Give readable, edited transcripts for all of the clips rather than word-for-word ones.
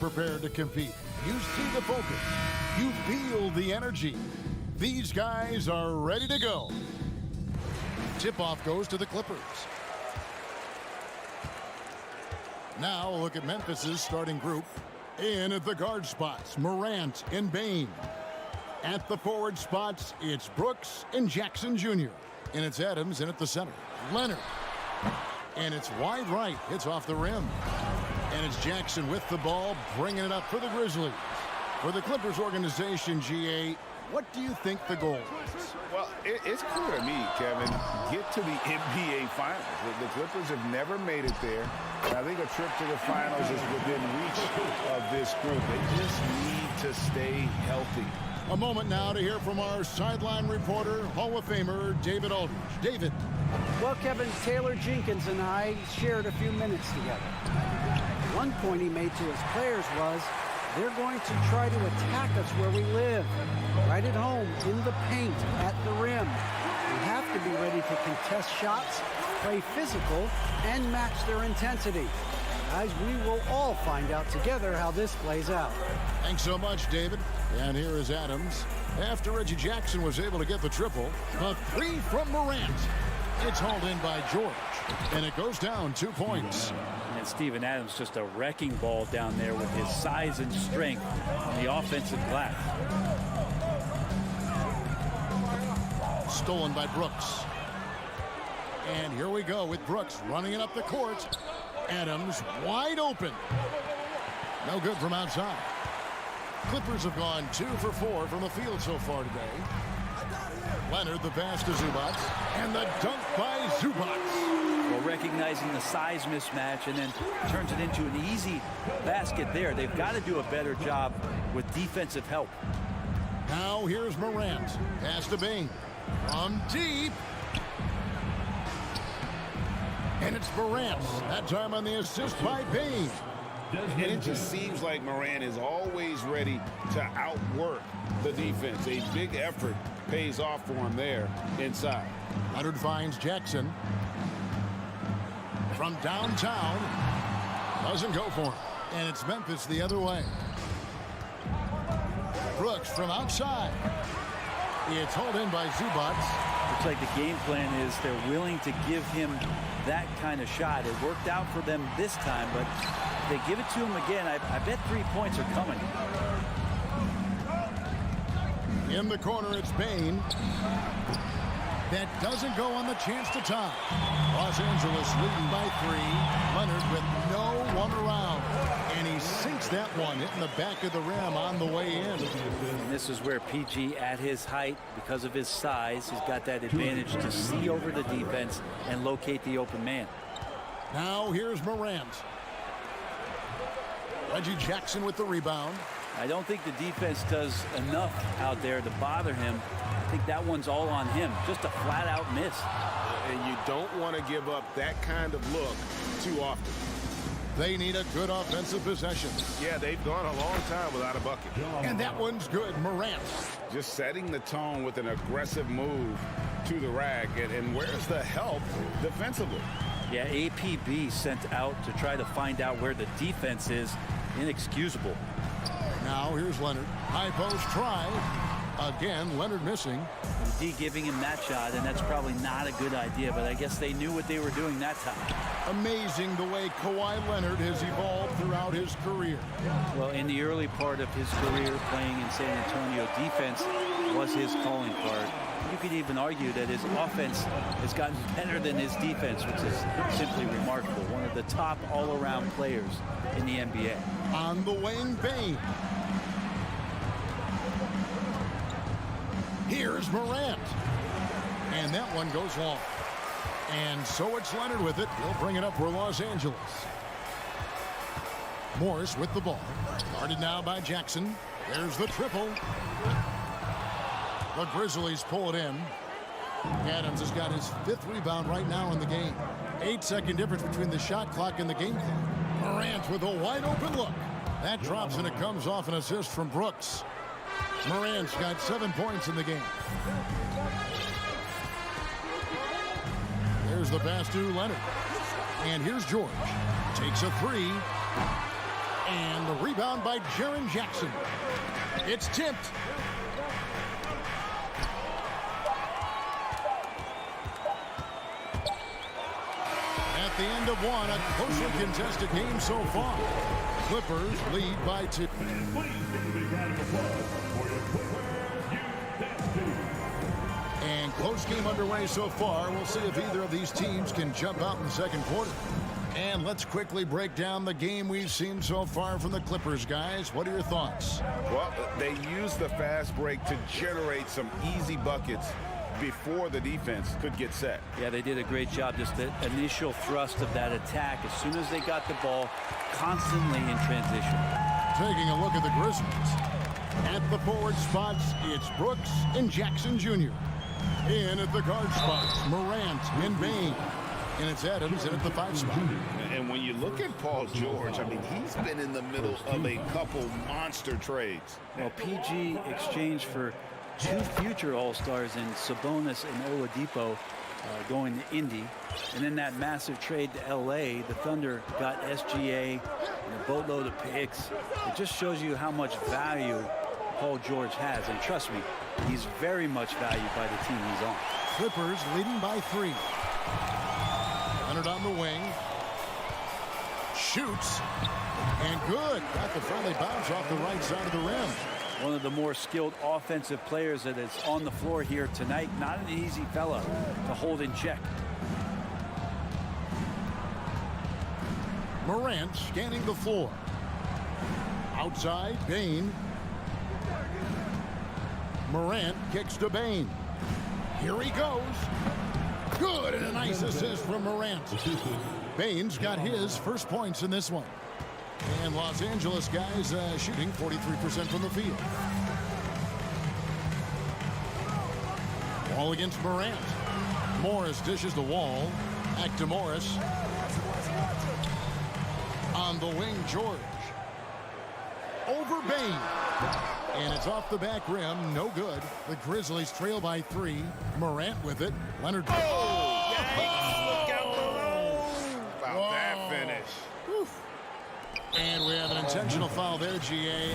Prepared to compete. You see the focus. You feel the energy. These guys are ready to go. Tip-off goes to the Clippers. Now look at Memphis's starting group. In at the guard spots, Morant and Bane. At the forward spots, it's Brooks and Jackson Jr. And it's Adams in at the center. Leonard. And it's wide right. It's off the rim. And it's Jackson with the ball, bringing it up for the Grizzlies. For the Clippers organization, GA, what do you think the goal is? Well, it's clear to me, Kevin, get to the NBA Finals. The Clippers have never made it there. And I think a trip to the Finals is within reach of this group. They just need to stay healthy. A moment now to hear from our sideline reporter, Hall of Famer David Aldridge. David. Well, Kevin, Taylor Jenkins and I shared a few minutes together. One point he made to his players was, they're going to try to attack us where we live, right at home, in the paint, at the rim. We have to be ready to contest shots, play physical, and match their intensity. Guys, we will all find out together how this plays out. Thanks so much, David. And here is Adams. After Reggie Jackson was able to get the triple, a three from Morant. It's hauled in by George, and it goes down 2 points. And Steven Adams just a wrecking ball down there with his size and strength on the offensive glass. Stolen by Brooks. And here we go with Brooks running it up the court. Adams wide open. No good from outside. Clippers have gone 2 for 4 from the field so far today. Leonard the pass to Zubac. And the dunk by Zubac. Well, recognizing the size mismatch and then turns it into an easy basket there. They've got to do a better job with defensive help. Now here's Morant. Pass to Bane. From deep. And it's Morant. That time on the assist by Bane. And it just seems like Morant is always ready to outwork the defense. A big effort pays off for him there inside. Leonard finds Jackson. From downtown. Doesn't go for him. And it's Memphis the other way. Brooks from outside. It's hauled in by Zubac. Looks like the game plan is they're willing to give him that kind of shot. It worked out for them this time, but if they give it to him again, I bet 3 points are coming. In the corner, it's Bane. That doesn't go on the chance to tie. Los Angeles leading by 3. Leonard with no one around. And he sinks that one, hitting the back of the rim on the way in. And this is where PG, at his height, because of his size, he's got that advantage to see over the defense and locate the open man. Now here's Morant. Reggie Jackson with the rebound. I don't think the defense does enough out there to bother him. I think that one's all on him. Just a flat-out miss. And you don't want to give up that kind of look too often. They need a good offensive possession. Yeah, they've gone a long time without a bucket. And that one's good. Morant. Just setting the tone with an aggressive move to the rack. And where's the help defensively? Yeah, APB sent out to try to find out where the defense is. Inexcusable. Now here's Leonard. High post try. Again, Leonard missing. D giving him that shot, and that's probably not a good idea, but I guess they knew what they were doing that time. Amazing the way Kawhi Leonard has evolved throughout his career. Well, in the early part of his career playing in San Antonio, defense was his calling card. You could even argue that his offense has gotten better than his defense, which is simply remarkable. One of the top all-around players in the NBA. On the wing, Bane. Here's Morant. And that one goes long. And so it's Leonard with it. He'll bring it up for Los Angeles. Morris with the ball. Guarded now by Jackson. There's the triple. The Grizzlies pull it in. Adams has got his 5th rebound right now in the game. 8-second difference between the shot clock and the game clock. Morant with a wide open look. That drops and it comes off an assist from Brooks. Morant's got 7 points in the game. There's the pass to Leonard. And here's George. Takes a 3. And the rebound by Jaren Jackson. It's tipped. At the end of one, a closely contested game so far. Clippers lead by 2. And close game underway so far. We'll see if either of these teams can jump out in the second quarter. And let's quickly break down the game we've seen so far from the Clippers, guys. What are your thoughts? Well, they used the fast break to generate some easy buckets before the defense could get set. Yeah, they did a great job. Just the initial thrust of that attack, as soon as they got the ball, constantly in transition. Taking a look at the Grizzlies. At the forward spots, it's Brooks and Jackson Jr. In at the guard spots, Morant and Bane. And it's Adams in at the 5 spot. And when you look at Paul George, I mean, he's been in the middle of a couple monster trades. Well, PG exchanged for 2 future All-Stars in Sabonis and Oladipo going to Indy. And then that massive trade to L.A., the Thunder got SGA and a boatload of picks. It just shows you how much value Paul George has. And trust me, he's very much valued by the team he's on. Clippers leading by 3. Leonard on the wing. Shoots. And good. Got the friendly bounce off the right side of the rim. One of the more skilled offensive players that is on the floor here tonight. Not an easy fella to hold in check. Morant scanning the floor. Outside, Bane. Morant kicks to Bane. Here he goes. Good, and a nice assist from Morant. Bane's got his first points in this one. And Los Angeles guys shooting 43% from the field. Wall against Morant. Morris dishes the Wall. Back to Morris. On the wing, George. Over Bane. And it's off the back rim. No good. The Grizzlies trail by 3. Morant with it. Leonard. Oh! Yikes! Look out below! About that finish. Oof. And we have an intentional foul there, GA.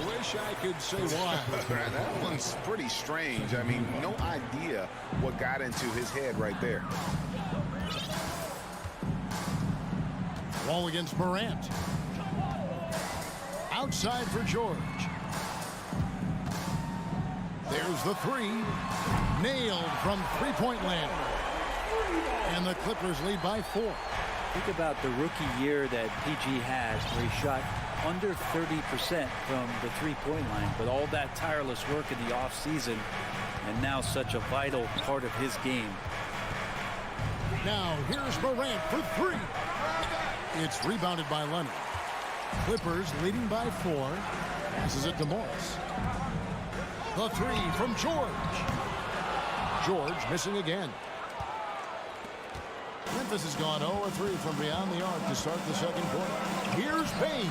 Wish I could say why. That one's pretty strange. I mean, no idea what got into his head right there. Wall against Morant. Outside for George. There's the 3. Nailed from three-point land. And the Clippers lead by 4. Think about the rookie year that PG has, where he shot under 30% from the three-point line. But all that tireless work in the offseason, and now such a vital part of his game. Now here's Morant for 3. It's rebounded by Leonard. Clippers leading by 4. Passes it to Morris. The 3 from George. George missing again. Memphis has gone 0-3 from beyond the arc to start the second quarter. Here's Bane.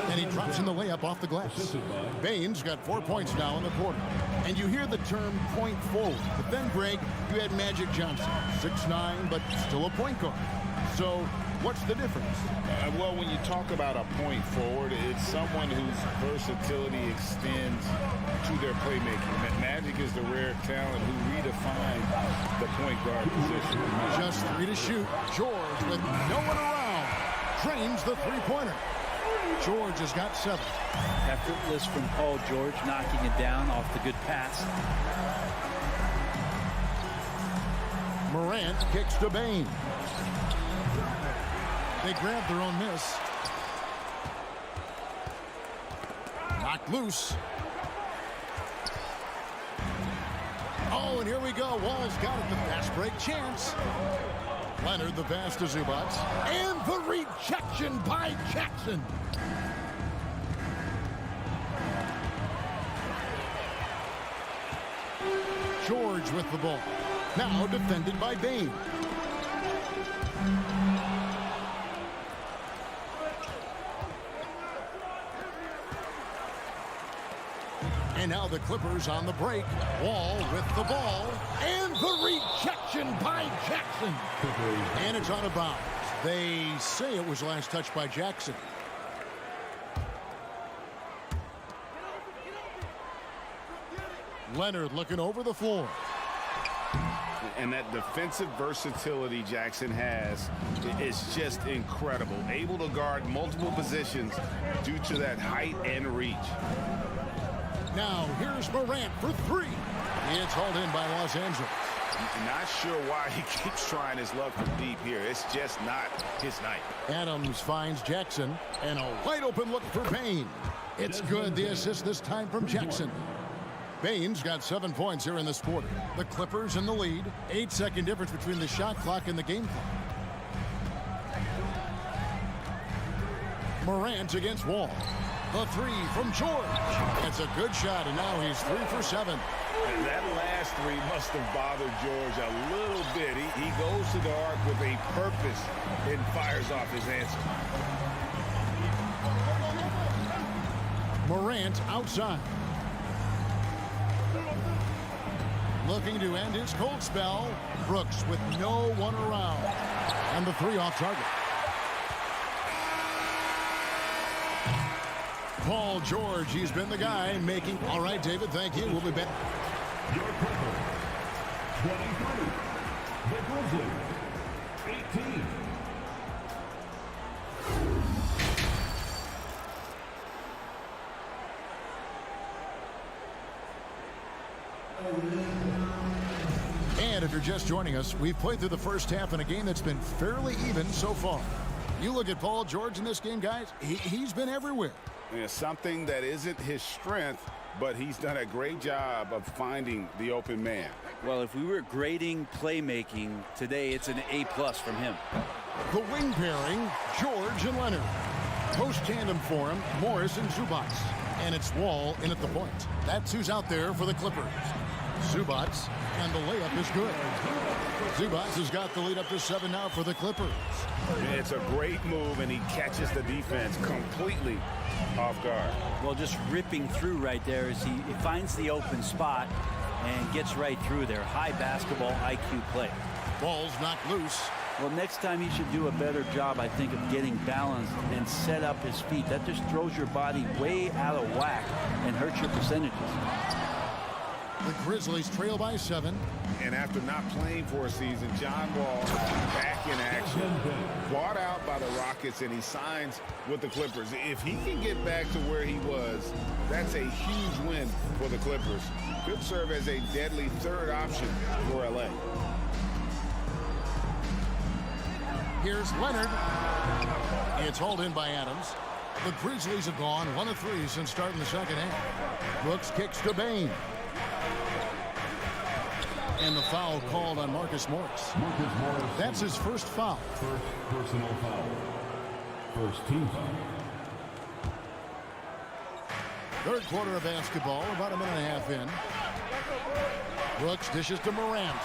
And he drops in the layup off the glass. Bane's got 4 points now in the quarter. And you hear the term point forward. But then, Greg, you had Magic Johnson. 6'9", but still a point guard. So what's the difference? Well, when you talk about a point forward, it's someone whose versatility extends to their playmaking. Magic is the rare talent who redefined the point guard position. Just 3 to shoot. George with no one around. Drains the three-pointer. George has got 7. Effortless from Paul George, knocking it down off the good pass. Morant kicks to Bane. They grab their own miss. Knocked loose. Oh, and here we go. Wall's got it. The fast break chance. Leonard the pass to Zubac. And the rejection by Jackson. George with the ball. Now defended by Bane. And now the Clippers on the break. Wall with the ball. And the rejection by Jackson. And it's out of bounds. They say it was last touched by Jackson. Leonard looking over the floor. And that defensive versatility Jackson has is just incredible. Able to guard multiple positions due to that height and reach. Now here's Morant for three. It's hauled in by Los Angeles. Not sure why he keeps trying his luck from deep here. It's just not his night. Adams finds Jackson, and a wide open look for Payne. It's good, the assist this time from Jackson. Payne's got 7 points here in this quarter. The Clippers in the lead. 8-second difference between the shot clock and the game clock. Morant against Wall. The three from George. It's a good shot, and now he's 3 for 7. And that last three must have bothered George a little bit. He goes to the arc with a purpose and fires off his answer. Morant outside. Looking to end his cold spell. Brooks with no one around. And the three off target. Paul George, he's been the guy making. All right, David, thank you. We'll be back. Your Clippers, 23. The Grizzlies, 18. And if you're just joining us, we've played through the first half in a game that's been fairly even so far. You look at Paul George in this game, guys, he's been everywhere. Yeah, something that isn't his strength, but he's done a great job of finding the open man. Well, if we were grading playmaking today, it's an A+ from him. The wing pairing, George and Leonard. Post tandem for him, Morris and Zubac. And it's Wall in at the point. That's who's out there for the Clippers. Zubac, and the layup is good. Zubac has got the lead up to 7 now for the Clippers. It's a great move, and he catches the defense completely off guard. Well, just ripping through right there as he finds the open spot and gets right through there. High basketball IQ play. Ball's knocked loose. Well, next time he should do a better job, I think, of getting balanced and set up his feet. That just throws your body way out of whack and hurts your percentages. The Grizzlies trail by 7. And after not playing for a season, John Wall back in action. Bought out by the Rockets, and he signs with the Clippers. If he can get back to where he was, that's a huge win for the Clippers. Could serve as a deadly third option for LA. Here's Leonard. It's hauled in by Adams. The Grizzlies have gone 1 of 3 since starting the second half. Brooks kicks to Bane. And the foul called on Marcus Morris. That's his first foul. First personal foul. First team foul. Third quarter of basketball, about a minute and a half in. Brooks dishes to Morant.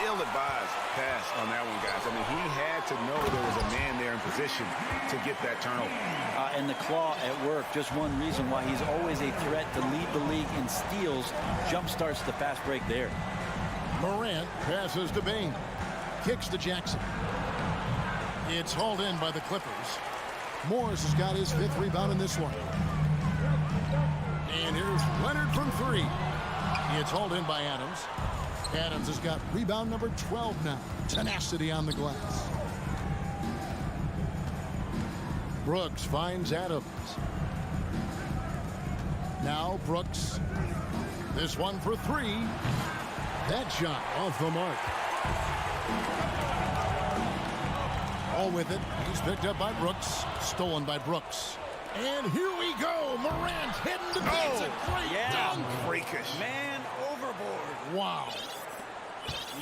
Ill-advised pass on that one, guys. I mean, he had to know there was a man there in position to get that turnover. And the claw at work, just one reason why he's always a threat to lead the league in steals. Jump starts the fast break there. Morant passes to Bane. Kicks to Jackson. It's hauled in by the Clippers. Morris has got his 5th rebound in this one. And here's Leonard from 3. It's hauled in by Adams. Adams has got rebound number 12 now. Tenacity on the glass. Brooks finds Adams. Now Brooks. This one for 3. That shot off the mark. All with it. He's picked up by Brooks. Stolen by Brooks. And here we go. Morant heading to that's a great dunk. Freakish. Man overboard. Wow.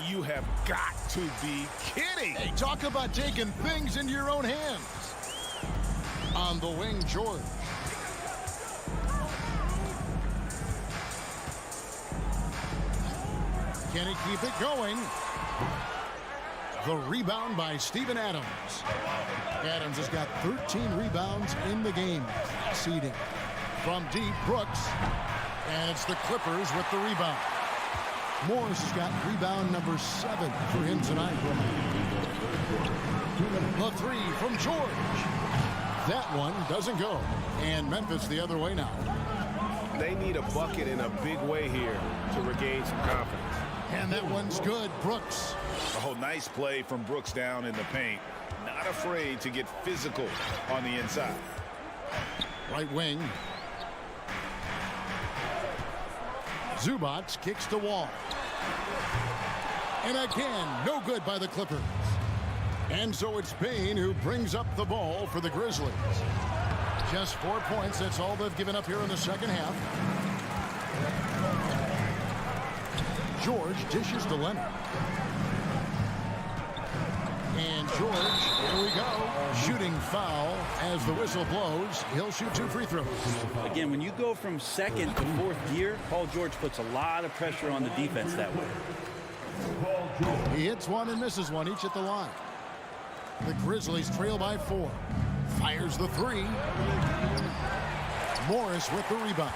You have got to be kidding. Hey, talk about taking things into your own hands. On the wing, George. Can he keep it going? The rebound by Steven Adams. Adams has got 13 rebounds in the game. Seeding from deep, Brooks. And it's the Clippers with the rebound. Morris has got rebound number 7 for him tonight. The 3 from George. That one doesn't go. And Memphis the other way now. They need a bucket in a big way here to regain some confidence. And that one's good. Brooks. Oh, nice play from Brooks down in the paint. Not afraid to get physical on the inside. Right wing. Zubac kicks the wall. And again, no good by the Clippers. And so it's Bane who brings up the ball for the Grizzlies. Just 4 points. That's all they've given up here in the second half. George dishes to Leonard. And George, here we go. Shooting foul as the whistle blows. He'll shoot 2 free throws. Again, when you go from second to fourth gear, Paul George puts a lot of pressure on the defense that way. He hits one and misses one, each at the line. The Grizzlies trail by 4. Fires the 3. Morris with the rebound.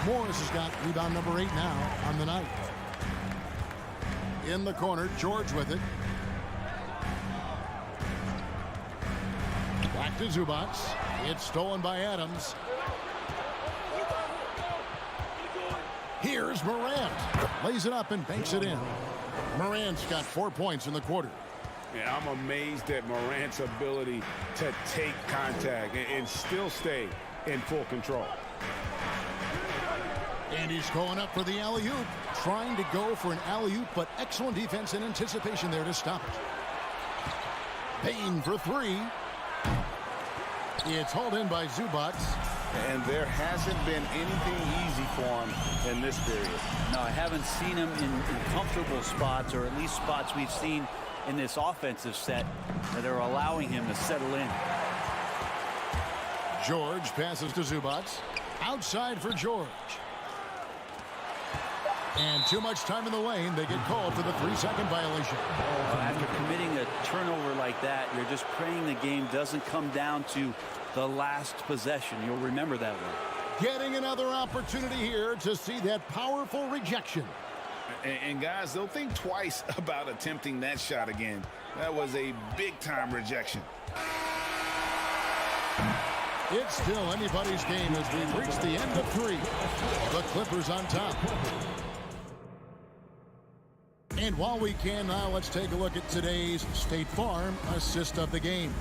Morris has got rebound number 8 now on the night. In the corner, George with it. Back to Zubac. It's stolen by Adams. Here's Morant. Lays it up and banks it in. Morant's got 4 points in the quarter. Yeah, I'm amazed at Morant's ability to take contact and still stay in full control. And he's going up for the alley-oop. Trying to go for an alley-oop, but excellent defense and anticipation there to stop it. Payne for 3. It's hauled in by Zubac. And there hasn't been anything easy for him in this period. No, I haven't seen him in comfortable spots, or at least spots we've seen in this offensive set that are allowing him to settle in. George passes to Zubac. Outside for George. And too much time in the lane. They get called for the 3-second violation. After committing a turnover like that, you're just praying the game doesn't come down to the last possession. You'll remember that one. Getting another opportunity here to see that powerful rejection. And guys, they'll think twice about attempting that shot again. That was a big-time rejection. It's still anybody's game as we reach the end of 3. The Clippers on top. And while we can now, let's take a look at today's State Farm assist of the game.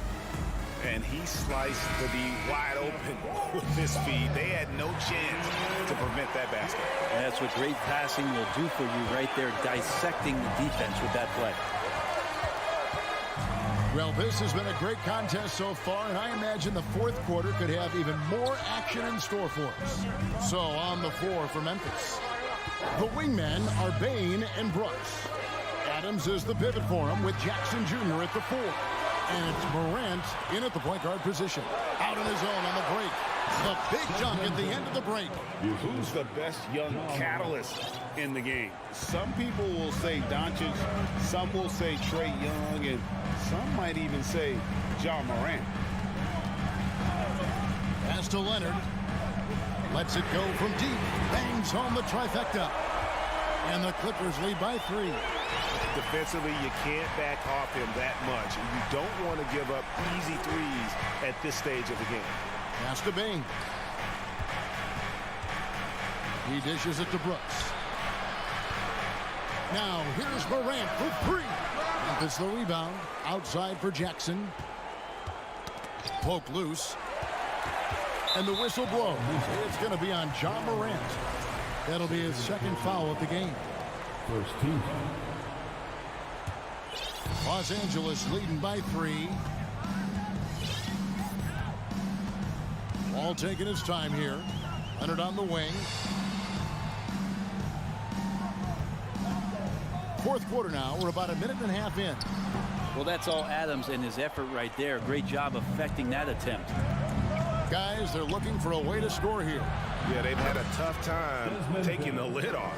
And he sliced the D wide open with his feed. They had no chance to prevent that basket. And that's what great passing will do for you right there, dissecting the defense with that play. Well, this has been a great contest so far, and I imagine the fourth quarter could have even more action in store for us. So on the floor for Memphis, the wingmen are Bane and Brooks. Adams is the pivot for him with Jackson Jr. at the 4. And it's Morant in at the point guard position. Out on his own on the break. The big dunk at the end of the break. Who's the best young catalyst in the game? Some people will say Doncic, some will say Trae Young, and some might even say John Morant. Pass to Leonard. Lets it go from deep. Bangs home the trifecta. And the Clippers lead by 3. Defensively, you can't back off him that much. You don't want to give up easy threes at this stage of the game. Pass to Bane. He dishes it to Brooks. Now, here's Morant for 3. Memphis the rebound. Outside for Jackson. Poke loose. And the whistle blows. It's going to be on John Morant. That'll be his second foul of the game. First team. Los Angeles leading by 3. Ball taking his time here. Leonard on the wing. Fourth quarter now. We're about a minute and a half in. Well, that's all Adams and his effort right there. Great job affecting that attempt. Guys, they're looking for a way to score here. Yeah, they've had a tough time taking the lid off.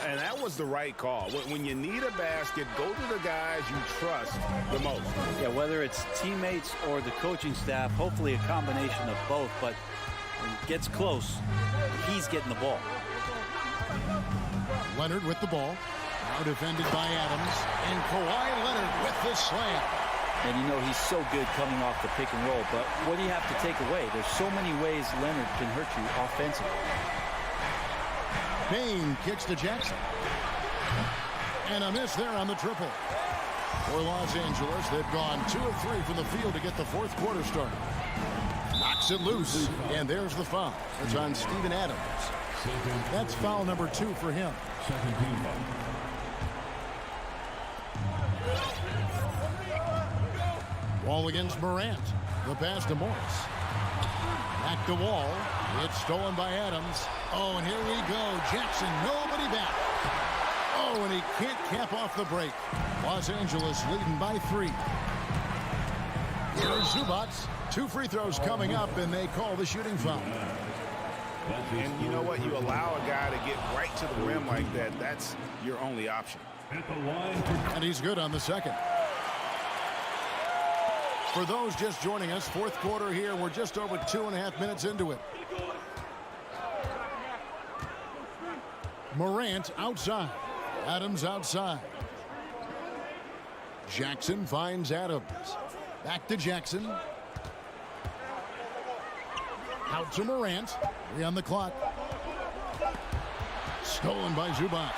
And that was the right call. When you need a basket, go to the guys you trust the most. Yeah, whether it's teammates or the coaching staff, hopefully a combination of both. But when it gets close, he's getting the ball. Leonard with the ball. Now defended by Adams. And Kawhi Leonard with the slam. And you know he's so good coming off the pick and roll. But what do you have to take away? There's so many ways Leonard can hurt you offensively. Bain kicks to Jackson. And a miss there on the triple. For Los Angeles, they've gone 2 of 3 from the field to get the fourth quarter started. Knocks it loose. And there's the foul. It's on Steven Adams. That's foul number 2 for him. Second team foul. Wall against Morant. The pass to Morris. Back to Wall. It's stolen by Adams. Oh, and here we go. Jackson, nobody back. Oh, and he can't cap off the break. Los Angeles leading by 3. Here's Zubac. 2 free throws coming up, and they call the shooting foul. And you know what? You allow a guy to get right to the rim like that. That's your only option. At the line And he's good on the second. For those just joining us, fourth quarter here. We're just over 2.5 minutes into it. Morant outside. Adams outside. Jackson finds Adams. Back to Jackson. Out to Morant. 3 on the clock. Stolen by Zubac.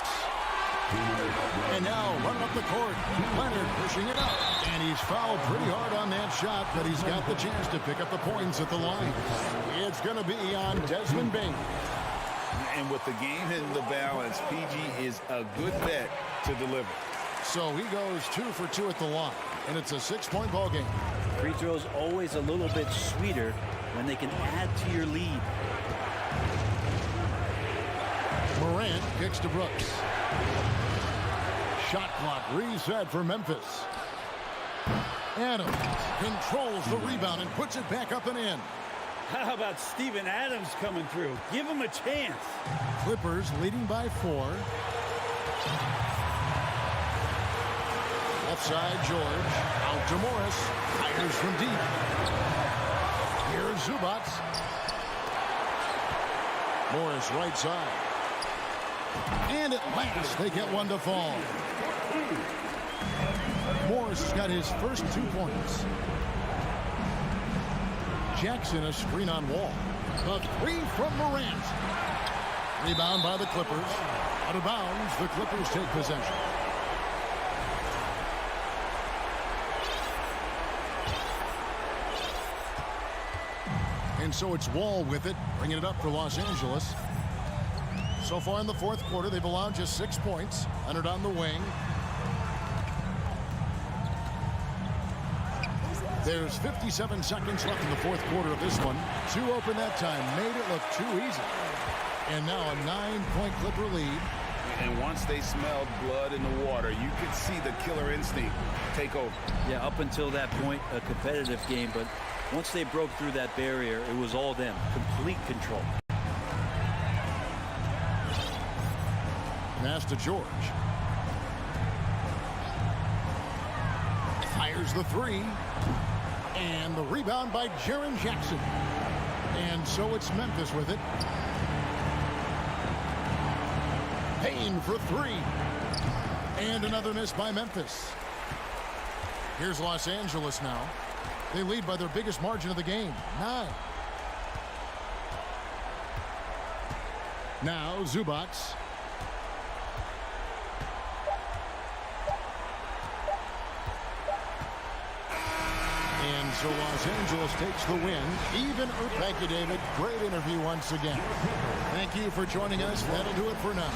And now run up the court. Leonard pushing it up. And he's fouled pretty hard on that shot, but he's got the chance to pick up the points at the line. It's going to be on Desmond Bain. And with the game in the balance, PG is a good bet to deliver. So he goes 2 for 2 at the line, and it's a 6-point ball game. Free throws always a little bit sweeter when they can add to your lead. Morant kicks to Brooks. Shot clock reset for Memphis. Adams controls the rebound and puts it back up and in. How about Steven Adams coming through? Give him a chance. Clippers leading by 4. Left side, George. Out to Morris. Fires from deep. Here's Zubac. Morris right side. And at last, they get one to fall. Morris has got his first 2 points. Jackson a screen on Wall. The 3 from Morant. Rebound by the Clippers. Out of bounds, the Clippers take possession. And so it's Wall with it, bringing it up for Los Angeles. So far in the fourth quarter, they've allowed just 6 points. Leonard on the wing. There's 57 seconds left in the fourth quarter of this one. 2 open that time. Made it look too easy. And now a 9-point Clipper lead. And once they smelled blood in the water, you could see the killer instinct take over. Yeah, up until that point, a competitive game. But once they broke through that barrier, it was all them. Complete control. Pass to George. Fires the 3. And the rebound by Jaren Jackson. And so it's Memphis with it. Payne for 3. And another miss by Memphis. Here's Los Angeles now. They lead by their biggest margin of the game, 9. Now Zubac. And so Los Angeles takes the win. Even. Thank you, David. Great interview once again. Thank you for joining us. That'll do it for now.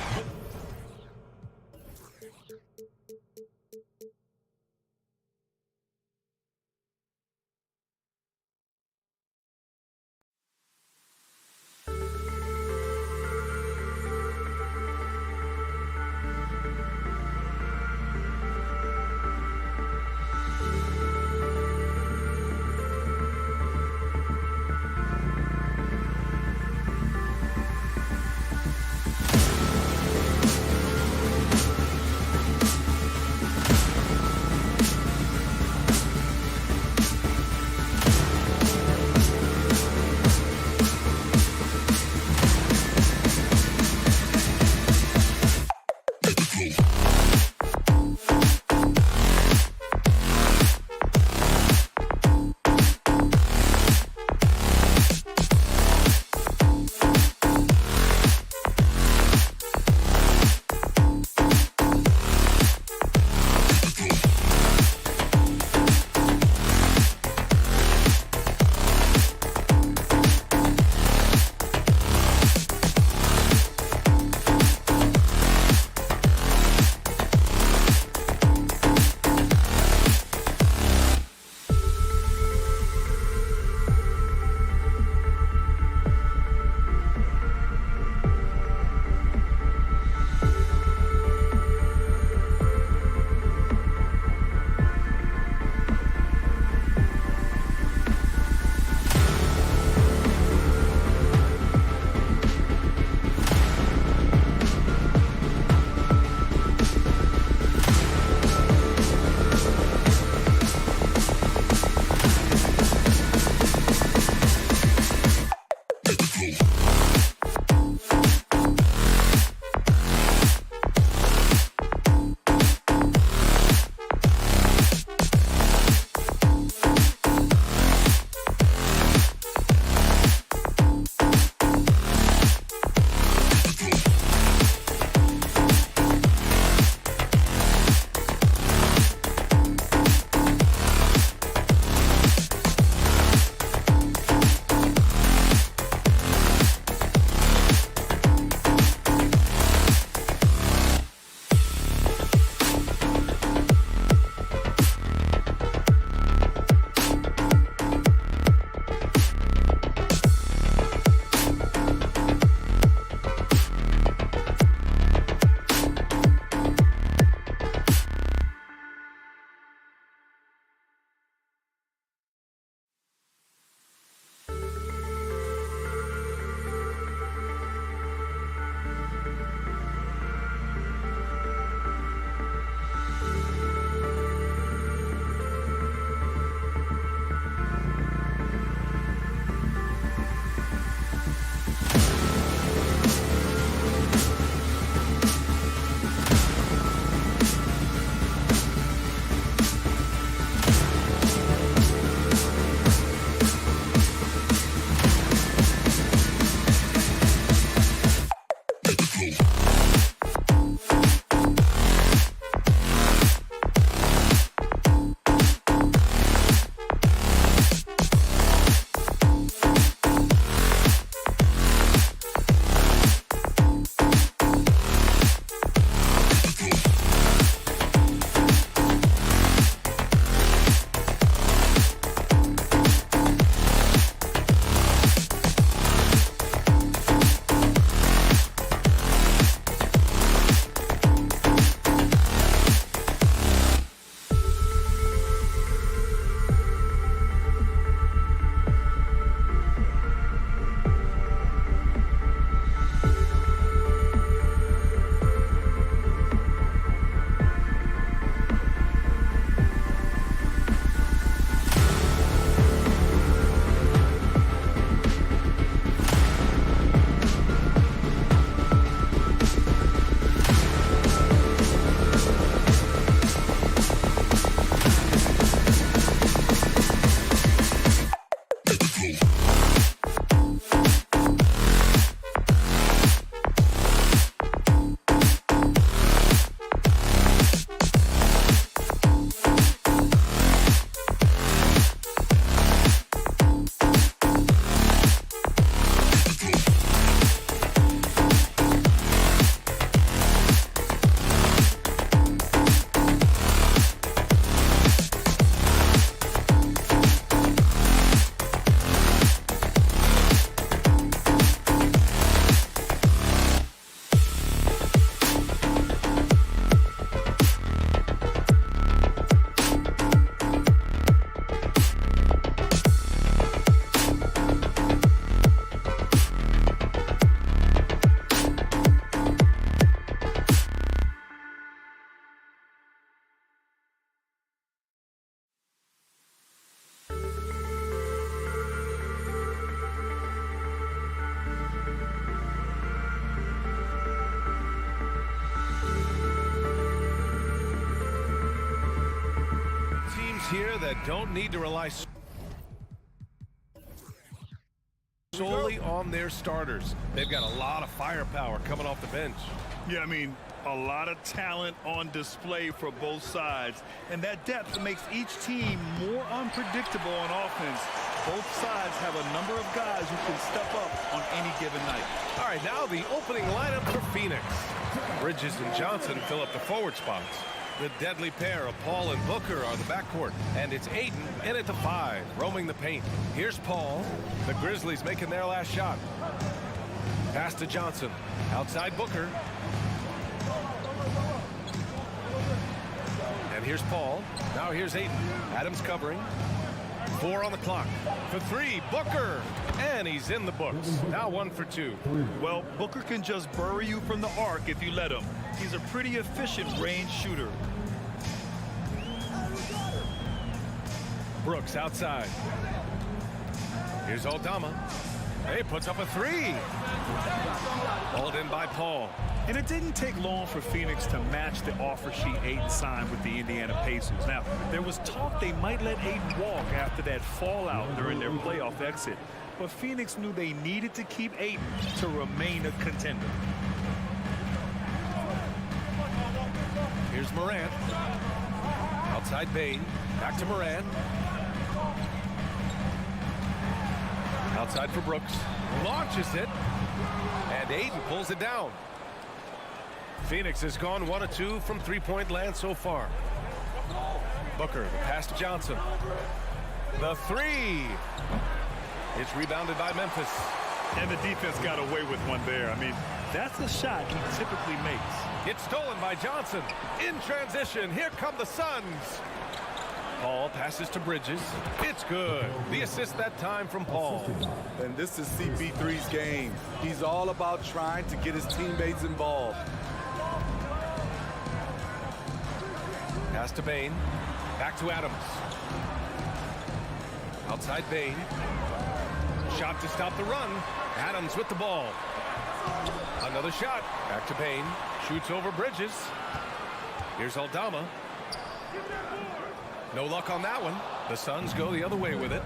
teams here that don't need to rely solely on their starters. They've got a lot of firepower coming off the bench. Yeah, I mean, a lot of talent on display for both sides. And that depth makes each team more unpredictable on offense. Both sides have a number of guys who can step up on any given night. All right, now the opening lineup for Phoenix. Bridges and Johnson fill up the forward spots. The deadly pair of Paul and Booker are the backcourt. And it's Ayton in at the 5, roaming the paint. Here's Paul. The Grizzlies making their last shot. Pass to Johnson. Outside Booker. And here's Paul. Now here's Ayton. Adams covering. 4 on the clock. For 3, Booker. And he's in the books. Now 1 for 2. Well, Booker can just bury you from the arc if you let him. He's a pretty efficient range shooter. Brooks outside. Here's Aldama. He puts up a 3. Hauled in by Paul. And it didn't take long for Phoenix to match the offer sheet Ayton signed with the Indiana Pacers. Now, there was talk they might let Ayton walk after that fallout during their playoff exit. But Phoenix knew they needed to keep Ayton to remain a contender. Here's Morant. Outside Bain. Back to Morant. Outside for Brooks. Launches it. And Ayton pulls it down. Phoenix has gone 1 of 2 from three-point land so far. Booker, the pass to Johnson. The 3. It's rebounded by Memphis. And the defense got away with one there. I mean, that's a shot he typically makes. It's stolen by Johnson. In transition, here come the Suns. Paul passes to Bridges. It's good. The assist that time from Paul. And this is CP3's game. He's all about trying to get his teammates involved. Pass to Bain. Back to Adams. Outside Bain. Shot to stop the run. Adams with the ball. Another shot. Back to Bain. Shoots over Bridges. Here's Aldama. No luck on that one. The Suns go the other way with it.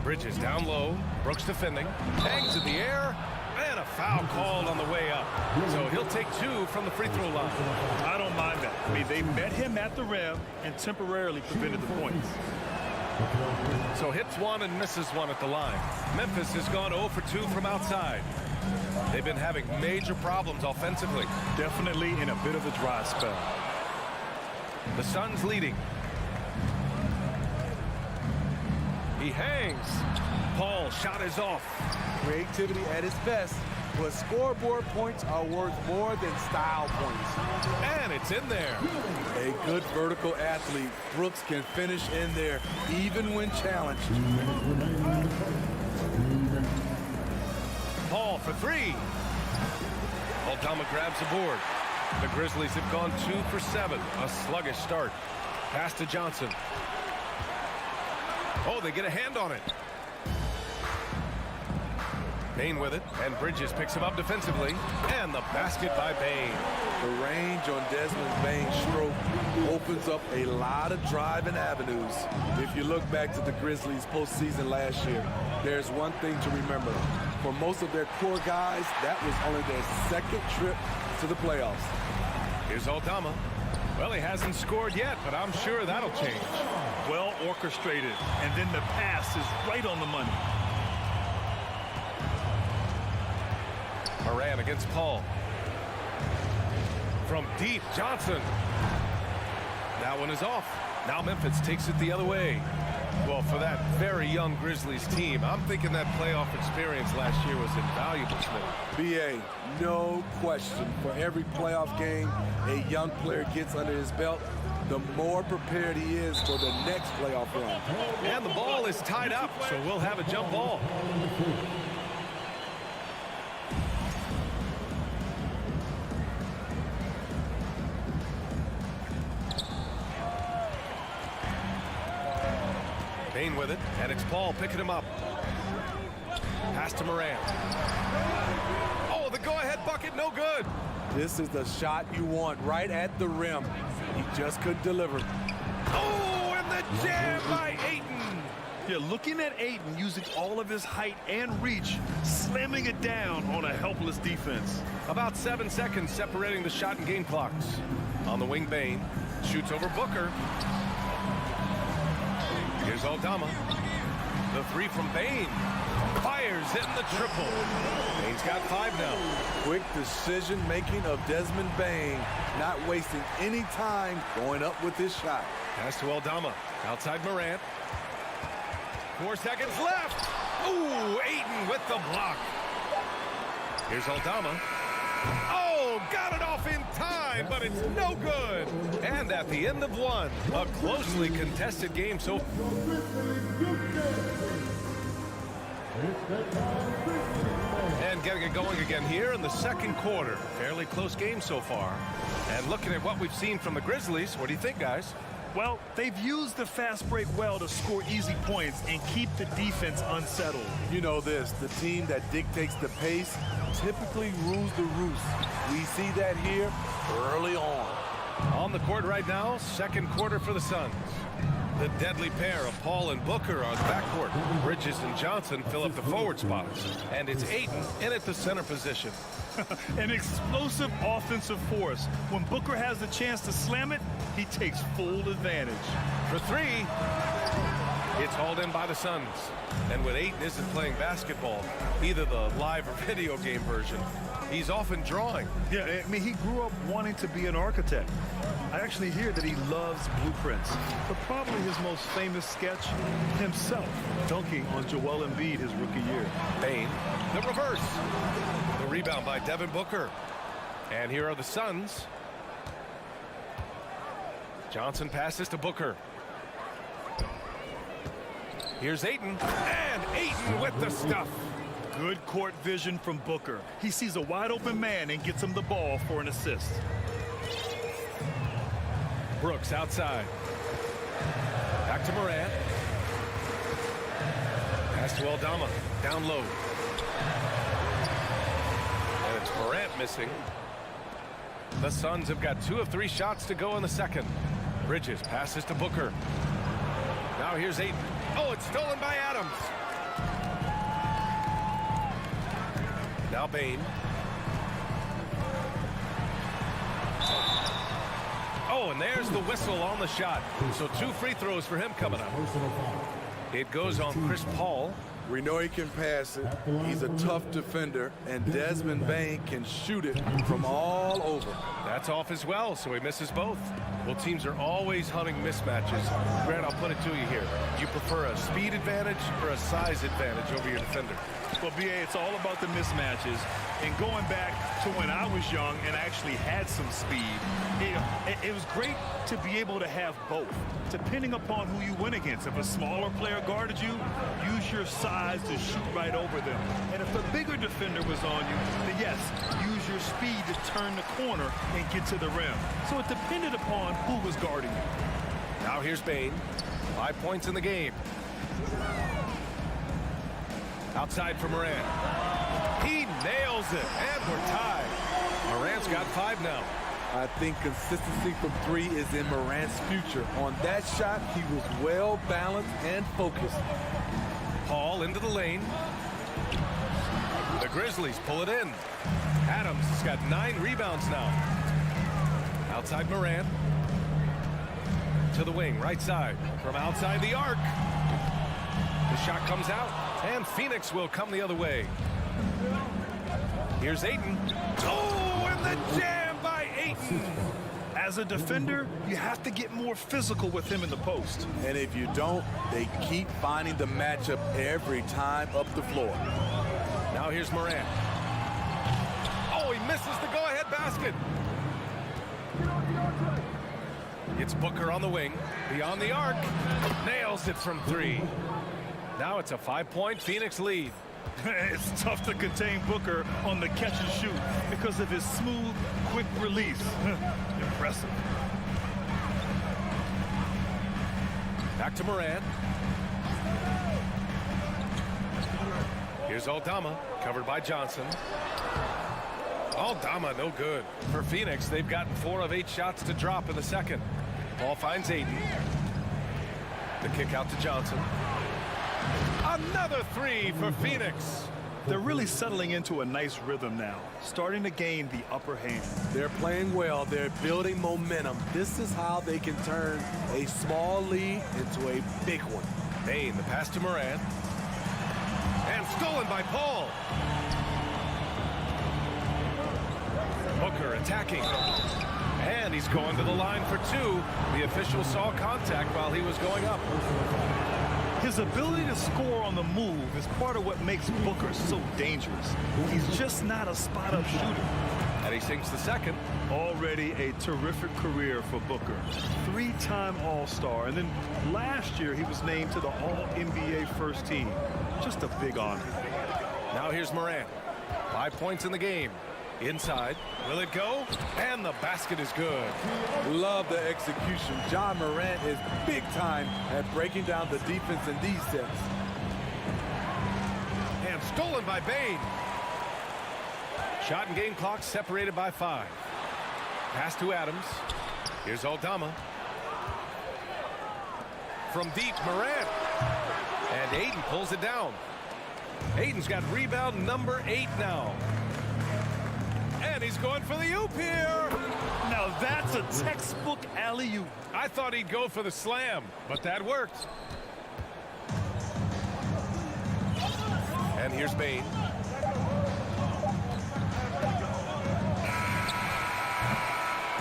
Bridges down low. Brooks defending. Hangs in the air. And a foul called on the way up. So he'll take 2 from the free throw line. I don't mind that. I mean, they met him at the rim and temporarily prevented the points. So hits 1 and misses 1 at the line. Memphis has gone 0 for 2 from outside. They've been having major problems offensively. Definitely in a bit of a dry spell. The Suns leading. He hangs. Paul's shot is off. Creativity at its best, but scoreboard points are worth more than style points. And it's in there. A good vertical athlete. Brooks can finish in there, even when challenged. Paul for 3. Aldama grabs the board. The Grizzlies have gone 2 for 7. A sluggish start. Pass to Johnson. Oh, they get a hand on it. Bain with it, and Bridges picks him up defensively. And the basket by Bain. The range on Desmond Bain's stroke opens up a lot of driving avenues. If you look back to the Grizzlies postseason last year, there's one thing to remember. For most of their core guys, that was only their second trip to the playoffs. Here's Aldama. Well, he hasn't scored yet, but I'm sure that'll change. Well orchestrated, and then the pass is right on the money. Moran against Paul. From deep, Johnson. That one is off. Now Memphis takes it the other way. Well, for that very young Grizzlies team, I'm thinking that playoff experience last year was invaluable to them. BA, no question. For every playoff game a young player gets under his belt, the more prepared he is for the next playoff run. And the ball is tied up, so we'll have a jump ball. Bain with it, and it's Paul picking him up. Pass to Moran. Oh, the go-ahead bucket, no good. This is the shot you want right at the rim. He just couldn't deliver. Oh, and the jam by Ayton. Yeah, looking at Ayton using all of his height and reach, slamming it down on a helpless defense. About 7 seconds separating the shot and game clocks. On the wing, Bane shoots over Booker. Here's Aldama. The three from Bane. Fires in the triple. Bane's got 5 now. Quick decision-making of Desmond Bane, not wasting any time going up with his shot. Pass to Aldama. Outside Morant. 4 seconds left. Ooh, Ayton with the block. Here's Aldama. Oh, got it off in time, but it's no good. And at the end of one, a closely contested game. So and getting it going again here in the second quarter. Fairly close game so far. And looking at what we've seen from the Grizzlies, what do you think, guys? Well, they've used the fast break well to score easy points and keep the defense unsettled. You know this, the team that dictates the pace typically rules the roost. We see that here early on. On the court right now, second quarter for the Suns. The deadly pair of Paul and Booker are the backcourt. Bridges and Johnson fill up the forward spots. And it's Ayton in at the center position. An explosive offensive force. When Booker has the chance to slam it, he takes full advantage. For three, it's hauled in by the Suns. And when Ayton isn't playing basketball, either the live or video game version, he's often drawing. Yeah, I mean, he grew up wanting to be an architect. I actually hear that he loves blueprints. But probably his most famous sketch, himself dunking on Joel Embiid his rookie year. Bane, the reverse. The rebound by Devin Booker. And here are the Suns. Johnson passes to Booker. Here's Ayton. And Ayton with the stuff. Good court vision from Booker. He sees a wide open man and gets him the ball for an assist. Brooks outside. Back to Morant. Pass to Aldama. Down low. And it's Morant missing. The Suns have got 2 of 3 shots to go in the second. Bridges passes to Booker. Now here's Ayton. Oh, it's stolen by Adams. Now Bane. Oh, and there's the whistle on the shot. So 2 free throws for him coming up. It goes on Chris Paul. We know he can pass it. He's a tough defender, and Desmond Bane can shoot it from all over. That's off as well, so he misses both. Well, teams are always hunting mismatches. Grant, I'll put it to you here. You prefer a speed advantage or a size advantage over your defender? Well, BA, it's all about the mismatches. And going back to when I was young and actually had some speed, it was great to be able to have both, depending upon who you went against. If a smaller player guarded you, use your size to shoot right over them. And if a bigger defender was on you, then yes, use your speed to turn the corner and get to the rim. So it depended upon who was guarding you. Now here's Bane. 5 points in the game. Outside for Morant. He nails it, and we're tied. Morant's got 5 now. I think consistency from 3 is in Morant's future. On that shot, he was well balanced and focused. Paul into the lane. The Grizzlies pull it in. Adams has got 9 rebounds now. Outside Morant. To the wing, right side. From outside the arc. The shot comes out, and Phoenix will come the other way. Here's Ayton. Oh, and the jam by Ayton. As a defender, you have to get more physical with him in the post. And if you don't, they keep finding the matchup every time up the floor. Now here's Morant. Oh, he misses the go-ahead basket. It's Booker on the wing, beyond the arc. Nails it from 3. Now it's a 5-point Phoenix lead. It's tough to contain Booker on the catch and shoot because of his smooth, quick release. Impressive. Back to Morant. Here's Aldama, covered by Johnson. Aldama, no good. For Phoenix, they've gotten 4 of 8 shots to drop in the second. Ball finds Aiden. The kick out to Johnson. Another 3 for Phoenix. They're really settling into a nice rhythm now, starting to gain the upper hand. They're playing well. They're building momentum. This is how they can turn a small lead into a big one. Bain, the pass to Morant. And stolen by Paul. Booker attacking. And he's going to the line for 2. The official saw contact while he was going up. His ability to score on the move is part of what makes Booker so dangerous. He's just not a spot-up shooter. And he sinks the second. Already a terrific career for Booker. 3-time All-Star, and then last year he was named to the All-NBA first team. Just a big honor. Now here's Morant. 5 points in the game. Inside. Will it go? And the basket is good. Love the execution. John Morant is big time at breaking down the defense in these sets. And stolen by Bain. Shot and game clock separated by 5. Pass to Adams. Here's Aldama. From deep, Morant. And Aiden pulls it down. Aiden's got rebound number 8 now. And he's going for the oop here. Now that's a textbook alley-oop. I thought he'd go for the slam, but that worked. And here's Bain.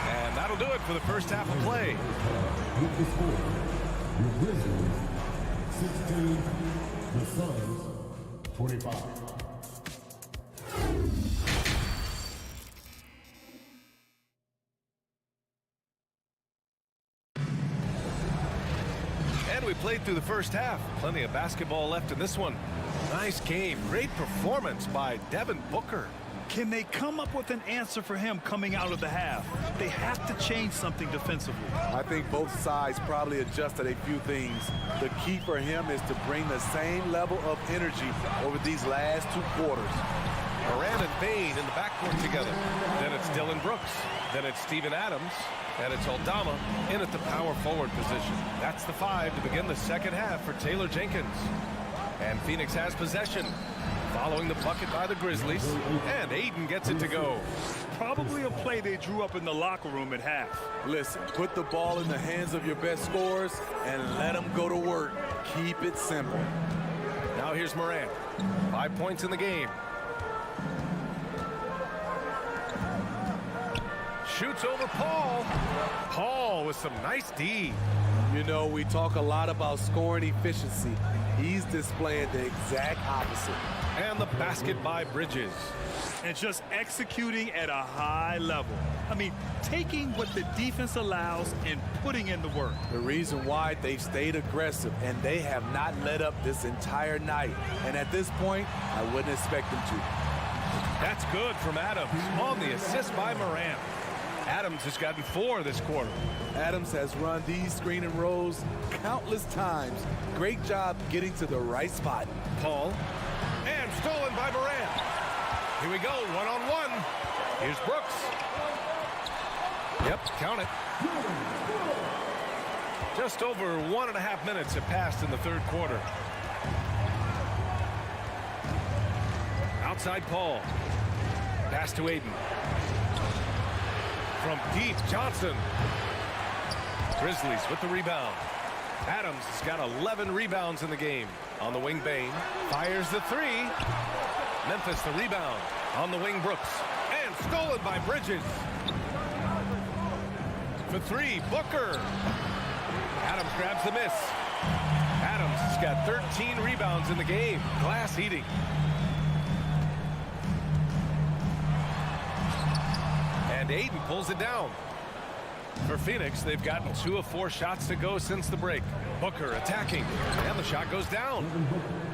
And that'll do it for the first half of play. With the score, the Grizzlies 16, the Suns 25. We played through the first half. Plenty of basketball left in this one. Nice game. Great performance by Devin Booker. Can they come up with an answer for him coming out of the half? They have to change something defensively. I think both sides probably adjusted a few things. The key for him is to bring the same level of energy over these last 2 quarters. Morant and Bain in the backcourt together. Then it's Dillon Brooks. Then it's Steven Adams. And it's Aldama in at the power forward position. That's the 5 to begin the second half for Taylor Jenkins. And Phoenix has possession. Following the bucket by the Grizzlies. And Aiden gets it to go. Probably a play they drew up in the locker room at half. Listen, put the ball in the hands of your best scorers and let them go to work. Keep it simple. Now here's Morant. 5 points in the game. Shoots over Paul. Paul with some nice D. You know, we talk a lot about scoring efficiency. He's displaying the exact opposite. And the basket by Bridges. And just executing at a high level. I mean, taking what the defense allows and putting in the work. The reason why they've stayed aggressive and they have not let up this entire night. And at this point, I wouldn't expect them to. That's good from Adams on the assist by Morant. Adams has gotten 4 this quarter. Adams has run these screen and rolls countless times. Great job getting to the right spot. Paul. And stolen by Morant. Here we go, one-on-one. Here's Brooks. Yep, count it. Just over 1.5 minutes have passed in the third quarter. Outside Paul. Pass to Aiden. From deep, Johnson. Grizzlies with the rebound. Adams has got 11 rebounds in the game. On the wing, Bain fires the 3. Memphis the rebound. On the wing, Brooks. And stolen by Bridges. For 3, Booker. Adams grabs the miss. Adams has got 13 rebounds in the game. Glass eating. And Aiden pulls it down. For Phoenix, they've gotten 2 of 4 shots to go since the break. Booker attacking, and the shot goes down.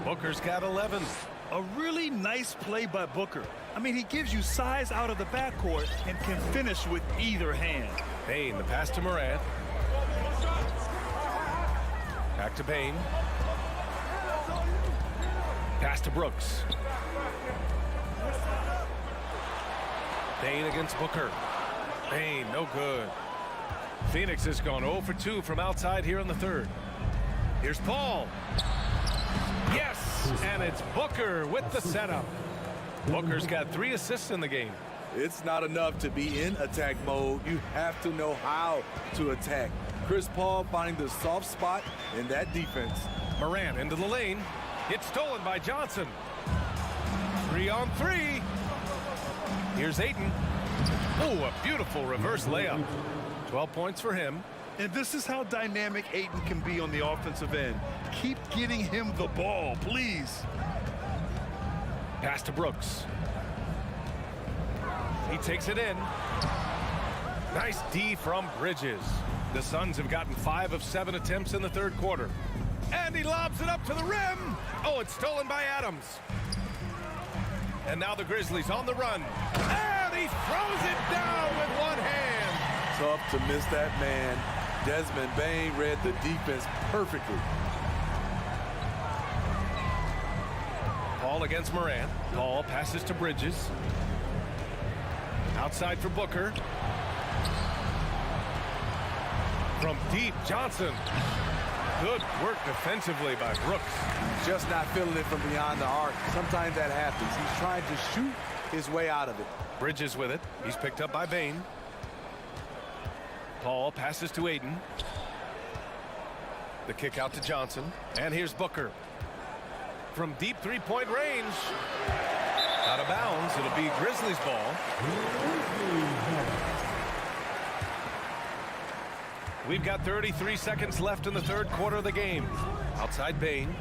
Booker's got 11. A really nice play by Booker. I mean, he gives you size out of the backcourt and can finish with either hand. Bain, the pass to Morant. Back to Bain. Pass to Brooks. Bane against Booker. Bane, no good. Phoenix has gone 0 for 2 from outside here in the third. Here's Paul. Yes, and it's Booker with the setup. Booker's got 3 assists in the game. It's not enough to be in attack mode. You have to know how to attack. Chris Paul finding the soft spot in that defense. Morant into the lane. It's stolen by Johnson. 3 on 3. Here's Ayton. Oh, a beautiful reverse layup. 12 points for him. And this is how dynamic Ayton can be on the offensive end. Keep getting him the ball, please. Pass to Brooks. He takes it in. Nice D from Bridges. The Suns have gotten 5 of 7 attempts in the third quarter. And he lobs it up to the rim. Oh, it's stolen by Adams. And now the Grizzlies on the run. And he throws it down with one hand. Tough to miss that man. Desmond Bane read the defense perfectly. Paul against Morant. Paul passes to Bridges. Outside for Booker. From deep, Johnson. Good work defensively by Brooks. Just not feeling it from beyond the arc. Sometimes that happens. He's trying to shoot his way out of it. Bridges with it. He's picked up by Bane. Paul passes to Ayton. The kick out to Johnson. And here's Booker. From deep three-point range. Out of bounds. It'll be Grizzlies ball. We've got 33 seconds left in the third quarter of the game. Outside Bane.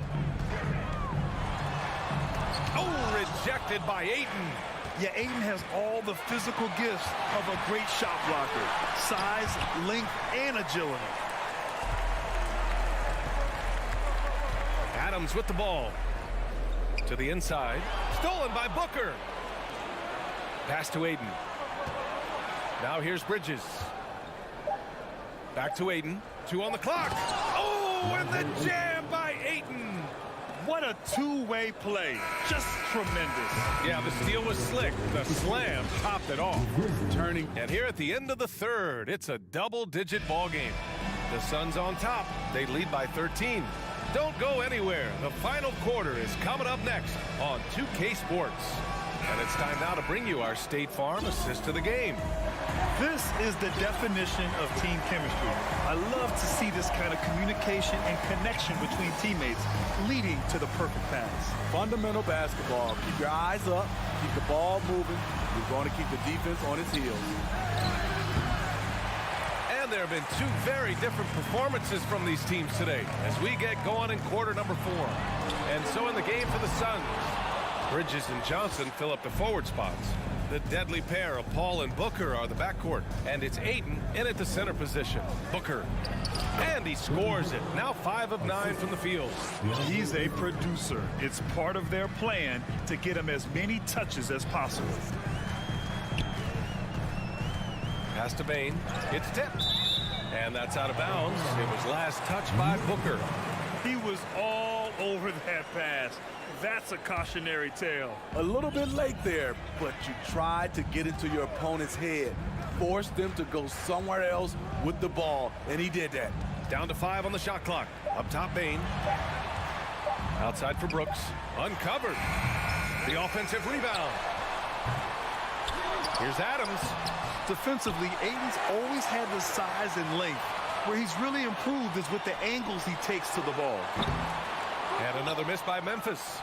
Oh, rejected by Ayton. Yeah, Ayton has all the physical gifts of a great shot blocker. Size, length, and agility. Adams with the ball. To the inside. Stolen by Booker. Pass to Ayton. Now here's Bridges. Back to Ayton. 2 on the clock. Oh, and the jam by Ayton. What a two-way play. Just tremendous. Yeah, the steal was slick. The slam topped it off. Turning. And here at the end of the third, it's a double-digit ball game. The Suns on top. They lead by 13. Don't go anywhere. The final quarter is coming up next on 2K Sports. And it's time now to bring you our State Farm assist of the game. This is the definition of team chemistry. I love to see this kind of communication and connection between teammates leading to the perfect pass. Fundamental basketball. Keep your eyes up. Keep the ball moving. You're going to keep the defense on its heels. And there have been 2 very different performances from these teams today as we get going in quarter number 4. And so in the game for the Suns, Bridges and Johnson fill up the forward spots. The deadly pair of Paul and Booker are the backcourt, and it's Ayton in at the center position. Booker, and he scores it. Now 5 of 9 from the field. He's a producer. It's part of their plan to get him as many touches as possible. Pass to Bane. It's tipped. And that's out of bounds. It was last touched by Booker. He was all over that pass. That's a cautionary tale. A little bit late there, but you tried to get into your opponent's head. Force them to go somewhere else with the ball, and he did that. Down to 5 on the shot clock. Up top, Bane. Outside for Brooks. Uncovered. The offensive rebound. Here's Adams. Defensively, Ayton's always had the size and length. Where he's really improved is with the angles he takes to the ball. And another miss by Memphis.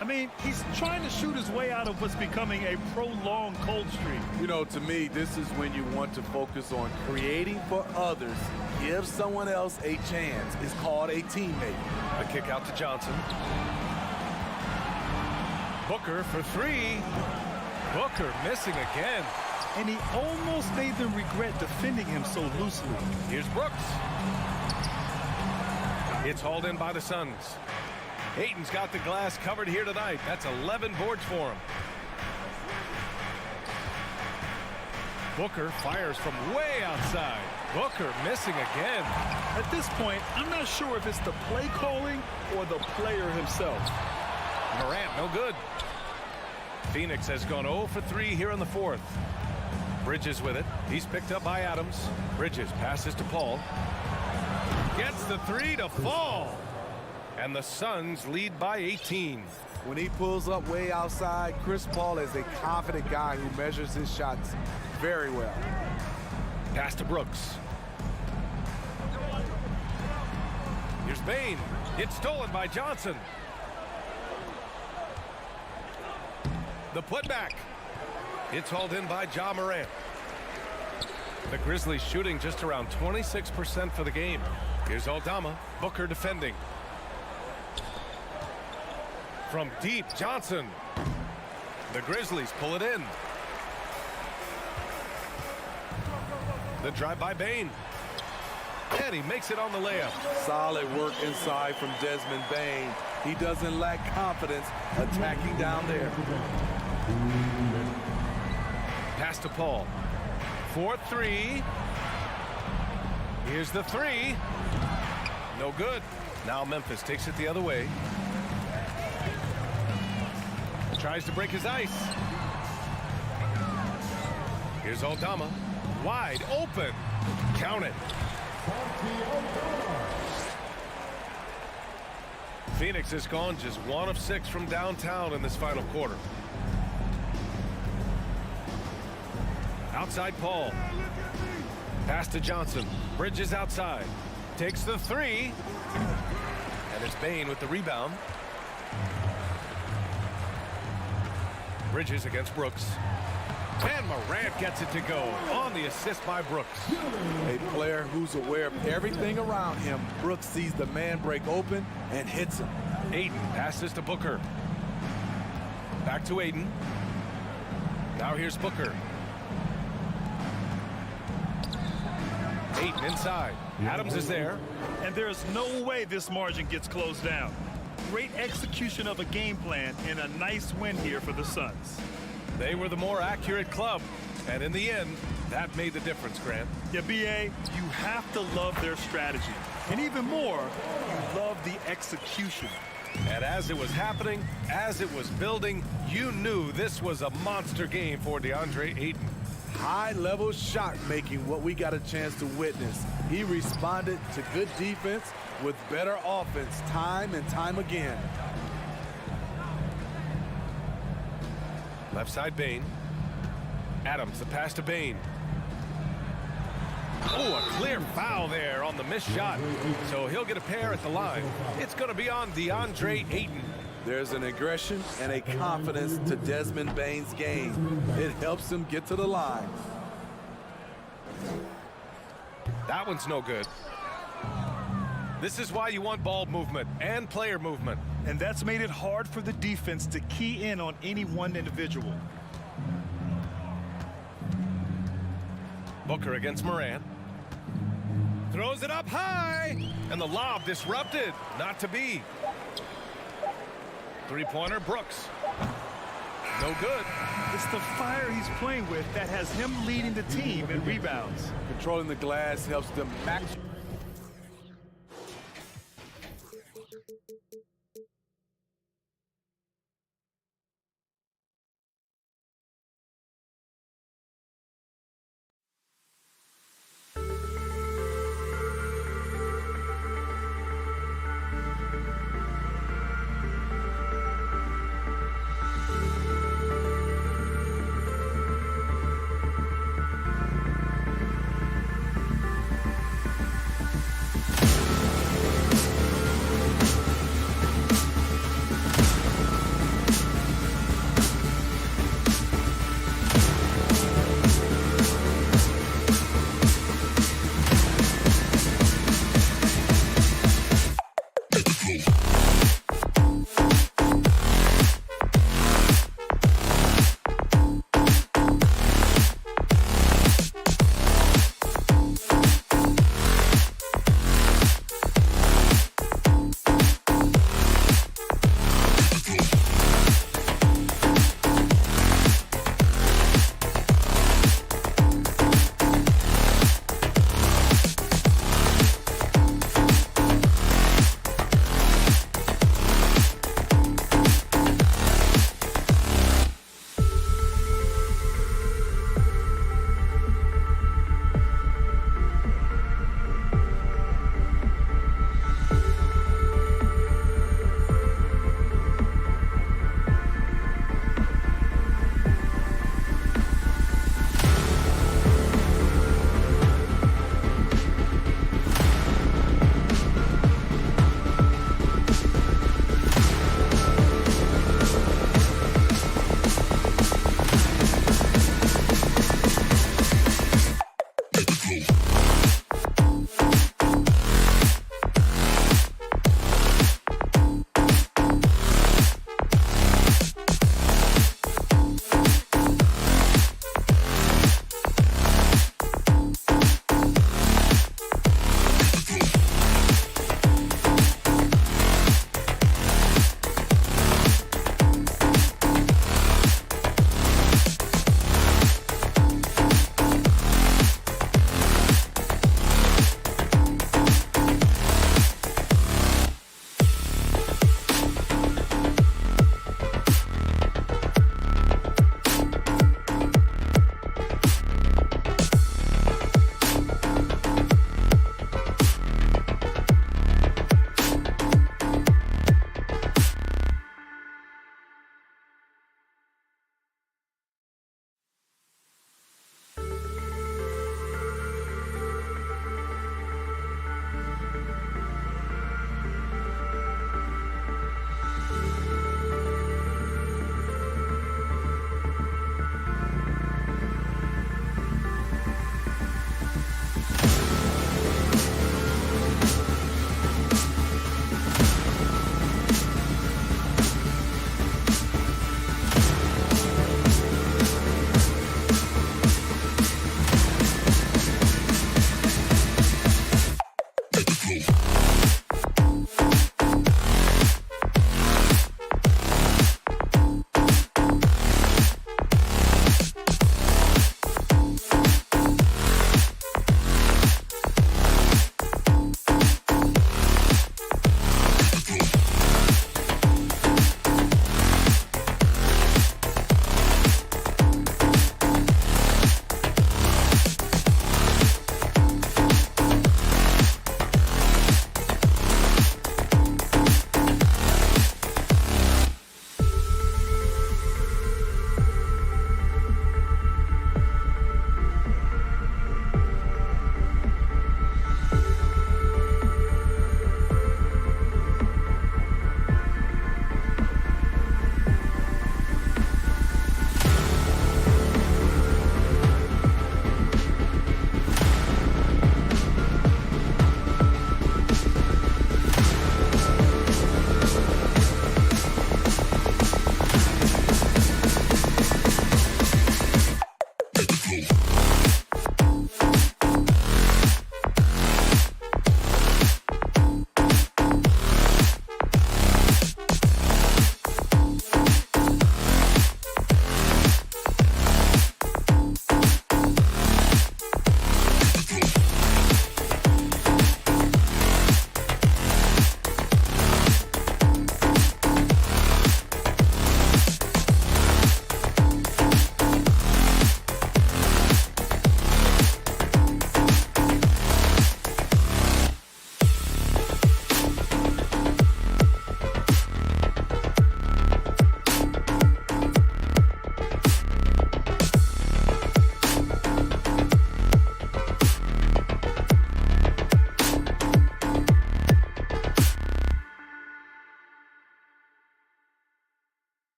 I mean, he's trying to shoot his way out of what's becoming a prolonged cold streak. You know, to me, this is when you want to focus on creating for others. Give someone else a chance. It's called a teammate. The kick out to Johnson. Booker for 3. Booker missing again. And he almost made them regret defending him so loosely. Here's Brooks. It's hauled in by the Suns. Ayton's got the glass covered here tonight. That's 11 boards for him. Booker fires from way outside. Booker missing again. At this point, I'm not sure if it's the play calling or the player himself. Morant, no good. Phoenix has gone 0 for 3 here in the fourth. Bridges with it. He's picked up by Adams. Bridges passes to Paul. Gets the three to fall. And the Suns lead by 18. When he pulls up way outside, Chris Paul is a confident guy who measures his shots very well. Pass to Brooks. Here's Bane. It's stolen by Johnson. The putback. It's hauled in by Ja Morant. The Grizzlies shooting just around 26% for the game. Here's Aldama. Booker defending. From deep, Johnson. The Grizzlies pull it in. The drive by Bane. And he makes it on the layup. Solid work inside from Desmond Bane. He doesn't lack confidence attacking down there. Pass to Paul. 4-3. Here's the three. No good. Now Memphis takes it the other way. Tries to break his ice. Here's Aldama. Wide open. Count it. Phoenix has gone just 1 of 6 from downtown in this final quarter. Outside Paul. Pass to Johnson. Bridges outside. Takes the three. And it's Bane with the rebound. Bridges against Brooks. And Morant gets it to go on the assist by Brooks. A player who's aware of everything around him. Brooks sees the man break open and hits him. Ayton passes to Booker. Back to Ayton. Now here's Booker. Ayton inside. Adams is there. And there's no way this margin gets closed down. Great execution of a game plan and a nice win here for the Suns. They were the more accurate club. And in the end, that made the difference, Grant. Yeah, B.A., you have to love their strategy. And even more, you love the execution. And as it was happening, as it was building, you knew this was a monster game for DeAndre Ayton. High-level shot making, what we got a chance to witness. He responded to good defense with better offense time and time again. Left side Bane. Adams, the pass to Bane. Oh, a clear foul there on the missed shot. So he'll get a pair at the line. It's going to be on DeAndre Ayton. There's an aggression and a confidence to Desmond Bane's game. It helps him get to the line. That one's no good. This is why you want ball movement and player movement. And that's made it hard for the defense to key in on any one individual. Booker against Morant. Throws it up high. And the lob disrupted. Not to be. Three-pointer, Brooks. No good. It's the fire he's playing with that has him leading the team in rebounds. Controlling the glass helps them max.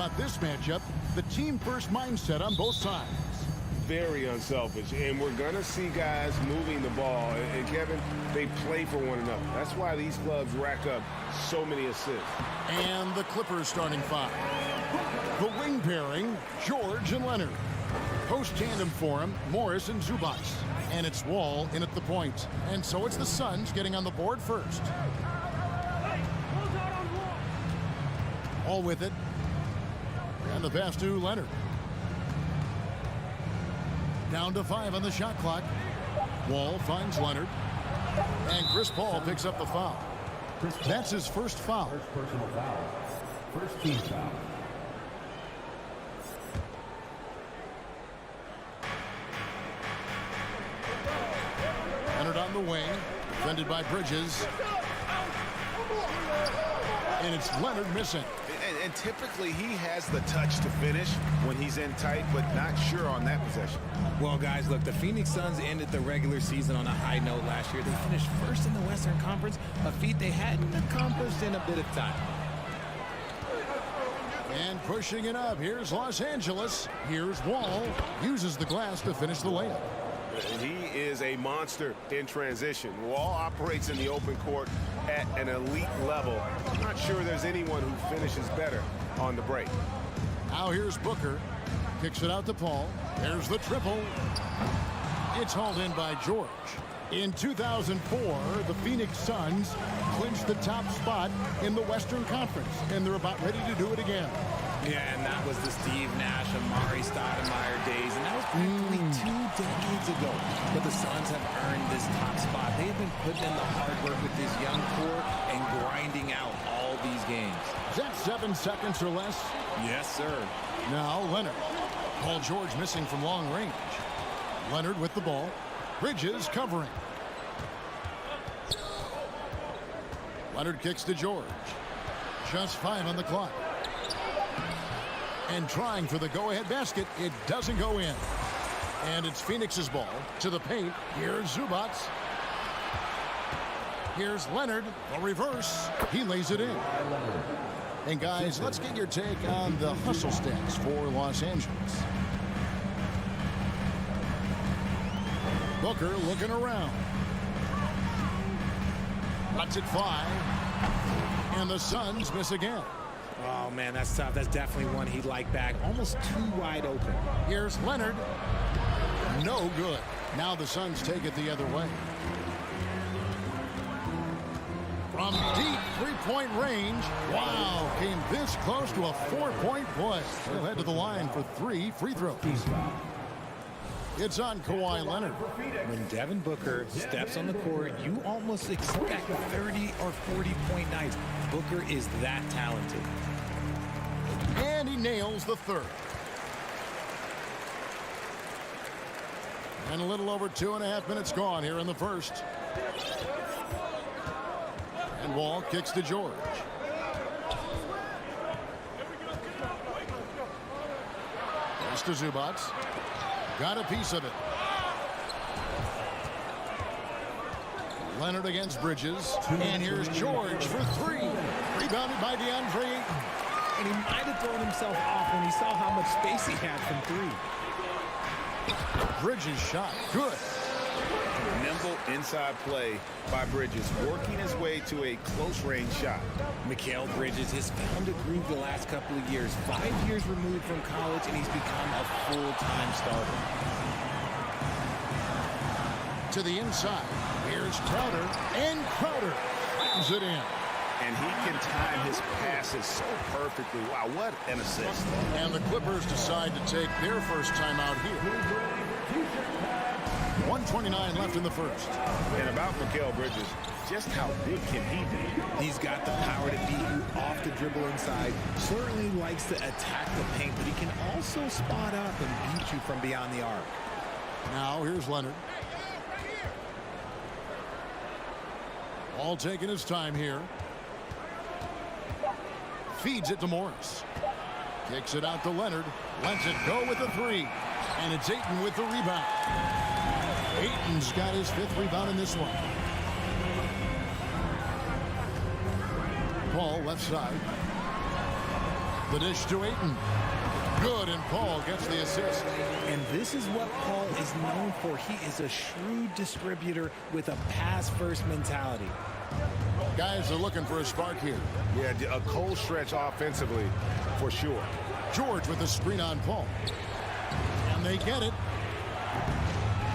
about this matchup? The team-first mindset on both sides. Very unselfish, and we're going to see guys moving the ball. And Kevin, they play for one another. That's why these clubs rack up so many assists. And the Clippers starting five. The wing pairing, George and Leonard. Post tandem for him, Morris and Zubac. And it's Wall in at the point. And so it's the Suns getting on the board first. All with it. And the pass to Leonard. Down to 5 on the shot clock. Wall finds Leonard. And Chris Paul picks up the foul. That's his first foul. First personal foul. First team foul. Leonard on the wing. Defended by Bridges. And it's Leonard missing. And typically he has the touch to finish when he's in tight, but not sure on that possession. Well, guys, look, the Phoenix Suns ended the regular season on a high note last year. They finished first in the Western Conference, a feat they hadn't accomplished in a bit of time. And pushing it up. Here's Los Angeles. Here's Wall. Uses the glass to finish the layup. He is a monster in transition. Wall operates in the open court at an elite level. I'm not sure there's anyone who finishes better on the break. Now here's Booker. Kicks it out to Paul. There's the triple. It's hauled in by George. In 2004, the Phoenix Suns clinched the top spot in the Western Conference, and they're about ready to do it again. Yeah, and that was the Steve Nash, Amari Stoudemire days, and that was practically 2 decades ago. But the Suns have earned this top spot. They have been putting in the hard work with this young core and grinding out all these games. Is that 7 seconds or less? Yes, sir. Now Leonard. Paul George missing from long range. Leonard with the ball. Bridges covering. Leonard kicks to George. Just 5 on the clock. And trying for the go-ahead basket. It doesn't go in. And it's Phoenix's ball to the paint. Here's Zubac. Here's Leonard. A reverse. He lays it in. And guys, let's get your take on the hustle stats for Los Angeles. Booker looking around. Lets it fly. And the Suns miss again. Oh, man, that's tough. That's definitely one he'd like back. Almost too wide open. Here's Leonard. No good. Now the Suns take it the other way. From deep three-point range. Wow, came this close to a 4-point play. He'll head to the line for 3 free throws. It's on Kawhi Leonard. When Devin Booker steps on the court, you almost expect 30 or 40-point nights. Booker is that talented. And he nails the third. And a little over 2.5 minutes gone here in the first. And Wall kicks to George. Pass to Zubac. Got a piece of it. Leonard against Bridges. And here's George for 3. Rebounded by DeAndre Ayton. And he might have thrown himself off when he saw how much space he had from 3. Bridges shot. Good. Nimble inside play by Bridges, working his way to a close-range shot. Mikal Bridges has found a groove the last couple of years. 5 years removed from college, and he's become a full-time starter. To the inside. Here's Crowder. And Crowder brings it in. And he can time his passes so perfectly. Wow, what an assist. And the Clippers decide to take their first timeout here. 1:29 left in the first. And about Mikal Bridges, just how good can he be? He's got the power to beat you off the dribble inside. Certainly likes to attack the paint, but he can also spot up and beat you from beyond the arc. Now here's Leonard. All taking his time here. Feeds it to Morris. Kicks it out to Leonard. Lets it go with the 3. And it's Ayton with the rebound. Ayton's got his 5th rebound in this one. Paul left side. The dish to Ayton. Good, and Paul gets the assist. And this is what Paul is known for. He is a shrewd distributor with a pass-first mentality. Guys are looking for a spark here. Yeah, a cold stretch offensively, for sure. George with the screen on Paul. And they get it.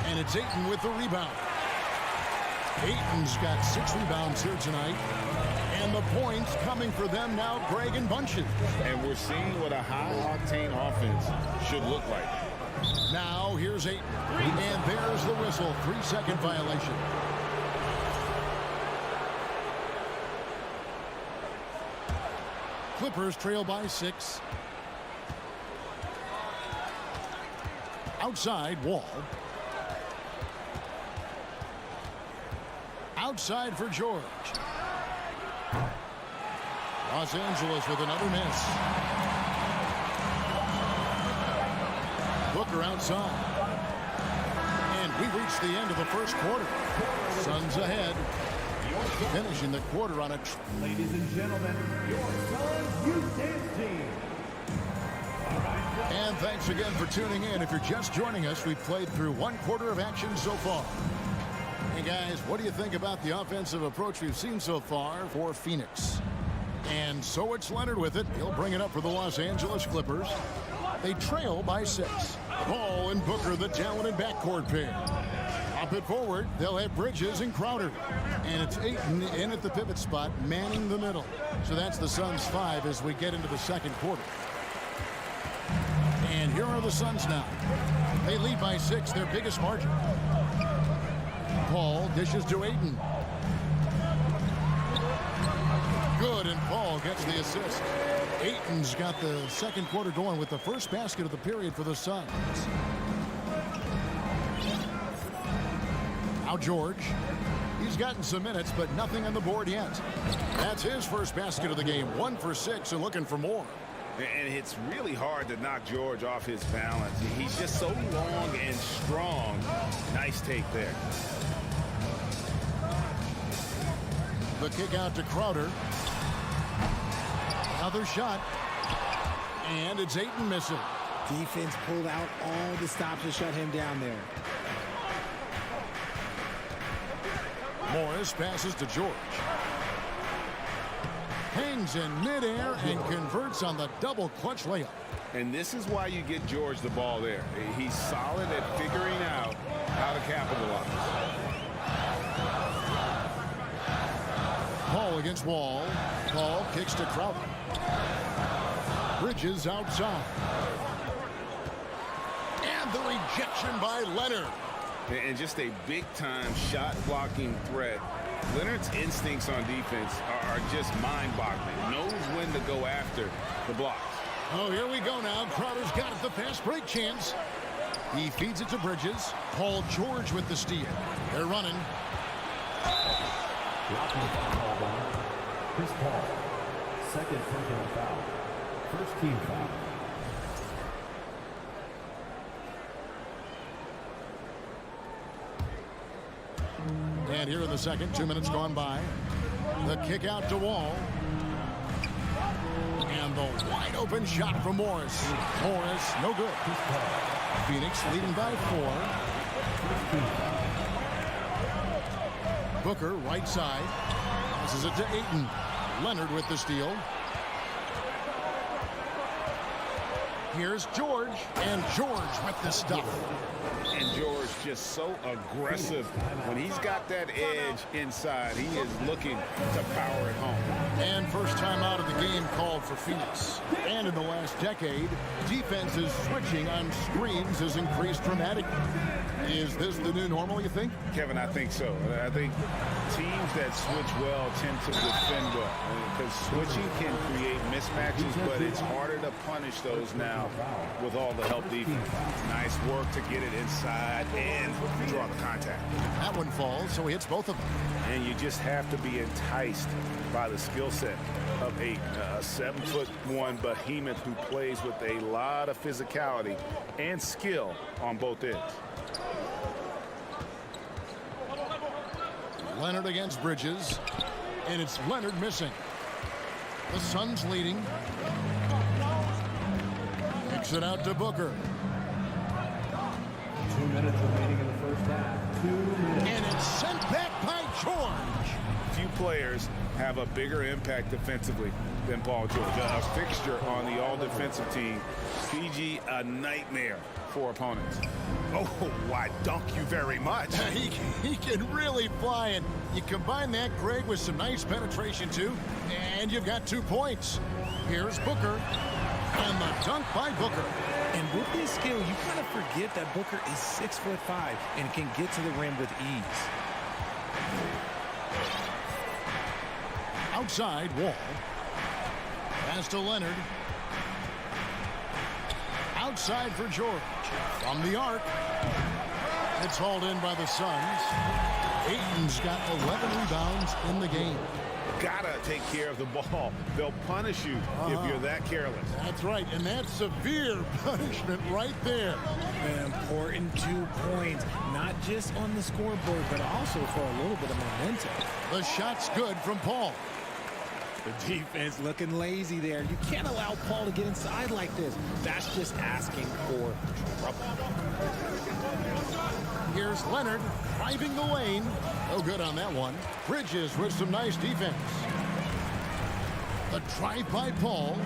And it's Ayton with the rebound. Ayton's got 6 rebounds here tonight. And the points coming for them now, Greg, and bunches. And we're seeing what a high-octane offense should look like. Now here's Ayton. And there's the whistle. 3-second violation. Clippers trail by 6. Outside, Wall. Outside for George. Los Angeles with another miss. Booker outside. And we've reached the end of the first quarter. Suns ahead. Finishing the quarter on a... Ladies and gentlemen, your Suns Youth Dance Team. And thanks again for tuning in. If you're just joining us, we've played through 1 quarter of action so far. Hey guys, what do you think about the offensive approach we've seen so far for Phoenix? And so it's Leonard with it. He'll bring it up for the Los Angeles Clippers. They trail by 6. Paul and Booker, the talented backcourt pair. Up it forward, they'll have Bridges and Crowder. And it's Ayton in at the pivot spot, manning the middle. So that's the Suns' 5 as we get into the second quarter. And here are the Suns now. They lead by 6, their biggest margin. Paul dishes to Ayton. Good, and Paul gets the assist. Ayton's got the second quarter going with the first basket of the period for the Suns. Now George. He's gotten some minutes, but nothing on the board yet. That's his first basket of the game. 1 for 6 and looking for more. And it's really hard to knock George off his balance. He's just so long and strong. Nice take there. The kick out to Crowder. Another shot. And it's Ayton missing. Defense pulled out all the stops to shut him down there. Morris passes to George. Hangs in midair and converts on the double clutch layup. And this is why you get George the ball there. He's solid at figuring out how to capitalize. Paul against Wall. Paul kicks to Crowder. Bridges outside. And the rejection by Leonard. And just a big-time shot-blocking threat. Leonard's instincts on defense are just mind-boggling. Knows when to go after the blocks. Oh, here we go now. Crowder's got it, the fast break chance. He feeds it to Bridges. Paul George with the steal. They're running. Chris Paul, second personal foul. First team foul. And here in the second, 2 minutes gone by. The kick out to Wall. And the wide open shot from Morris. Morris, no good. Phoenix leading by 4. Booker, right side. Passes it to Ayton. Leonard with the steal. Here's George. And George with the stuff. And George just so aggressive. When he's got that edge inside, he is looking to power it home. And first time out of the game called for Phoenix. And in the last decade, defenses switching on screens has increased dramatically. Is this the new normal, you think? Kevin, I think so. I think teams that switch well tend to defend well. Because switching can create mismatches, but it's harder to punish those now with all the help defense. Nice work to get it inside and draw the contact. That one falls, so he hits both of them. And you just have to be enticed by the skill set of a 7'1" behemoth who plays with a lot of physicality and skill on both ends. Leonard against Bridges, and it's Leonard missing. The Suns leading. Kicks it out to Booker. 2 minutes remaining in the first half. 2 minutes. And it's sent back by George. Few players have a bigger impact defensively than Paul George. A fixture on the all-defensive team. PG, a nightmare for opponents. Oh, why, dunk you very much. He can really fly, and you combine that, Greg, with some nice penetration, too, and you've got 2 points. Here's Booker, and the dunk by Booker. And with his skill, you kind of forget that Booker is 6'5" and can get to the rim with ease. Outside, Wall. Pass to Leonard. Outside for George. From the arc. It's hauled in by the Suns. Ayton's got 11 rebounds in the game. Gotta take care of the ball. They'll punish you if you're that careless. That's right, and that's severe punishment right there. An important 2 points, not just on the scoreboard, but also for a little bit of momentum. The shot's good from Paul. The defense looking lazy there. You can't allow Paul to get inside like this. That's just asking for trouble. Here's Leonard driving the lane. No good on that one. Bridges with some nice defense. The drive by Paul.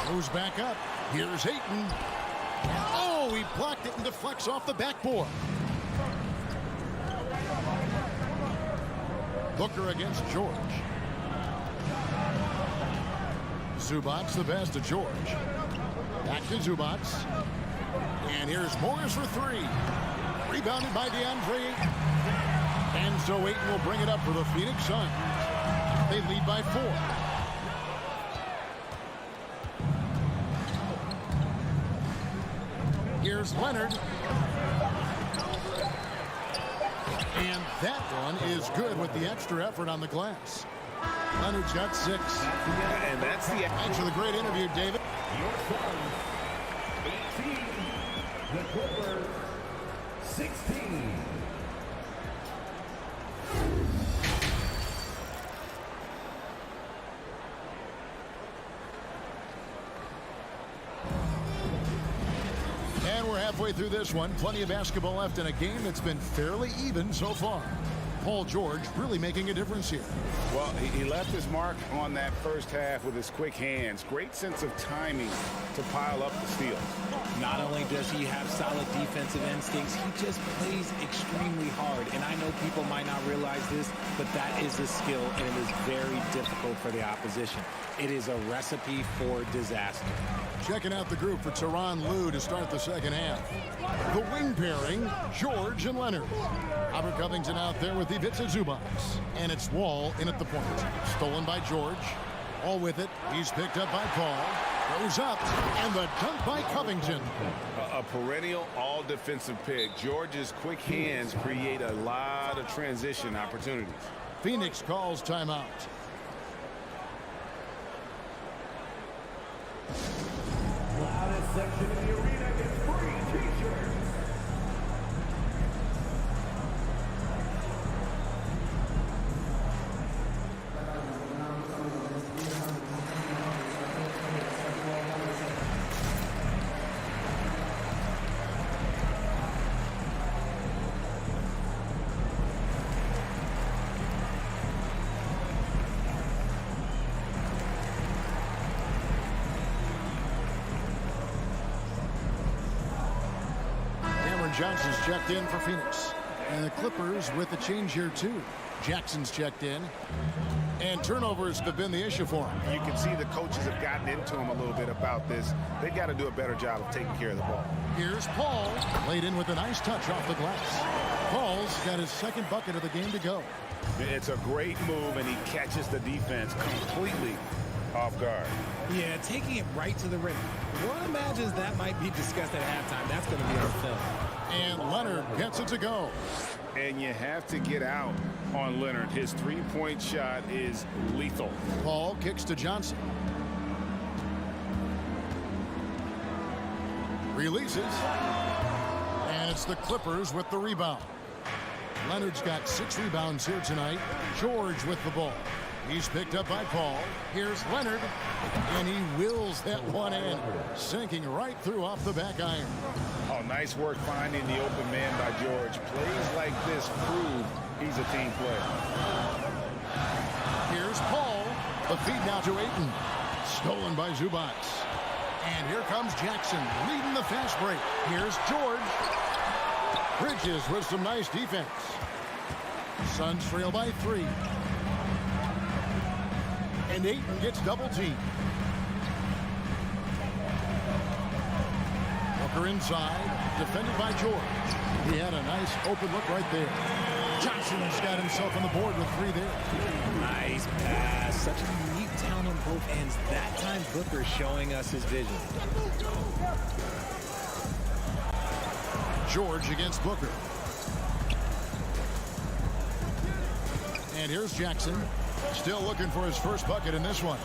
Goes back up. Here's Ayton. Oh, he blocked it and deflects off the backboard. Booker against George. Zubac the pass to George. Back to Zubac. And here's Morris for 3. Rebounded by DeAndre. And so Ayton will bring it up for the Phoenix Suns. They lead by 4. Here's Leonard. And that one is good with the extra effort on the glass. Leonard's got 6. And that's the... Thanks for the great interview, David. Your Suns, 18. The Clippers, 16. And we're halfway through this one. Plenty of basketball left in a game that's been fairly even so far. Paul George really making a difference here. Well, he left his mark on that first half with his quick hands. Great sense of timing to pile up the steals. Not only does he have solid defensive instincts, he just plays extremely hard. And I know people might not realize this, but that is a skill, and it is very difficult for the opposition. It is a recipe for disaster. Checking out the group for Tyronn Lue to start the second half. The wing pairing, George and Leonard. Robert Covington out there with Ivica Zubac. And it's Wall in at the point. Stolen by George. All with it. He's picked up by Paul. Goes up. And the dunk by Covington. A perennial all-defensive pick. George's quick hands create a lot of transition opportunities. Phoenix calls timeout. Loudest section in the arena gets free t-shirts. Johnson's checked in for Phoenix. And the Clippers with a change here, too. Jackson's checked in. And turnovers have been the issue for him. You can see the coaches have gotten into him a little bit about this. They've got to do a better job of taking care of the ball. Here's Paul. Laid in with a nice touch off the glass. Paul's got his second bucket of the game to go. It's a great move, and he catches the defense completely off guard. Yeah, taking it right to the rim. One imagines that might be discussed at halftime. That's going to be on film. And Leonard gets it to go. And you have to get out on Leonard. His three-point shot is lethal. Paul kicks to Johnson. Releases. And it's the Clippers with the rebound. Leonard's got 6 rebounds here tonight. George with the ball. He's picked up by Paul. Here's Leonard, and he wills that one in, sinking right through off the back iron. Oh, nice work finding the open man by George. Plays like this prove he's a team player. Here's Paul. The feed now to Ayton. Stolen by Zubats. And here comes Jackson leading the fast break. Here's George. Bridges with some nice defense. Suns trail by 3. And Ayton gets double teamed. Booker inside, defended by George. He had a nice open look right there. Johnson's got himself on the board with 3 there. Nice pass. Such a unique talent on both ends. That time Booker showing us his vision. George against Booker. And here's Jackson. Still looking for his first bucket in this one.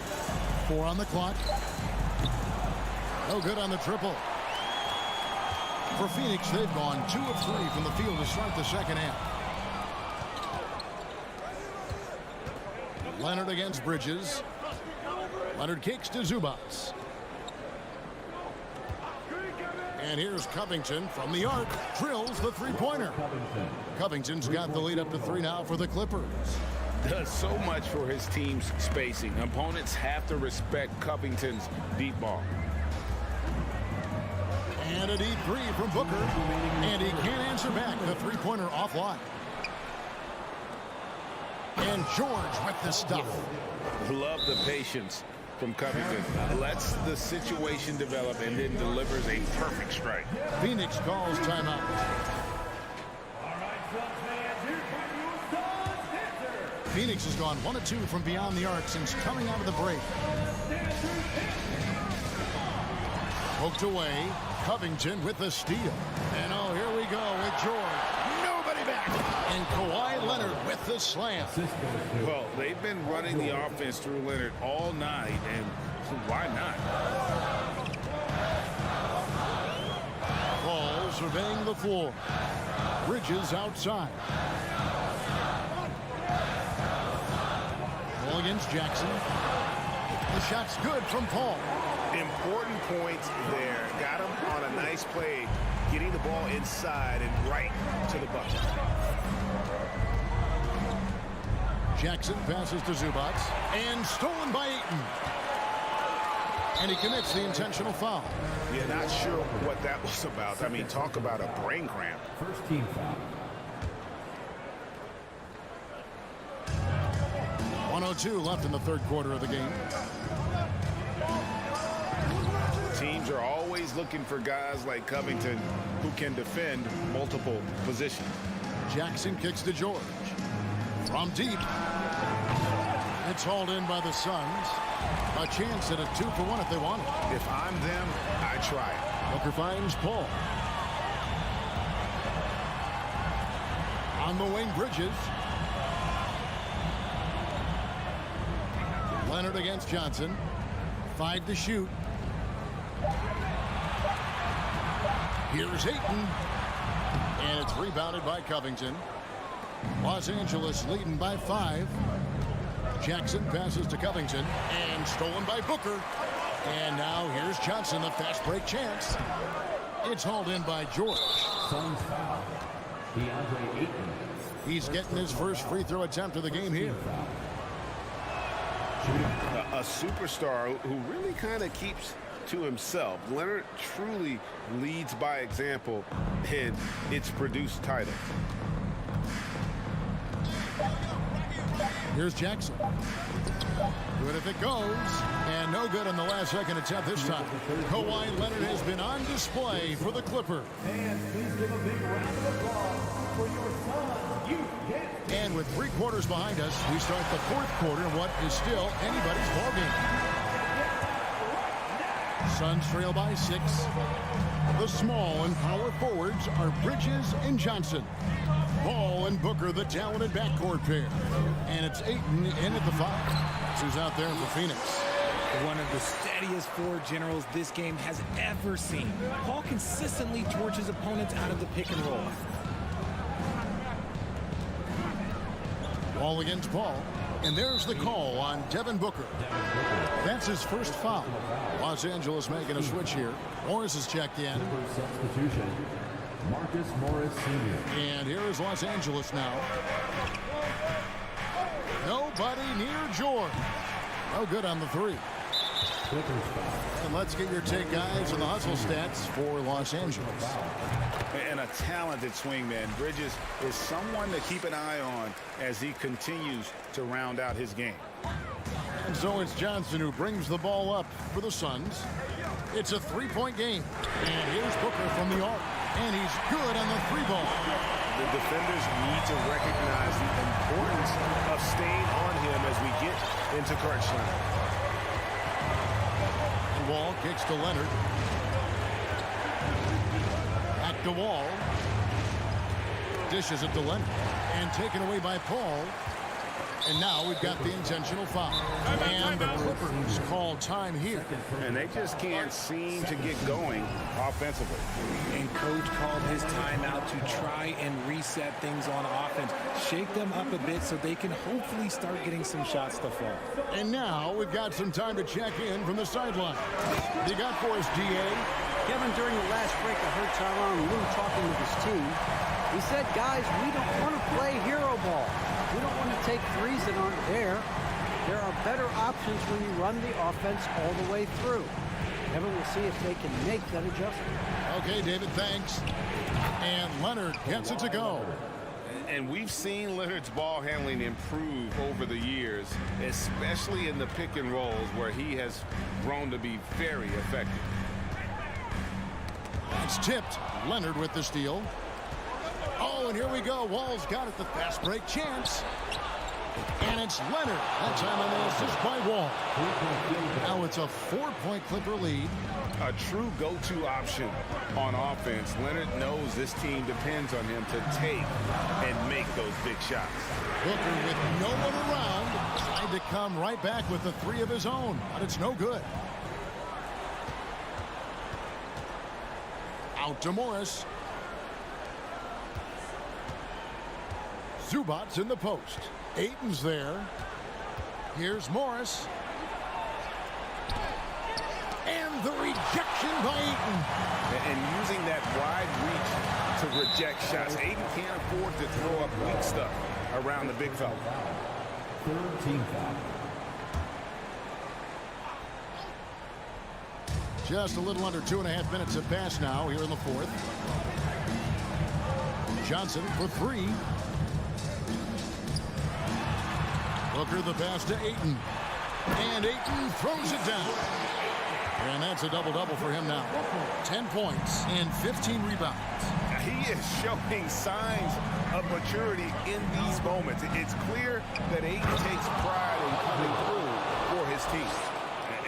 4 on the clock. No good on the triple. For Phoenix, they've gone 2 of 3 from the field to start the second half. Leonard against Bridges. Leonard kicks to Zubats. And here's Covington from the arc. Drills the three-pointer. Covington's got the lead up to 3 now for the Clippers. Does so much for his team's spacing. Opponents have to respect Covington's deep ball. And a deep 3 from Booker. And he can't answer back. The three-pointer offline. And George with the stuff. Love the patience from Covington. Lets the situation develop and then delivers a perfect strike. Phoenix calls timeout. Phoenix has gone 1 of 2 from beyond the arc since coming out of the break. Poked away. Covington with the steal. And oh, here we go with George. Nobody back. And Kawhi Leonard with the slam. Well, they've been running the offense through Leonard all night, and why not? Ball surveying the floor. Bridges outside. Ball against Jackson. The shot's good from Paul. Important points there. Got him on a nice play, getting the ball inside and right to the bucket. Jackson passes to Zubats. And stolen by Ayton. And he commits the intentional foul. Yeah, not sure what that was about. I mean, talk about a brain cramp. First team foul. 1:02 left in the third quarter of the game. Teams are always looking for guys like Covington who can defend multiple positions. Jackson kicks to George. From deep. It's hauled in by the Suns. A chance at a 2-for-1 if they want it. If I'm them, I try it. Booker finds Paul. On the wing, Bridges. Leonard against Johnson. 5 to shoot. Here's Ayton. And it's rebounded by Covington. Los Angeles leading by 5. Jackson passes to Covington. And stolen by Booker. And now here's Johnson, the fast break chance. It's hauled in by George. Suns foul. DeAndre Ayton. He's getting his first free throw attempt of the game here. A superstar who really kind of keeps to himself. Leonard truly leads by example, and it's produced titles. Here's Jackson. Good if it goes. And no good on the last second attempt this time. Kawhi Leonard has been on display for the Clippers. And please give a big round of applause for your son, you. And with 3 quarters behind us, we start the fourth quarter in what is still anybody's ballgame. Suns trail by 6. The small and power forwards are Bridges and Johnson. Ball and Booker, the talented backcourt pair. And it's Ayton in at the 5. Who's out there for Phoenix? One of the steadiest floor generals this game has ever seen. Paul consistently torches opponents out of the pick and roll. Ball against Paul. And there's the call on Devin Booker. That's his first foul. Los Angeles making a switch here. Morris is checked in. Substitution, Marcus Morris Sr. And here is Los Angeles now. Nobody near George. No good on the three. And let's get your take, guys, on the hustle stats for Los Angeles. And a talented swingman. Bridges is someone to keep an eye on as he continues to round out his game. And so it's Johnson who brings the ball up for the Suns. It's a three-point game. And here's Booker from the arc. And he's good on the three ball. The defenders need to recognize the importance of staying on him as we get into crunch time. Wall kicks to Leonard. Back to Wall. Dishes it to Leonard. And taken away by Paul. And now we've got the intentional foul. And the Clippers call time here. And they just can't seem to get going offensively. And coach called his timeout to try and reset things on offense. Shake them up a bit so they can hopefully start getting some shots to fall. And now we've got some time to check in from the sideline. You got for us, DA? Kevin, during the last break, I heard Tyronn Lue talking with his team. He said, guys, we don't want to play hero ball. We don't want to take threes that aren't there. There are better options when you run the offense all the way through. Kevin, we'll see if they can make that adjustment. Okay, David, thanks. And Leonard gets it to go. And we've seen Leonard's ball handling improve over the years, especially in the pick and rolls where he has grown to be very effective. It's tipped. Leonard with the steal. Oh, and here we go. Wall's got it. The fast break chance. And it's Leonard. That time on the assist by Wall. Now it's a 4-point Clipper lead. A true go-to option on offense. Leonard knows this team depends on him to take and make those big shots. Booker with no one around. Tried to come right back with the three of his own, but it's no good. Out to Morris. Zubac's in the post. Ayton's there. Here's Morris. And the rejection by Ayton. And using that wide reach to reject shots. Ayton can't afford to throw up weak stuff around the big fella. Third team foul. Just a little under 2.5 minutes have passed now here in the fourth. Johnson for three. Booker the pass to Ayton. And Ayton throws it down. And that's a double-double for him now. 10 points and 15 rebounds. He is showing signs of maturity in these moments. It's clear that Ayton takes pride in coming through for his team.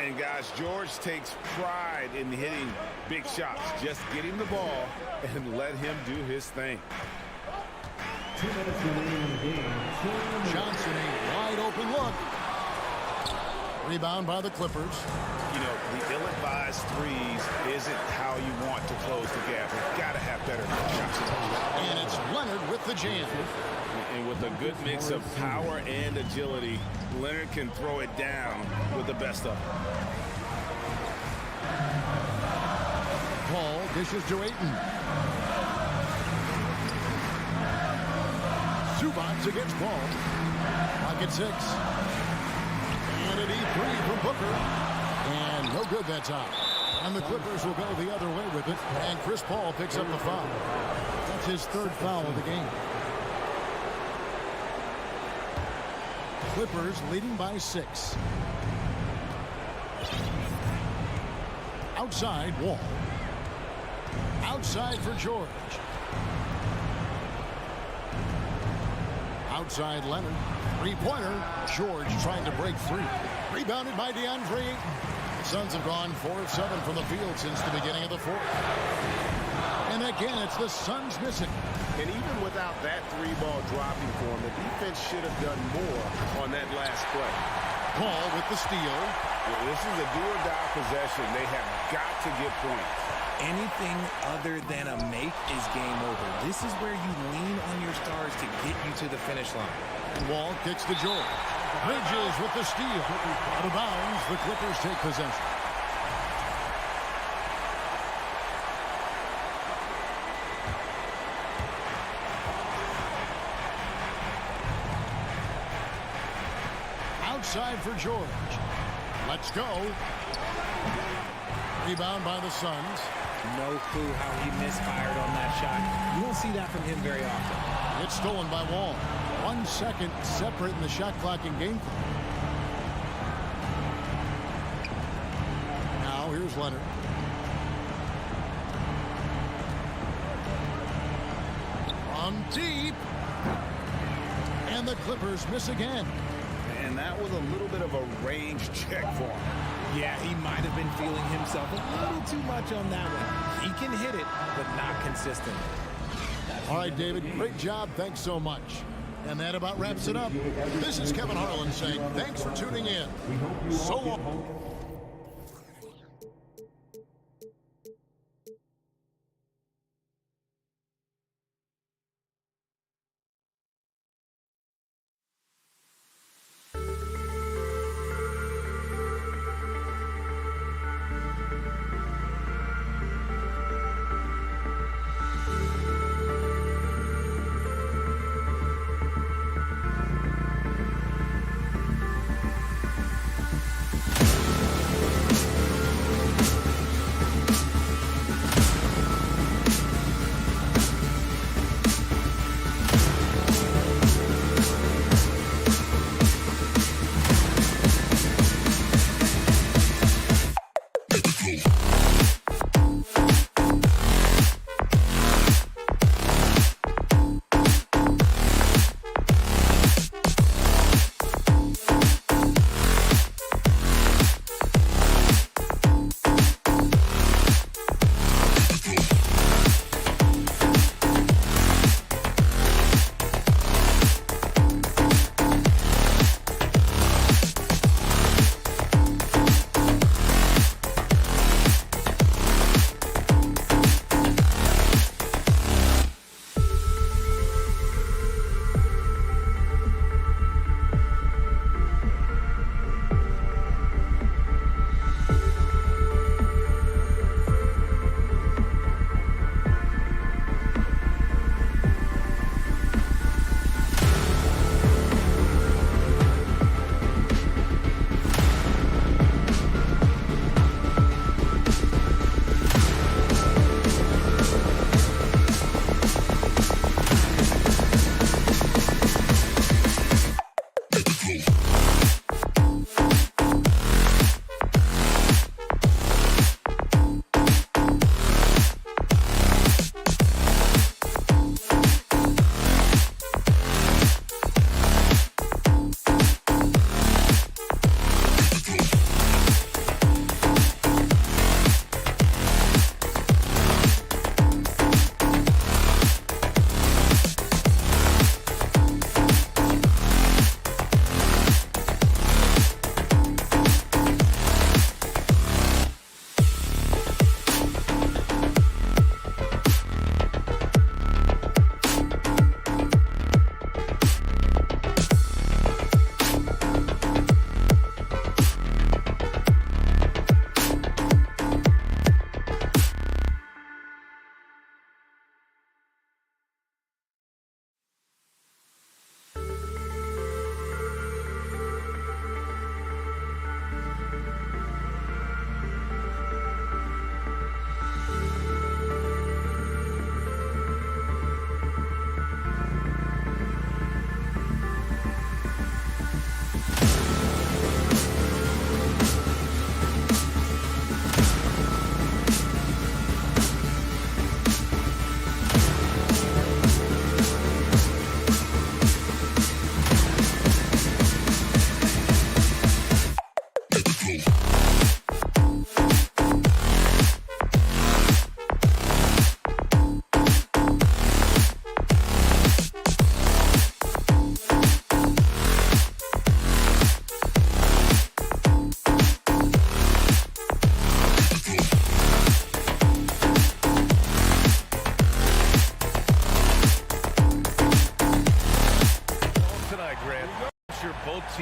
And guys, George takes pride in hitting big shots. Just get him the ball and let him do his thing. 2 minutes remaining in the game. Johnson, a wide open look. Rebound by the Clippers. You know, the ill-advised threes isn't how you want to close the gap. You've got to have better shots. And it's Leonard with the jam. And with a good mix of power and agility, Leonard can throw it down with the best of them. Paul dishes to Ayton. Zubac's against Paul. Pocket 6. And an E3 from Booker. And no good that time. And the Clippers will go the other way with it. And Chris Paul picks up the foul. That's his third foul of the game. Clippers leading by 6. Outside, Wall. Outside for George. Outside Leonard. Three-pointer. George trying to break free. Rebounded by DeAndre Ayton. The Suns have gone 4 of 7 from the field since the beginning of the fourth. And again, it's the Suns missing. And even without that three-ball dropping for him, the defense should have done more on that last play. Paul with the steal. This is a do-or-die possession. They have got to get points. Anything other than a make is game over. This is where you lean on your stars to get you to the finish line. Wall kicks to George. Bridges with the steal. Out of bounds, the Clippers take possession. Outside for George. Let's go. Rebound by the Suns. No clue how he misfired on that shot. You don't see that from him very often. It's stolen by Wall. 1 second separate in the shot clock and game clock. Now here's Leonard. From deep. And the Clippers miss again. And that was a little bit of a range check for him. Yeah, he might have been feeling himself a little too much on that one. He can hit it, but not consistent. All right, David, great job. Thanks so much. And that about wraps it up. This is Kevin Harlan saying thanks for tuning in. So long.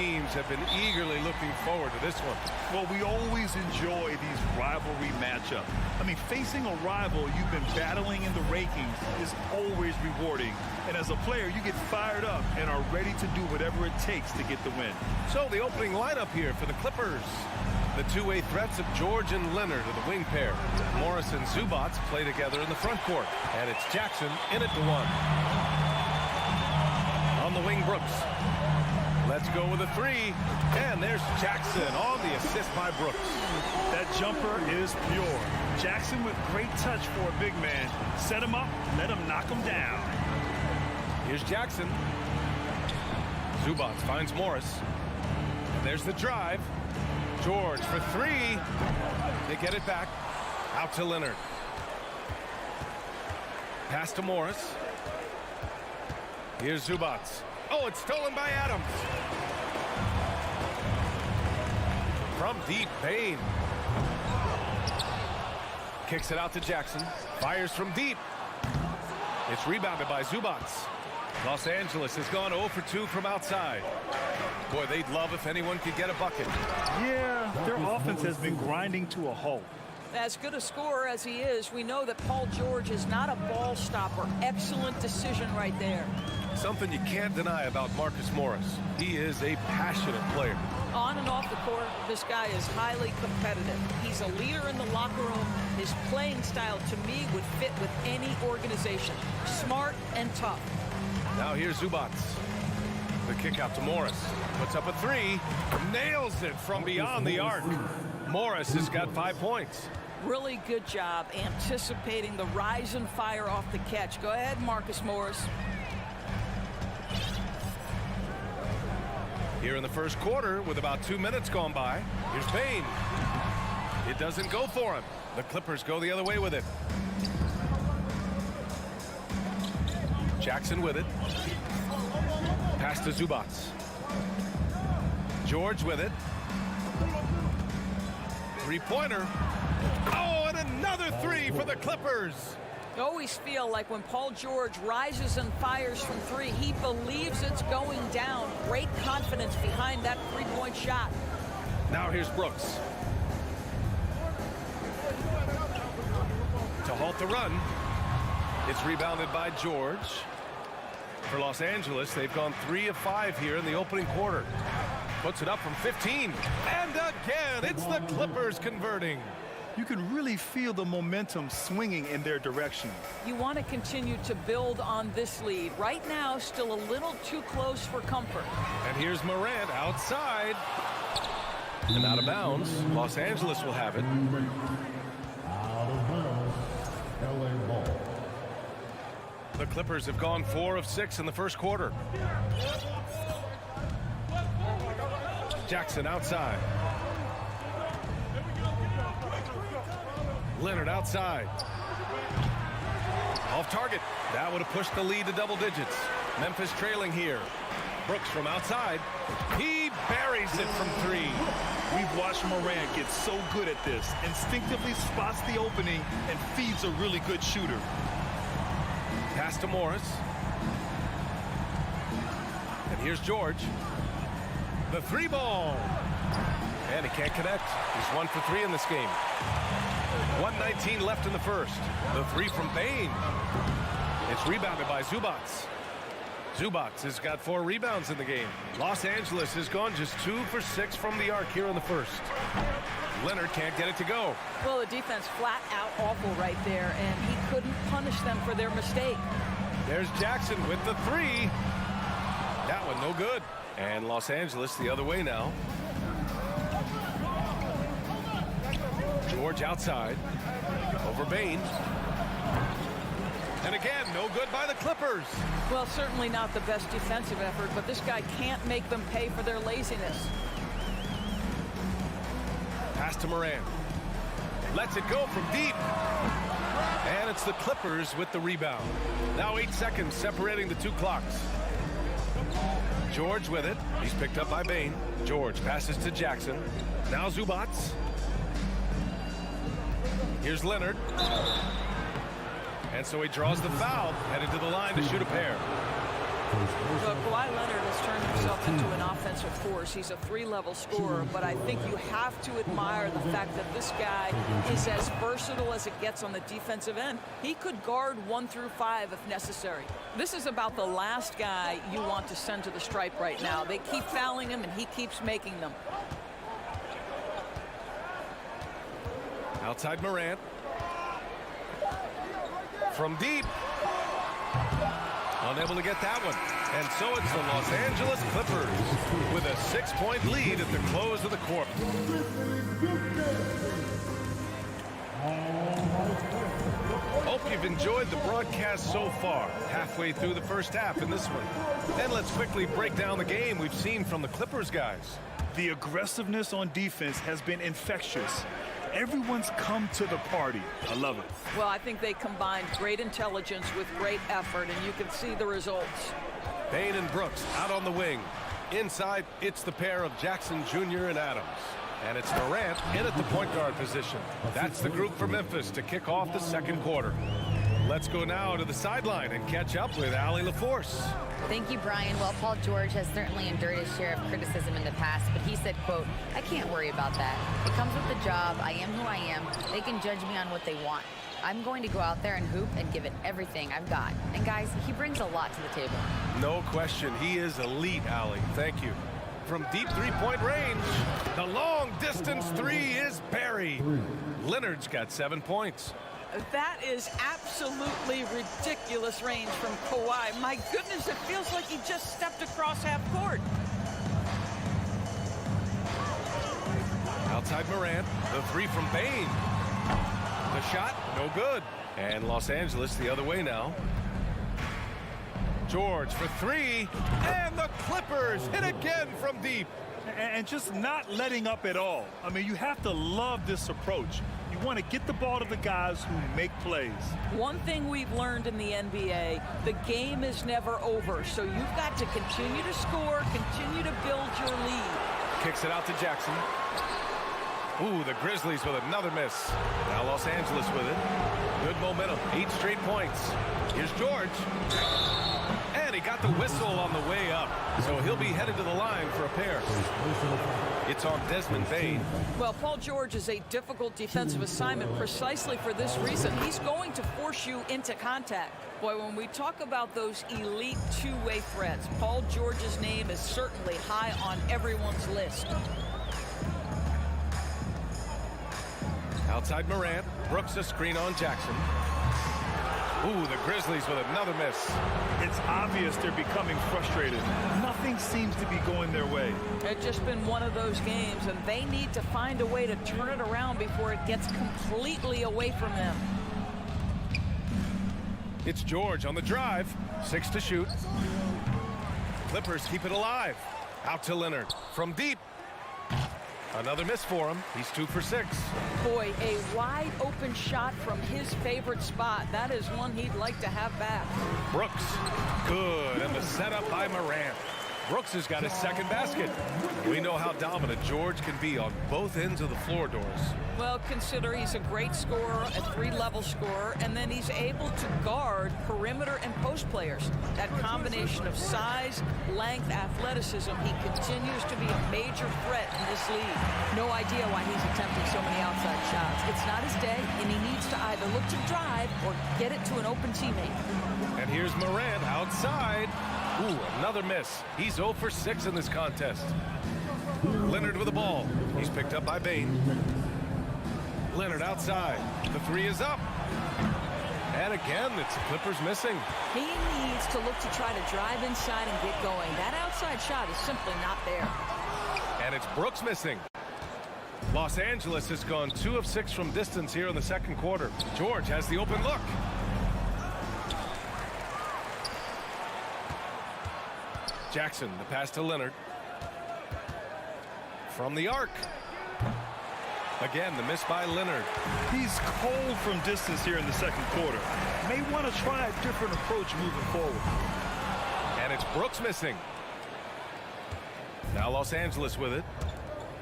teams have been eagerly looking forward to this one. Well, we always enjoy these rivalry matchups. I mean, facing a rival you've been battling in the rankings is always rewarding. And as a player, you get fired up and are ready to do whatever it takes to get the win. So the opening lineup here for the Clippers. The two-way threats of George and Leonard are the wing pair. Morris and Zubats play together in the front court. And it's Jackson in at the one. On the wing, Brooks. Let's go with a three. And there's Jackson on the assist by Brooks. That jumper is pure. Jackson with great touch for a big man. Set him up, let him knock him down. Here's Jackson. Zubats finds Morris. And there's the drive. George for three. They get it back. Out to Leonard. Pass to Morris. Here's Zubats. Oh, it's stolen by Adams. From deep, Bain. Kicks it out to Jackson. Fires from deep. It's rebounded by Zubats. Los Angeles has gone 0 for 2 from outside. Boy, they'd love if anyone could get a bucket. Yeah, their offense has been grinding to a halt. As good a scorer as he is, we know that Paul George is not a ball stopper. Excellent decision right there. Something you can't deny about Marcus Morris. He is a passionate player. On and off the court, this guy is highly competitive. He's a leader in the locker room. His playing style, to me, would fit with any organization. Smart and tough. Now here's Zubats. The kick out to Morris. Puts up a three. Nails it from beyond the arc. Morris has got 5 points. Really good job anticipating the rise and fire off the catch. Go ahead, Marcus Morris. Here in the first quarter, with about 2 minutes gone by, here's Bain. It doesn't go for him. The Clippers go the other way with it. Jackson with it. Pass to Zubats. George with it. Three-pointer. Oh, and another three for the Clippers. I always feel like when Paul George rises and fires from three, he believes it's going down. Great confidence behind that three-point shot. Now here's Brooks. To halt the run. It's rebounded by George. For Los Angeles, they've gone 3 of 5 here in the opening quarter. Puts it up from 15. And again, it's the Clippers converting. You can really feel the momentum swinging in their direction. You want to continue to build on this lead. Right now, still a little too close for comfort. And here's Morant outside. And out of bounds. Los Angeles will have it. The Clippers have gone 4 of 6 in the first quarter. Jackson outside. Leonard outside. Off target. That would have pushed the lead to double digits. Memphis trailing here. Brooks from outside. He buries it from 3. We've watched Morant get so good at this. Instinctively spots the opening and feeds a really good shooter. Pass to Morris. And here's George. The 3-ball. And he can't connect. He's 1 for 3 in this game. 1:19 left in the first. The 3 from Bain. It's rebounded by Zubats. Zubats has got 4 rebounds in the game. Los Angeles has gone just 2 for 6 from the arc here in the first. Leonard can't get it to go. Well, the defense flat out awful right there, and he couldn't punish them for their mistake. There's Jackson with the 3. That one no good. And Los Angeles the other way now. George outside. Over Bain. And again, no good by the Clippers. Well, certainly not the best defensive effort, but this guy can't make them pay for their laziness. Pass to Morant. Lets it go from deep. And it's the Clippers with the rebound. Now 8 seconds separating the 2 clocks. George with it. He's picked up by Bain. George passes to Jackson. Now Zubats. Here's Leonard. And so he draws the foul, headed to the line to shoot a pair. Well, Kawhi Leonard has turned himself into an offensive force. He's a three-level scorer, but I think you have to admire the fact that this guy is as versatile as it gets on the defensive end. He could guard 1 through 5 if necessary. This is about the last guy you want to send to the stripe right now. They keep fouling him, and he keeps making them. Outside Morant. From deep. Unable to get that one. And so it's the Los Angeles Clippers with a 6-point lead at the close of the quarter. Hope you've enjoyed the broadcast so far. Halfway through the first half in this one. And let's quickly break down the game we've seen from the Clippers guys. The aggressiveness on defense has been infectious. Everyone's come to the party. I love it. Well, I think they combined great intelligence with great effort, and you can see the results. Payne and Brooks out on the wing. Inside, it's the pair of Jackson Jr. and Adams. And it's Morant in at the point guard position. That's the group for Memphis to kick off the second quarter. Let's go now to the sideline and catch up with Allie LaForce. Thank you, Brian. Well, Paul George has certainly endured his share of criticism in the past, but he said, quote, "I can't worry about that. It comes with the job. I am who I am. They can judge me on what they want. I'm going to go out there and hoop and give it everything I've got." And guys, he brings a lot to the table. No question. He is elite, Allie. Thank you. From deep three-point range, the long-distance three is buried. Leonard's got 7 points. That is absolutely ridiculous range from Kawhi. My goodness, it feels like he just stepped across half court. Outside Morant, the three from Payne. The shot, no good. And Los Angeles the other way now. George for three, and the Clippers hit again from deep. And just not letting up at all. I mean, you have to love this approach. You want to get the ball to the guys who make plays. One thing we've learned in the NBA, the game is never over. So you've got to continue to score, continue to build your lead. Kicks it out to Jackson. Ooh, the Grizzlies with another miss. Now Los Angeles with it. Good momentum, 8 straight points. Here's George. And he got the whistle on the way up. So he'll be headed to the line for a pair. It's on Desmond Bane. Well, Paul George is a difficult defensive assignment precisely for this reason. He's going to force you into contact. Boy, when we talk about those elite two-way threats, Paul George's name is certainly high on everyone's list. Outside Morant, Brooks a screen on Jackson. Ooh, the Grizzlies with another miss. It's obvious they're becoming frustrated. Nothing seems to be going their way. It's just been one of those games, and they need to find a way to turn it around before it gets completely away from them. It's George on the drive. 6 to shoot. Clippers keep it alive. Out to Leonard. From deep. Another miss for him. He's 2 for 6. Boy, a wide open shot from his favorite spot. That is one he'd like to have back. Brooks. Good. And the setup by Morant. Brooks has got his second basket. We know how dominant George can be on both ends of the floor, Doris. Well, consider he's a great scorer, a three-level scorer, and then he's able to guard perimeter and post players. That combination of size, length, athleticism, he continues to be a major threat in this league. No idea why he's attempting so many outside shots. It's not his day, and he needs to either look to drive or get it to an open teammate. And here's Morant outside. Ooh, another miss. He's 0 for 6 in this contest. Leonard with the ball. He's picked up by Bane. Leonard outside. The three is up. And again, it's the Clippers missing. He needs to look to try to drive inside and get going. That outside shot is simply not there. And it's Brooks missing. Los Angeles has gone 2 of 6 from distance here in the second quarter. George has the open look. Jackson, the pass to Leonard. From the arc. Again, the miss by Leonard. He's cold from distance here in the second quarter. May want to try a different approach moving forward. And it's Brooks missing. Now Los Angeles with it.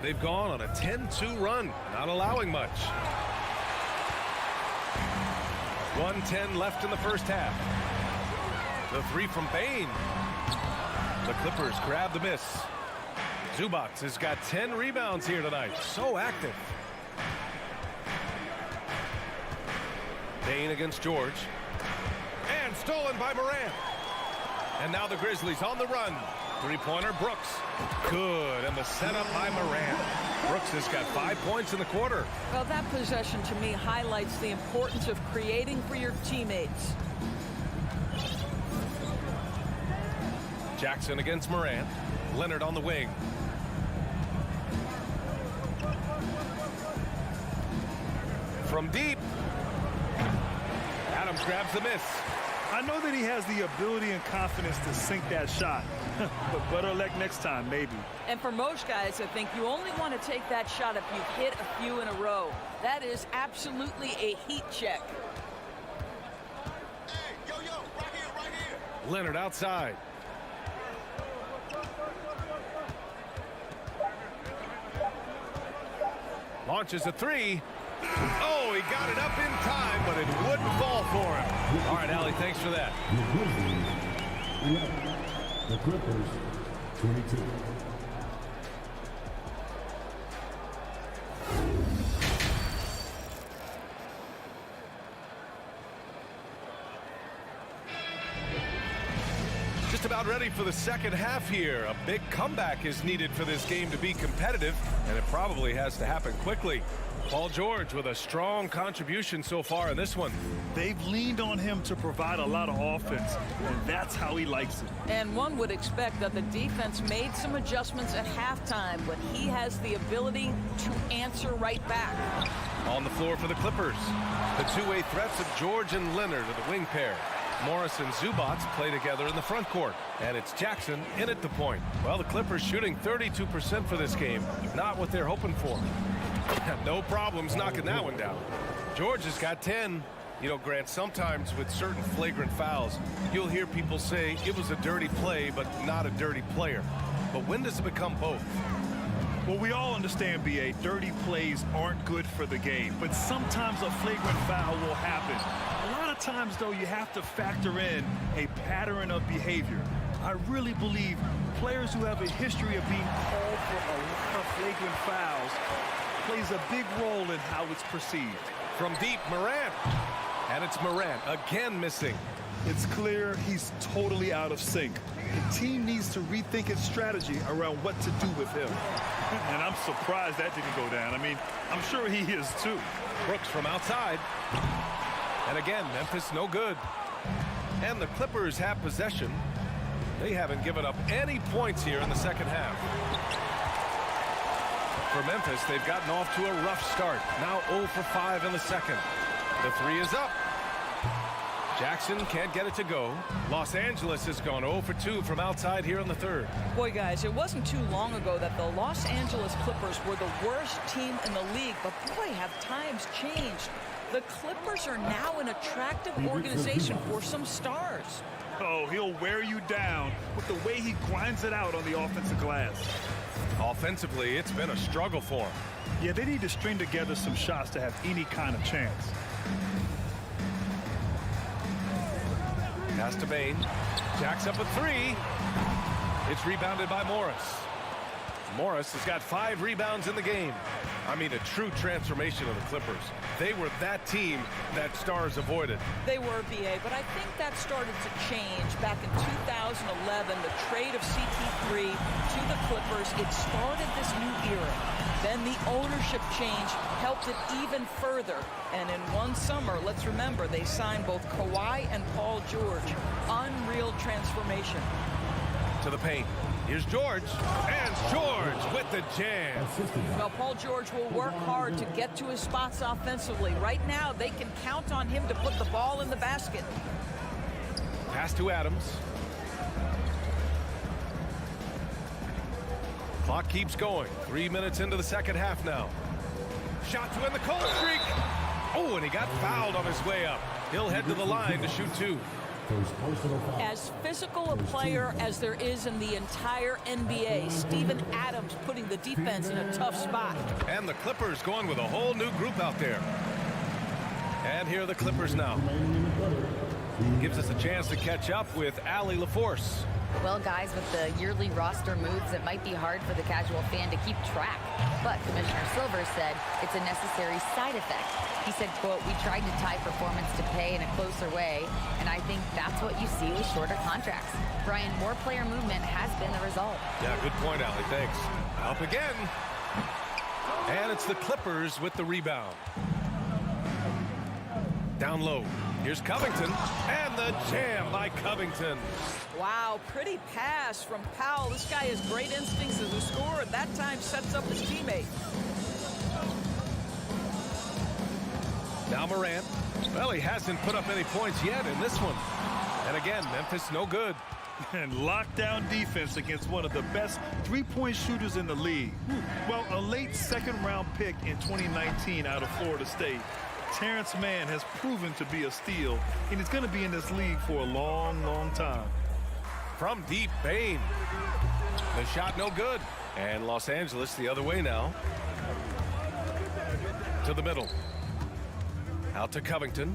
They've gone on a 10-2 run, not allowing much. 1:10 left in the first half. The three from Bane. The Clippers grab the miss. Zubac has got 10 rebounds here tonight. So active. Bane against George. And stolen by Morant. And now the Grizzlies on the run. Three-pointer, Brooks. Good, and the setup by Morant. Brooks has got 5 points in the quarter. Well, that possession to me highlights the importance of creating for your teammates. Jackson against Morant. Leonard on the wing. From deep. Adams grabs the miss. I know that he has the ability and confidence to sink that shot. But better luck next time, maybe. And for most guys, I think you only want to take that shot if you've hit a few in a row. That is absolutely a heat check. Hey, yo, right here. Leonard outside. Launches a three. Oh, he got it up in time, but it wouldn't fall for him. All right, Allie, thanks for that. The Clippers, 22. Just about ready for the second half here. A big comeback is needed for this game to be competitive, and it probably has to happen quickly. Paul George with a strong contribution so far in this one. They've leaned on him to provide a lot of offense, and that's how he likes it. And one would expect that the defense made some adjustments at halftime, but he has the ability to answer right back. On the floor for the Clippers, the two-way threats of George and Leonard are the wing pair. Morris and Zubac play together in the front court, and it's Jackson in at the point. Well, the Clippers shooting 32% for this game, not what they're hoping for. No problems knocking that one down. George has got 10. You know, Grant, sometimes with certain flagrant fouls, you'll hear people say it was a dirty play, but not a dirty player. But when does it become both? Well, we all understand, B.A., dirty plays aren't good for the game, but sometimes a flagrant foul will happen. A lot of times, though, you have to factor in a pattern of behavior. I really believe players who have a history of being called for a lot of flagrant fouls plays a big role in how it's perceived. From deep, Morant. And it's Morant again missing. It's clear he's totally out of sync. The team needs to rethink its strategy around what to do with him. And I'm surprised that didn't go down. I mean, I'm sure he is too. Brooks from outside. And again, Memphis no good. And the Clippers have possession. They haven't given up any points here in the second half. For Memphis, they've gotten off to a rough start. Now 0 for 5 in the second. The three is up. Jackson can't get it to go. Los Angeles has gone 0 for 2 from outside here in the third. Boy, guys, it wasn't too long ago that the Los Angeles Clippers were the worst team in the league, but boy, have times changed. The Clippers are now an attractive organization for some stars. Oh, he'll wear you down with the way he grinds it out on the offensive glass. Offensively, it's been a struggle for him. Yeah, they need to string together some shots to have any kind of chance. Pass to Bane. Jacks up a three. It's rebounded by Morris. Morris has got 5 rebounds in the game. I mean, a true transformation of the Clippers. They were that team that stars avoided. They were, B.A., but I think that started to change back in 2011, the trade of CP3 to the Clippers. It started this new era. Then the ownership change helped it even further. And in one summer, let's remember, they signed both Kawhi and Paul George. Unreal transformation. To the paint. Here's George. And George with the jam. Well, Paul George will work hard to get to his spots offensively. Right now, they can count on him to put the ball in the basket. Pass to Adams. Clock keeps going. 3 minutes into the second half now. Shot to end the cold streak. Oh, and he got fouled on his way up. He'll head to the line to shoot 2. As physical a player as there is in the entire NBA, Steven Adams putting the defense in a tough spot. And the Clippers going with a whole new group out there. And here are the Clippers now. gives us a chance to catch up with Allie LaForce. Well, guys, with the yearly roster moves, it might be hard for the casual fan to keep track. But Commissioner Silver said it's a necessary side effect. He said, quote, "We tried to tie performance to pay in a closer way, and I think that's what you see with shorter contracts." Brian, more player movement has been the result. Yeah, good point, Allie. Thanks. Up again. And it's the Clippers with the rebound. Down low. Here's Covington, and the jam by Covington. Wow, pretty pass from Powell. This guy has great instincts as a scorer. That time sets up his teammate. Now Morant. Well, he hasn't put up any points yet in this one. And again, Memphis no good. And lockdown defense against one of the best three-point shooters in the league. Well, a late second-round pick in 2019 out of Florida State. Terrence Mann has proven to be a steal, and he's going to be in this league for a long, long time. From deep, Bane. The shot no good. And Los Angeles the other way now. To the middle. Out to Covington.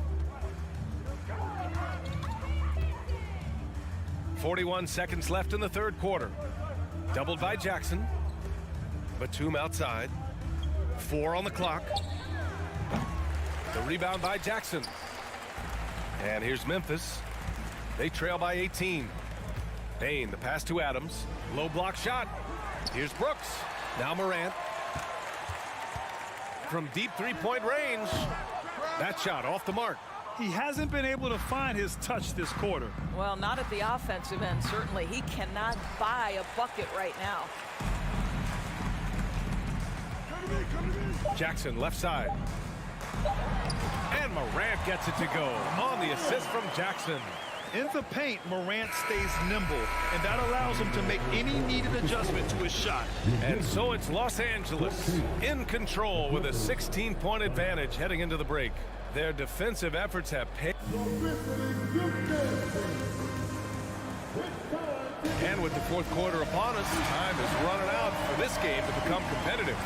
41 seconds left in the third quarter. Doubled by Jackson. Batum outside. 4 on the clock. The rebound by Jackson. And here's Memphis. They trail by 18. Bane, the pass to Adams. Low block shot. Here's Brooks. Now Morant. From deep three-point range. That shot off the mark. He hasn't been able to find his touch this quarter. Well, not at the offensive end, certainly. He cannot buy a bucket right now. Jackson left side. And Morant gets it to go on the assist from Jackson. In the paint, Morant stays nimble, and that allows him to make any needed adjustment to his shot. And so it's Los Angeles in control with a 16-point advantage heading into the break. Their defensive efforts have paid. And with the fourth quarter upon us, time is running out for this game to become competitive.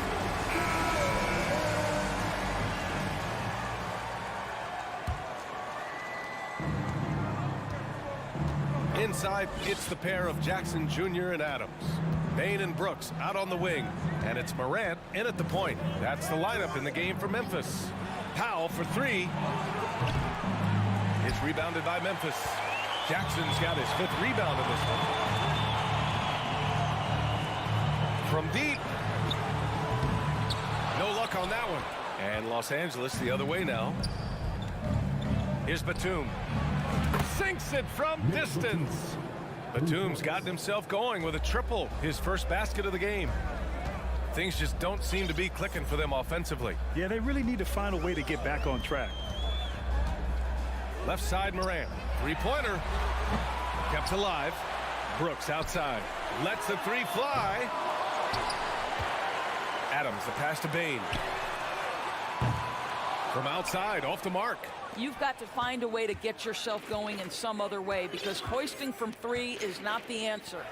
Inside, it's the pair of Jackson Jr. and Adams. Bane and Brooks out on the wing. And it's Morant in at the point. That's the lineup in the game for Memphis. Powell for 3. It's rebounded by Memphis. Jackson's got his 5th rebound in this one. From deep. No luck on that one. And Los Angeles the other way now. Here's Batum. Sinks it from distance. Batum's gotten himself going with a triple, his first basket of the game. Things just don't seem to be clicking for them offensively. Yeah, they really need to find a way to get back on track. Left side Morant. Three-pointer. Kept alive. Brooks outside. Lets the 3 fly. Adams, the pass to Bane. From outside, off the mark. You've got to find a way to get yourself going in some other way, because hoisting from 3 is not the answer.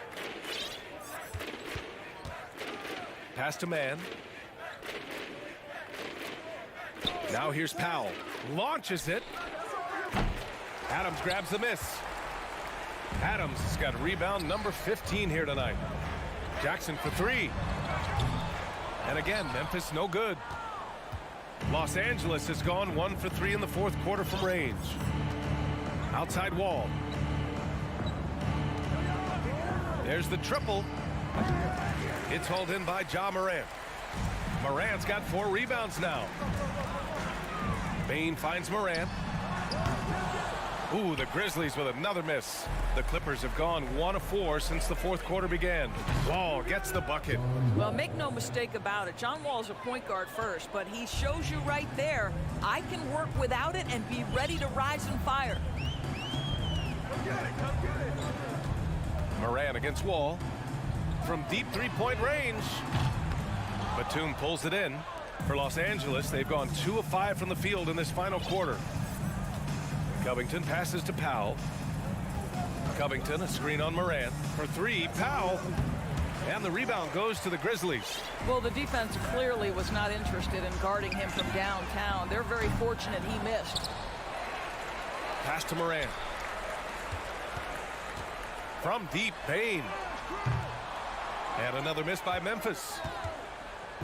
Pass to Mann. Now here's Powell. Launches it. Adams grabs the miss. Adams has got rebound number 15 here tonight. Jackson for 3. And again, Memphis no good. Los Angeles has gone 1 for 3 in the fourth quarter from range. Outside wall. There's the triple. It's hauled in by Ja Morant. Morant's got 4 rebounds now. Bane finds Morant. Ooh, the Grizzlies with another miss. The Clippers have gone 1 of 4 since the fourth quarter began. Wall gets the bucket. Well, make no mistake about it. John Wall's a point guard first, but he shows you right there, I can work without it and be ready to rise and fire. Morant against Wall. From deep three-point range. Batum pulls it in. For Los Angeles, they've gone 2 of 5 from the field in this final quarter. Covington passes to Powell. Covington, a screen on Morant. For 3, Powell. And the rebound goes to the Grizzlies. Well, the defense clearly was not interested in guarding him from downtown. They're very fortunate he missed. Pass to Morant. from deep, Bane. And another miss by Memphis.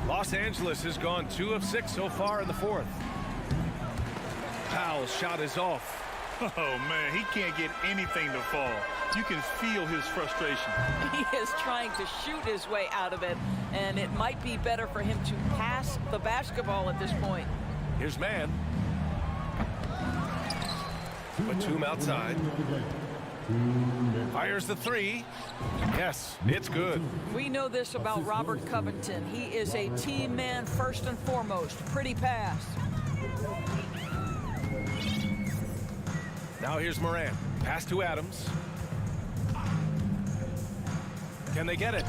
Los Angeles has gone 2 of 6 so far in the fourth. Powell's shot is off. Oh, man, he can't get anything to fall. You can feel his frustration. He is trying to shoot his way out of it, and it might be better for him to pass the basketball at this point. Here's man. Batum outside. Fires the three. Yes, it's good. We know this about Robert Covington. He is a team man first and foremost. Pretty pass. Now here's Morant. Pass to Adams. Can they get it?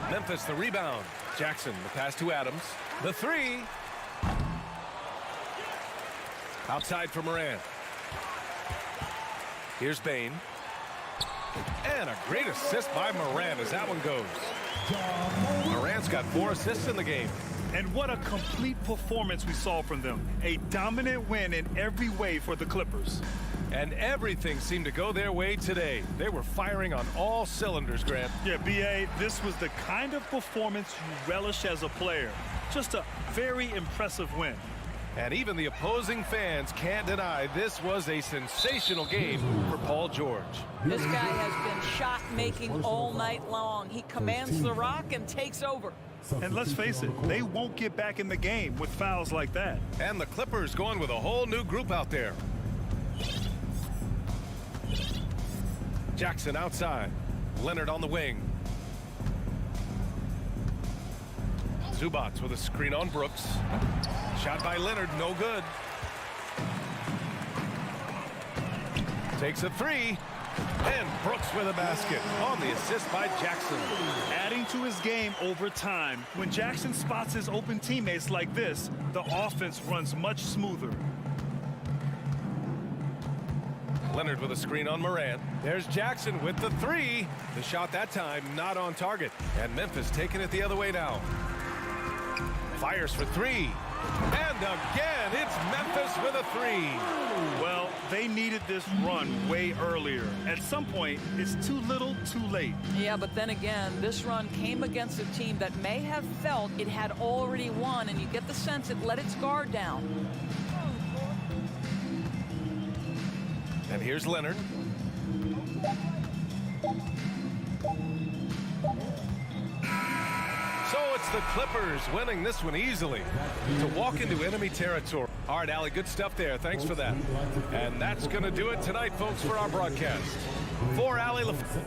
Memphis the rebound. Jackson the pass to Adams. The three. Outside for Morant. Here's Bane. And a great assist by Morant as that one goes. Morant's got 4 assists in the game. And what a complete performance we saw from them. A dominant win in every way for the Clippers. And everything seemed to go their way today. They were firing on all cylinders, Grant. Yeah, B.A., this was the kind of performance you relish as a player. Just a very impressive win. And even the opposing fans can't deny this was a sensational game for Paul George. This guy has been shot-making all night long. He commands the rock and takes over. And let's face it, they won't get back in the game with fouls like that. And the Clippers going with a whole new group out there. Jackson outside. Leonard on the wing. Zubats with a screen on Brooks. Shot by Leonard, no good. Takes a three. And Brooks with a basket on the assist by Jackson. Adding to his game over time. When Jackson spots his open teammates like this, the offense runs much smoother. Leonard with a screen on Morant. There's Jackson with the three. The shot that time not on target. And Memphis taking it the other way now. Fires for three. And again, it's Memphis with a three. Well, they needed this run way earlier. At some point, it's too little, too late. Yeah, but then again, this run came against a team that may have felt it had already won, and you get the sense it let its guard down. And here's Leonard. So it's the Clippers winning this one easily to walk into enemy territory. All right, Allie, good stuff there. Thanks for that. And that's going to do it tonight, folks, for our broadcast. For Allie LaFleur.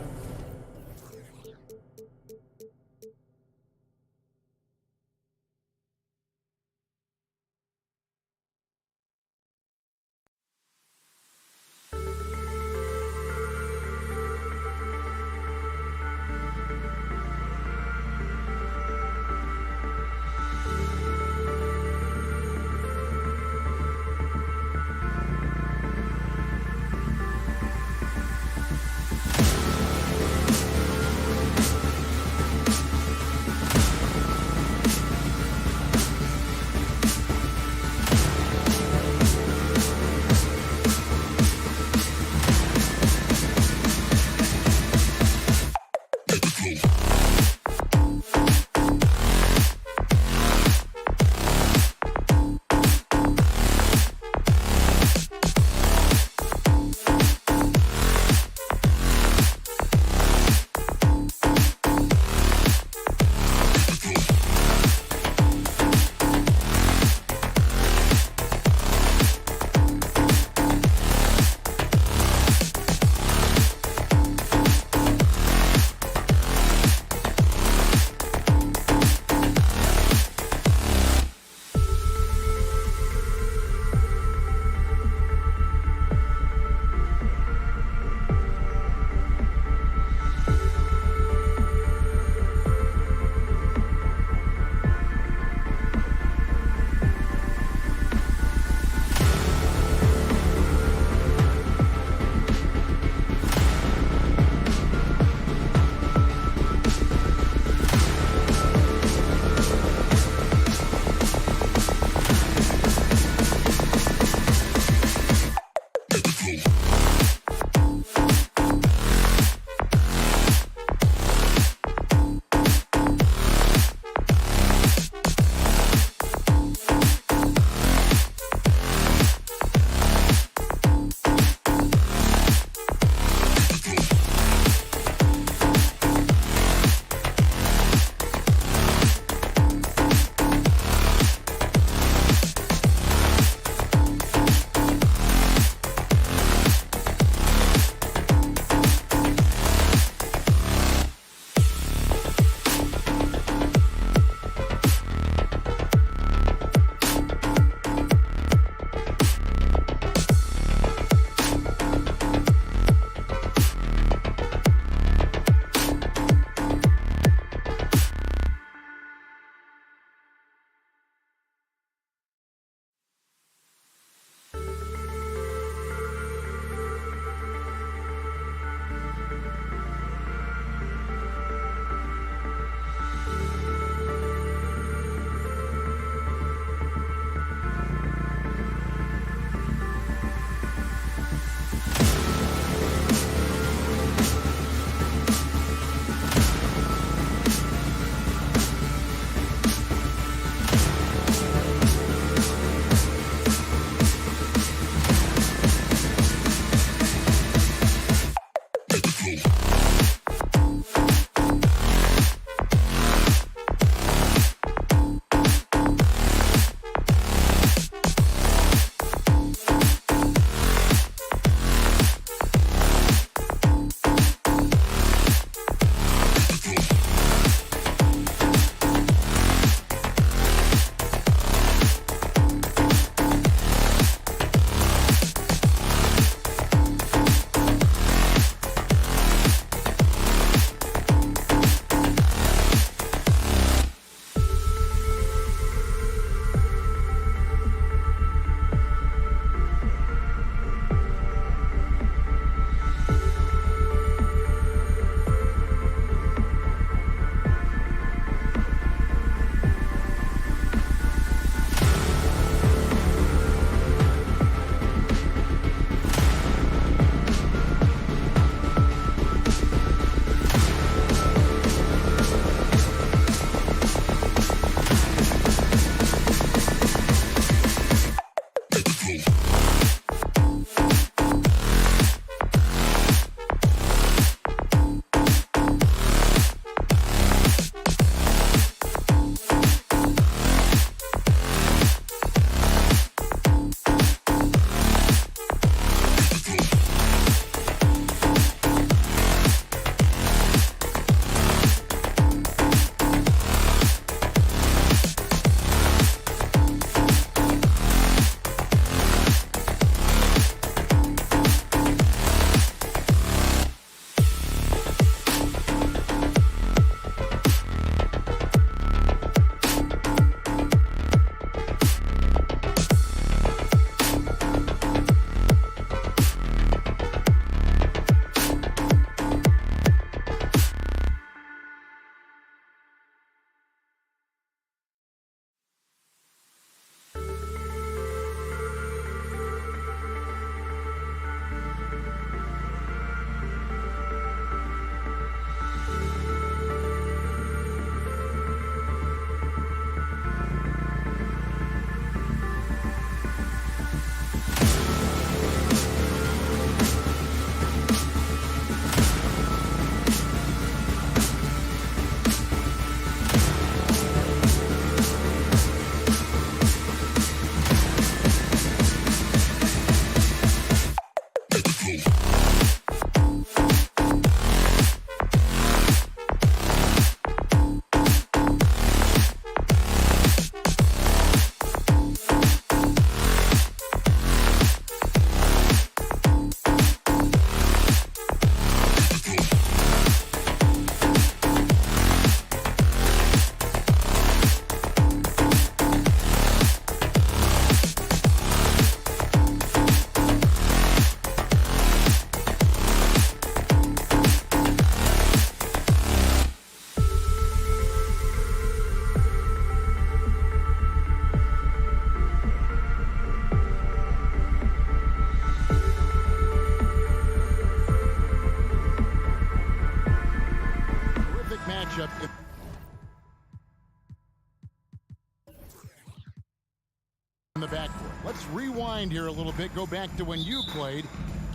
Let's rewind here a little bit. Go back to when you played.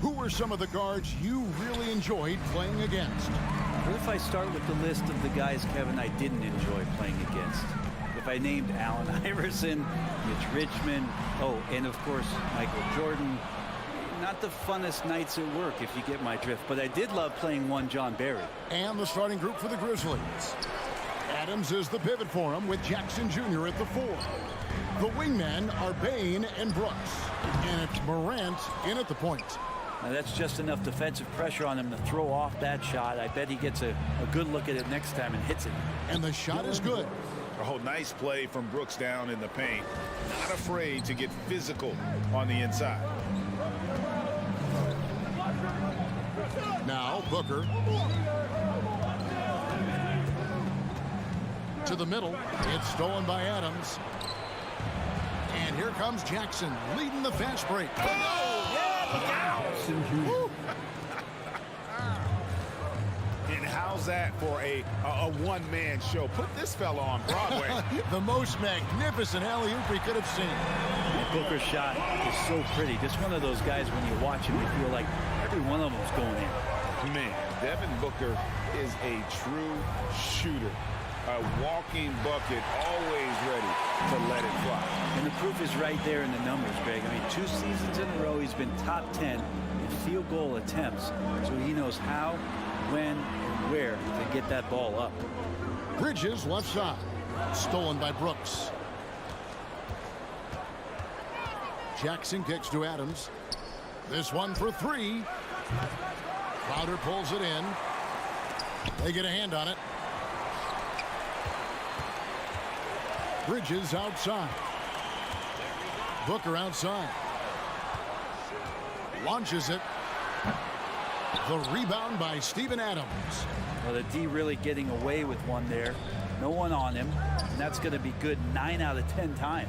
Who were some of the guards you really enjoyed playing against? What if I start with the list of the guys, Kevin, I didn't enjoy playing against? If I named Allen Iverson, Mitch Richmond, and of course, Michael Jordan. Not the funnest nights at work, if you get my drift, but I did love playing one John Barry. And the starting group for the Grizzlies. Adams is the pivot for him with Jackson Jr. at the 4. The wingmen are Bain and Brooks. And it's Morant in at the point. Now that's just enough defensive pressure on him to throw off that shot. I bet he gets a good look at it next time and hits it. And the shot is good. Oh, nice play from Brooks down in the paint. Not afraid to get physical on the inside. Now Booker. To the middle. It's stolen by Adams. And here comes Jackson leading the fast break. And how's that for a one-man show? Put this fella on Broadway. The most magnificent alley-oop we could have seen. Booker's shot is so pretty. Just one of those guys, when you watch him, you feel like every one of them is going in. Man, Devin Booker is a true shooter. A walking bucket, always ready to let it fly. And the proof is right there in the numbers, Greg. I mean, 2 seasons in a row, he's been top 10 in field goal attempts. So he knows how, when, and where to get that ball up. Bridges left side. Stolen by Brooks. Jackson kicks to Adams. This one for 3. Crowder pulls it in. They get a hand on it. Bridges outside. Booker outside. Launches it. The rebound by Steven Adams. Well, the D really getting away with one there. No one on him. And that's going to be good 9 out of 10 times.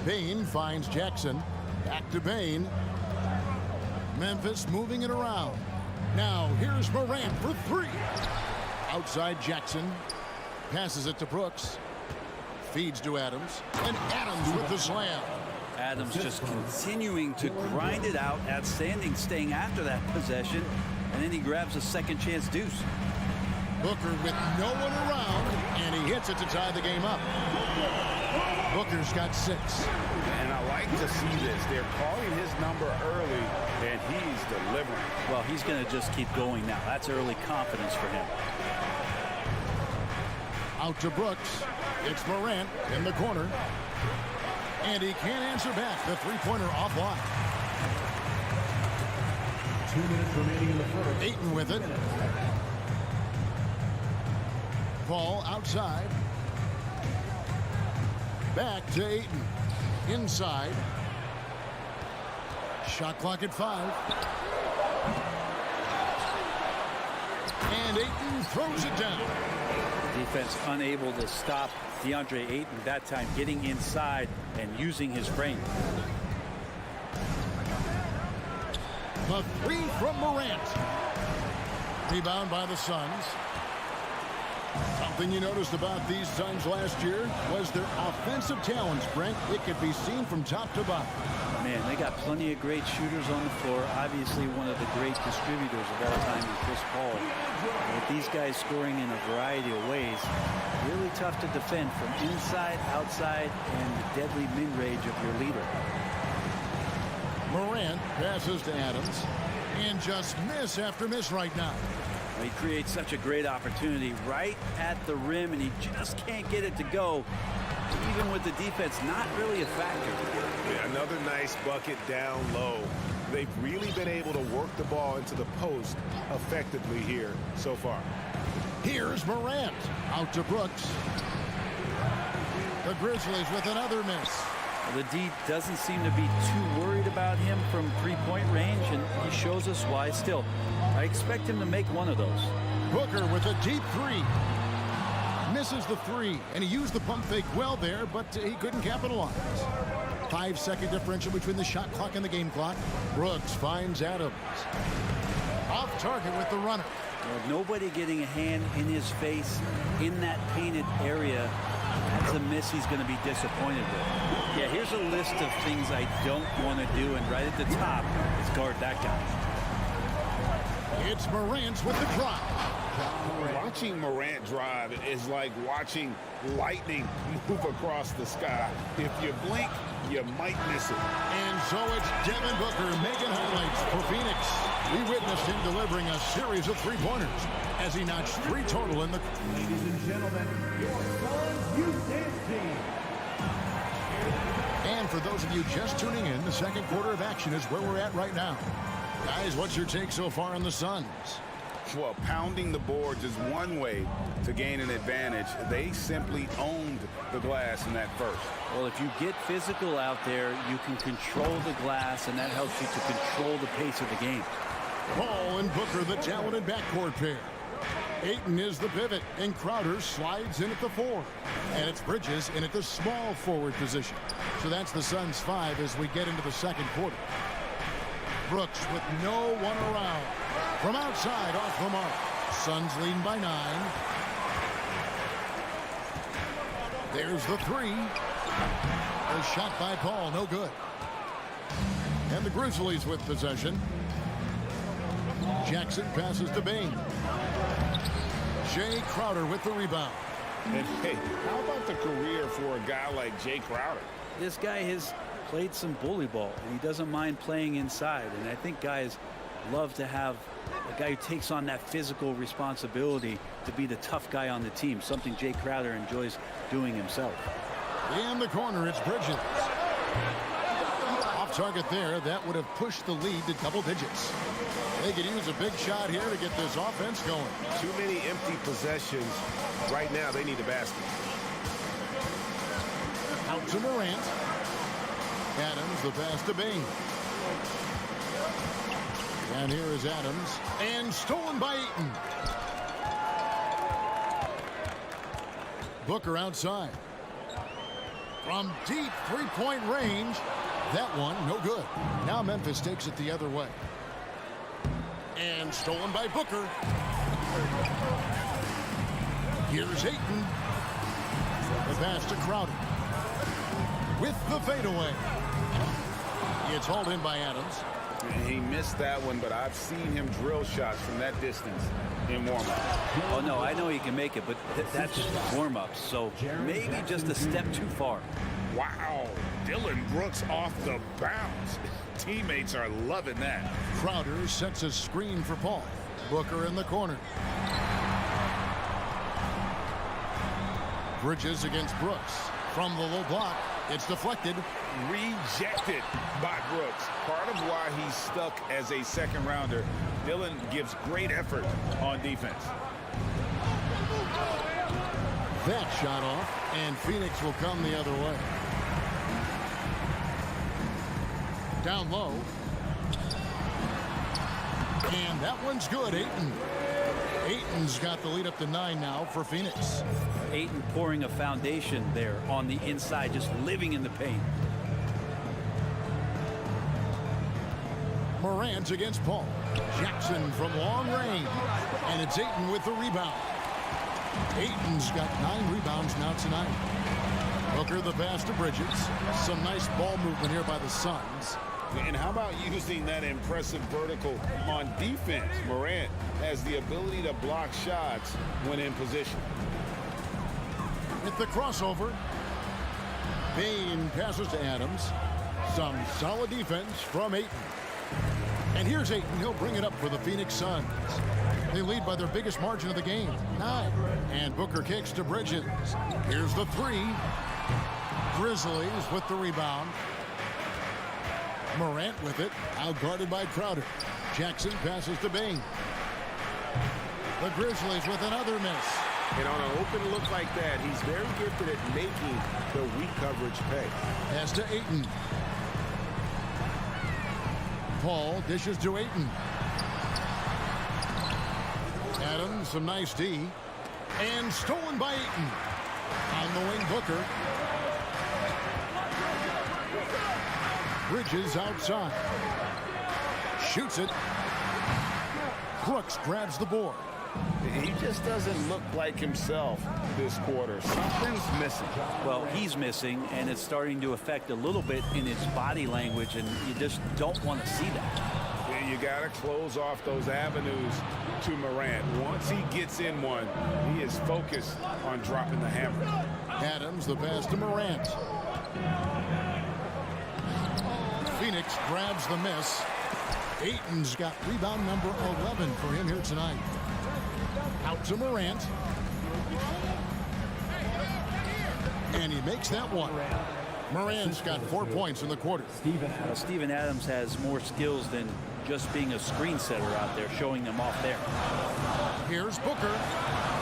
Bain finds Jackson. Back to Bain. Memphis moving it around. Now here's Morant for 3. Outside Jackson. Passes it to Brooks. Feeds to Adams. And Adams with the slam. Adams just continuing to grind it out. Outstanding staying after that possession. And then he grabs a second chance deuce. Booker with no one around. And he hits it to tie the game up. Booker's got 6. And I like to see this. They're calling his number early, and he's delivering. Well, he's going to just keep going now. That's early confidence for him. Out to Brooks. It's Morant in the corner. And he can't answer back. The three-pointer offline. 2 minutes remaining in the first. Ayton with it. Ball outside. Back to Ayton. Inside. Shot clock at 5. And Ayton throws it down. Defense unable to stop DeAndre Ayton that time, getting inside and using his frame. The 3 from Morant. Rebound by the Suns. Something you noticed about these Suns last year was their offensive talents, Brent. It could be seen from top to bottom. Man, they got plenty of great shooters on the floor. Obviously, one of the great distributors of all time in Chris Paul. With these guys scoring in a variety of ways, really tough to defend from inside, outside, and the deadly mid-range of your leader. Morant passes to Adams. And just miss after miss right now. He creates such a great opportunity right at the rim, and he just can't get it to go. Even with the defense not really a factor. Yeah, another nice bucket down low. They've really been able to work the ball into the post effectively here so far. Here's Morant. Out to Brooks. The Grizzlies with another miss. The D doesn't seem to be too worried about him from three-point range, and he shows us why. Still, I expect him to make one of those. Booker with a deep 3. Misses the 3, and he used the pump fake well there, but he couldn't capitalize. 5-second differential between the shot clock and the game clock. Brooks finds Adams. Off target with the runner. Nobody getting a hand in his face in that painted area. That's a miss he's going to be disappointed with. Yeah, here's a list of things I don't want to do, and right at the top is guard that guy. It's Morant with the drive. Watching Morant drive is like watching lightning move across the sky. If you blink, you might miss it. And so it's Devin Booker making highlights for Phoenix. We witnessed him delivering a series of three-pointers as he notched 3 total in the... Ladies and gentlemen, your Suns Youth Dance Team. And for those of you just tuning in, the second quarter of action is where we're at right now. Guys, what's your take so far on the Suns? Well, pounding the boards is one way to gain an advantage. They simply owned the glass in that first. Well, if you get physical out there, you can control the glass, and that helps you to control the pace of the game. Paul and Booker, the talented backcourt pair. Ayton is the pivot, and Crowder slides in at the 4. And it's Bridges in at the small forward position. So that's the Suns' 5 as we get into the second quarter. Brooks with no one around. From outside, off the mark. Suns leading by 9. There's the 3. A shot by Paul, no good. And the Grizzlies with possession. Jackson passes to Bain. Jay Crowder with the rebound. And hey, how about the career for a guy like Jay Crowder? This guy has played some bully ball, and he doesn't mind playing inside. And I think guys love to have a guy who takes on that physical responsibility to be the tough guy on the team, something Jay Crowder enjoys doing himself. In the corner, it's Bridges. Off target there, that would have pushed the lead to double digits. They could use a big shot here to get this offense going. Too many empty possessions. Right now, they need a basket. Out to Morant. Adams, the pass to Bain. And here is Adams. And stolen by Ayton. Booker outside. From deep three-point range. That one, no good. Now Memphis takes it the other way. And stolen by Booker. Here's Ayton. The pass to Crowder. With the fadeaway. It's hauled in by Adams. He missed that one, but I've seen him drill shots from that distance in warm-up. Oh, no, I know he can make it, but that's warm-ups, so maybe just a step too far. Wow, Dylan Brooks off the bounce. Teammates are loving that. Crowder sets a screen for Paul. Booker in the corner. Bridges against Brooks. From the low block, it's deflected. Rejected by Brooks. Part of why he's stuck as a second rounder. Dylan gives great effort on defense. That shot off, and Phoenix will come the other way. Down low. And that one's good, Ayton. Ayton's got the lead up to 9 now for Phoenix. Ayton pouring a foundation there on the inside, just living in the paint. Morant against Paul. Jackson from long range. And it's Ayton with the rebound. Ayton's got 9 rebounds now tonight. Booker the pass to Bridges. Some nice ball movement here by the Suns. And how about using that impressive vertical on defense? Morant has the ability to block shots when in position. With the crossover. Bain passes to Adams. Some solid defense from Ayton. And here's Ayton. He'll bring it up for the Phoenix Suns. They lead by their biggest margin of the game, 9. And Booker kicks to Bridges. Here's the 3. Grizzlies with the rebound. Morant with it, outguarded by Crowder. Jackson passes to Bain. The Grizzlies with another miss. And on an open look like that, he's very gifted at making the weak coverage pay. Pass to Ayton. Paul dishes to Ayton. Adams, some nice D. And stolen by Ayton. On the wing, Booker. Bridges outside. Shoots it. Brooks grabs the board. He just doesn't look like himself this quarter. Something's missing. Well, he's missing, and it's starting to affect a little bit in his body language, and you just don't want to see that. Yeah, you got to close off those avenues to Morant. Once he gets in one, he is focused on dropping the hammer. Adams, the pass to Morant. Phoenix grabs the miss. Ayton's got rebound number 11 for him here tonight. Out to Morant. And he makes that one. Morant's got 4 points in the quarter. Steven Adams has more skills than just being a screen setter out there, showing them off there. Here's Booker.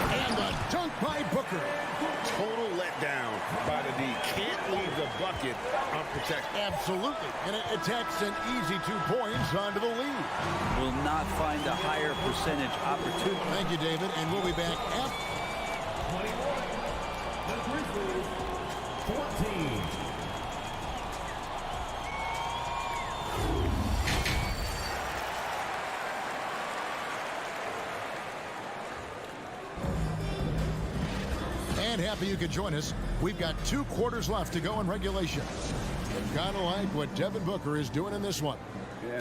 And the dunk by Booker. Total letdown by the D. Can't leave the bucket unprotected. Absolutely. And it attacks an easy 2 points onto the lead. Will not find a higher percentage opportunity. Thank you, David. And we'll be back after. 14. And happy you could join us. We've got 2 quarters left to go in regulation. Kind of like what Devin Booker is doing in this one.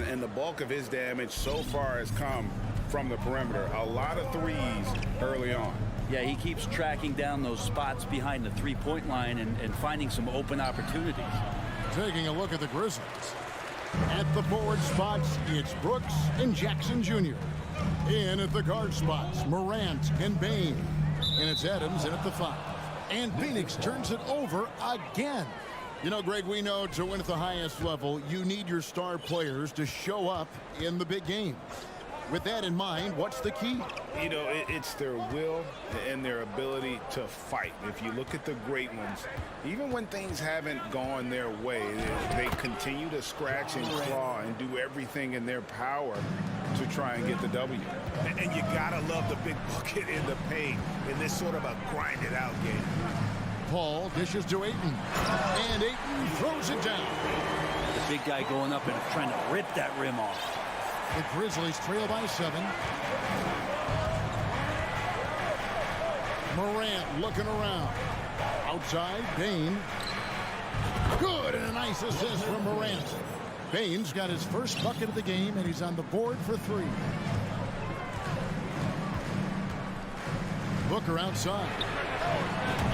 And the bulk of his damage so far has come from the perimeter. A lot of threes early on. Yeah, he keeps tracking down those spots behind the three-point line and finding some open opportunities. Taking a look at the Grizzlies. At the forward spots, it's Brooks and Jackson Jr. In at the guard spots, Morant and Bane. And it's Adams in at the 5. And Phoenix turns it over again. You know, Greg, we know to win at the highest level, you need your star players to show up in the big game. With that in mind, what's the key? You know, it's their will and their ability to fight. If you look at the great ones, even when things haven't gone their way, they continue to scratch and claw and do everything in their power to try and get the W. And you gotta love the big bucket in the paint in this sort of a grinded-out game. Paul dishes to Ayton, and Ayton throws it down. The big guy going up and trying to rip that rim off. The Grizzlies trail by 7. Morant looking around. Outside, Bane. Good, and a nice assist from Morant. Bane's got his first bucket of the game, and he's on the board for 3. Booker outside.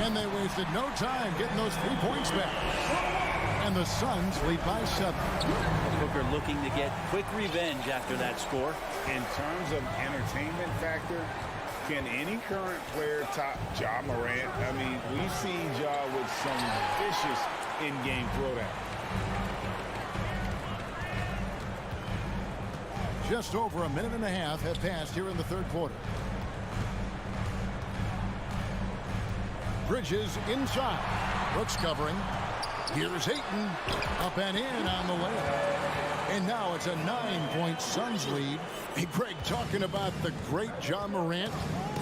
And they wasted no time getting those 3 points back. And the Suns lead by 7. Booker looking to get quick revenge after that score. In terms of entertainment factor, can any current player top Ja Morant? I mean, we've seen Ja with some vicious in-game throwdown. Just over a minute and a half have passed here in the third quarter. Bridges inside. Brooks covering. Here's Ayton. Up and in on the layup. And now it's a 9-point Suns lead. Hey, Greg, talking about the great Ja Morant,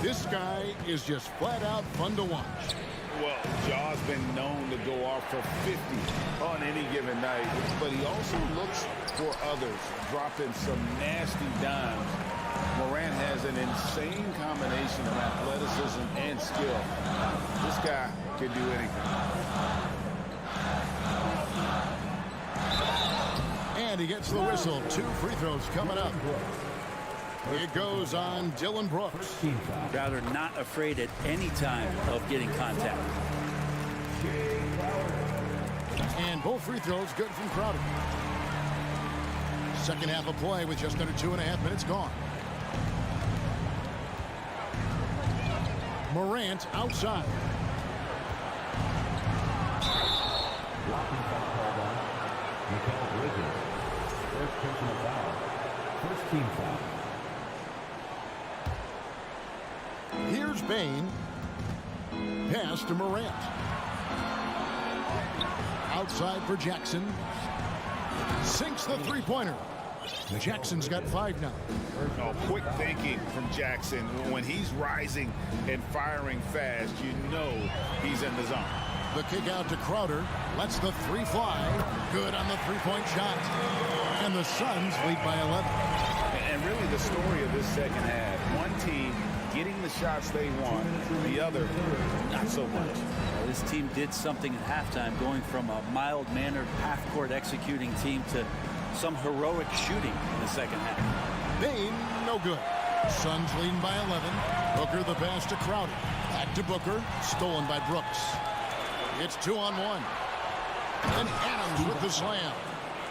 this guy is just flat out fun to watch. Well, Ja's been known to go off for 50 on any given night, but he also looks for others, dropping some nasty dimes. Morant has an insane combination of athleticism and skill. This guy can do anything. And he gets the whistle. 2 free throws coming up. It goes on Dylan Brooks. Crowder not afraid at any time of getting contact. And both free throws good from Crowder. Second half of play with just under 2.5 minutes gone. Morant outside. First personal foul. First team foul. Here's Bane. Pass to Morant. Outside for Jackson. Sinks the three-pointer. Jackson's got 5 now. Oh, quick thinking from Jackson. When he's rising and firing fast, you know he's in the zone. The kick out to Crowder. Lets the 3 fly. Good on the 3-point shot. And the Suns lead by 11. And really the story of this second half, one team getting the shots they want, the other, not so much. This team did something at halftime, going from a mild-mannered half-court executing team to some heroic shooting in the second half. Bain, no good. Suns leading by 11. Booker the pass to Crowder. Back to Booker, stolen by Brooks. It's 2-on-1. And Adams with the slam.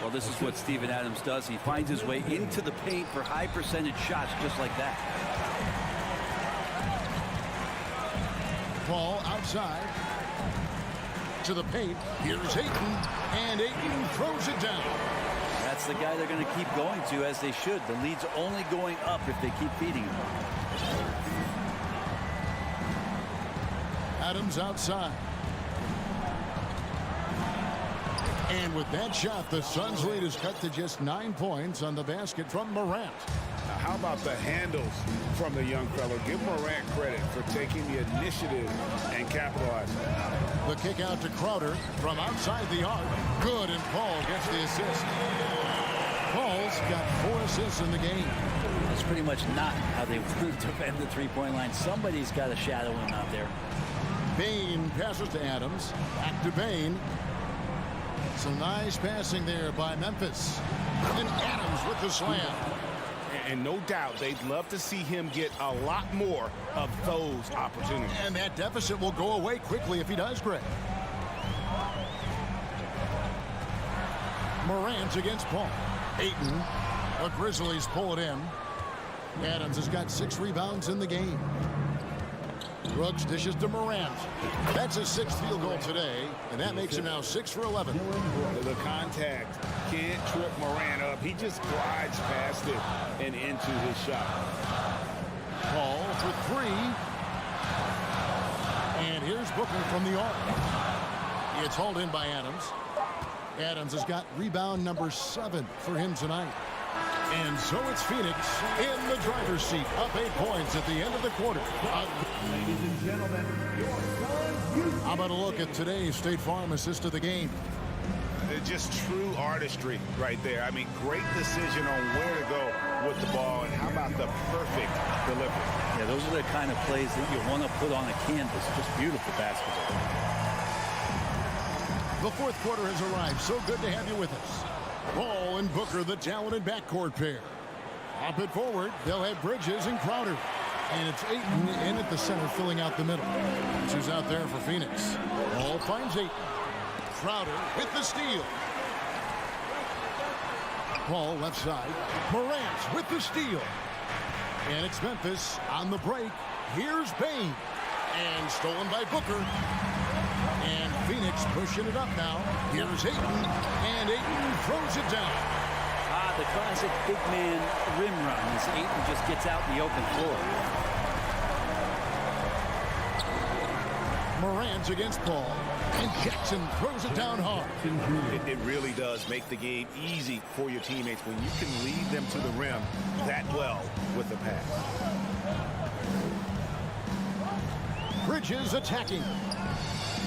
Well, this is what Steven Adams does. He finds his way into the paint for high percentage shots just like that. Ball outside to the paint. Here's Ayton, and Ayton throws it down. That's the guy they're going to keep going to, as they should. The lead's only going up if they keep feeding him. Adams outside. And with that shot, the Suns' lead is cut to just 9 points on the basket from Morant. Now, how about the handles from the young fellow? Give Morant credit for taking the initiative and capitalizing. The kick out to Crowder from outside the arc. Good, and Paul gets the assist. Paul's got 4 assists in the game. That's pretty much not how they want to defend the three-point line. Somebody's got to shadow him out there. Bain passes to Adams. Back to Bain. Some nice passing there by Memphis. And Adams with the slam. And no doubt they'd love to see him get a lot more of those opportunities. And that deficit will go away quickly if he does, Greg. Morant against Paul. Ayton. The Grizzlies pull it in. Adams has got 6 rebounds in the game. Brooks dishes to Morant. That's his 6th field goal today, and that makes him now 6 for 11. The contact can't trip Morant up. He just glides past it and into his shot. Paul for 3. And here's Booker from the arc. It's hauled in by Adams. Adams has got rebound number 7 for him tonight. And so it's Phoenix in the driver's seat, up 8 points at the end of the quarter. Ladies and gentlemen, how about a look at today's State Farm assist of the game? Just true artistry right there. I mean, great decision on where to go with the ball, and how about the perfect delivery? Yeah, those are the kind of plays that you want to put on a canvas. Just beautiful basketball. The 4th quarter has arrived. So good to have you with us. Ball and Booker, the talented backcourt pair. Up it forward, they'll have Bridges and Crowder. And it's Ayton in at the center, filling out the middle. Who's out there for Phoenix. Ball finds Ayton. Crowder with the steal. Ball left side. Morant with the steal. And it's Memphis on the break. Here's Bain. And stolen by Booker. And Phoenix pushing it up now. Here's Ayton. And Ayton throws it down. The classic big man rim run as Ayton just gets out in the open floor. Morant against Paul. And Jackson throws it down hard. It really does make the game easy for your teammates when you can lead them to the rim that well with the pass. Bridges attacking.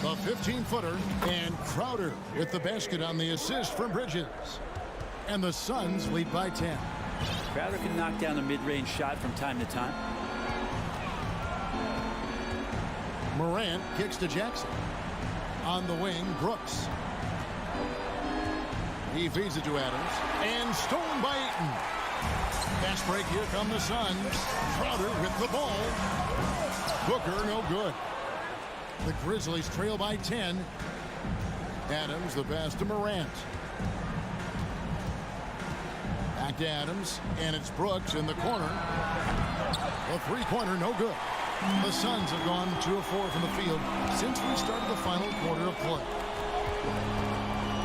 The 15-footer, and Crowder with the basket on the assist from Bridges. And the Suns lead by 10. Crowder can knock down a mid-range shot from time to time. Morant kicks to Jackson. On the wing, Brooks. He feeds it to Adams. And stolen by Ayton. Fast break, here come the Suns. Crowder with the ball. Booker, no good. The Grizzlies trail by 10. Adams, the pass to Morant. Back to Adams, and it's Brooks in the corner. A 3-pointer, no good. The Suns have gone 2 of 4 from the field since we started the final quarter of play.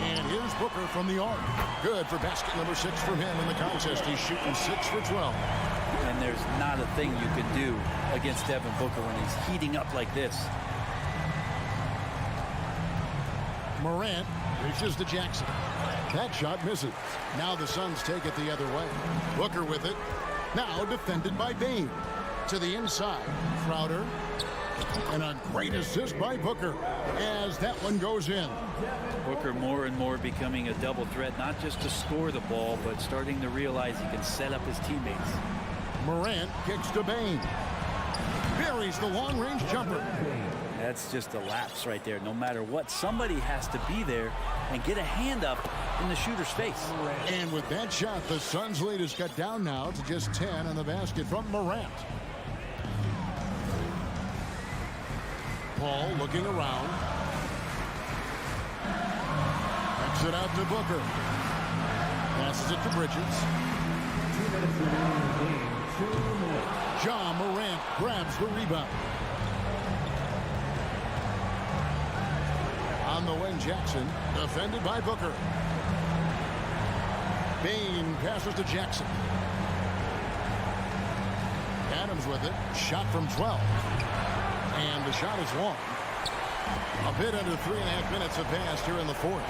And here's Booker from the arc. Good for basket number 6 from him in the contest. He's shooting 6 for 12. And there's not a thing you can do against Devin Booker when he's heating up like this. Morant reaches to Jackson. That shot misses. Now the Suns take it the other way. Booker with it. Now defended by Bain. To the inside. Crowder. And a great assist by Booker as that one goes in. Booker more and more becoming a double threat, not just to score the ball, but starting to realize he can set up his teammates. Morant kicks to Bain. buries the long-range jumper. That's just a lapse right there. No matter what, somebody has to be there and get a hand up in the shooter's face. And with that shot, the Suns' lead is cut down now to just 10 on the basket from Morant. Paul looking around. Backs it out to Booker. Passes it to Bridges. 2 minutes remaining in the game. 2 minutes. Ja Morant grabs the rebound. On the wing, Jackson, defended by Booker. Bane passes to Jackson. Adams with it. Shot from 12. And the shot is long. A bit under 3.5 minutes have passed here in the fourth.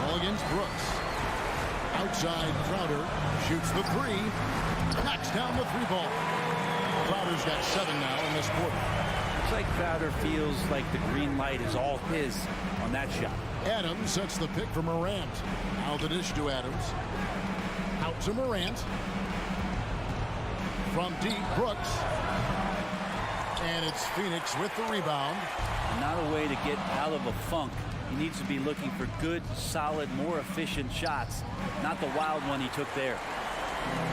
Ball against Brooks. Outside, Crowder shoots the three. Knocks down the three ball. Crowder's got 7 now in this quarter. Looks like Crowder feels like the green light is all his on that shot. Adams sets the pick for Morant. Now the dish to Adams. Out to Morant. From deep, Brooks. And it's Phoenix with the rebound. Not a way to get out of a funk. He needs to be looking for good, solid, more efficient shots, not the wild one he took there.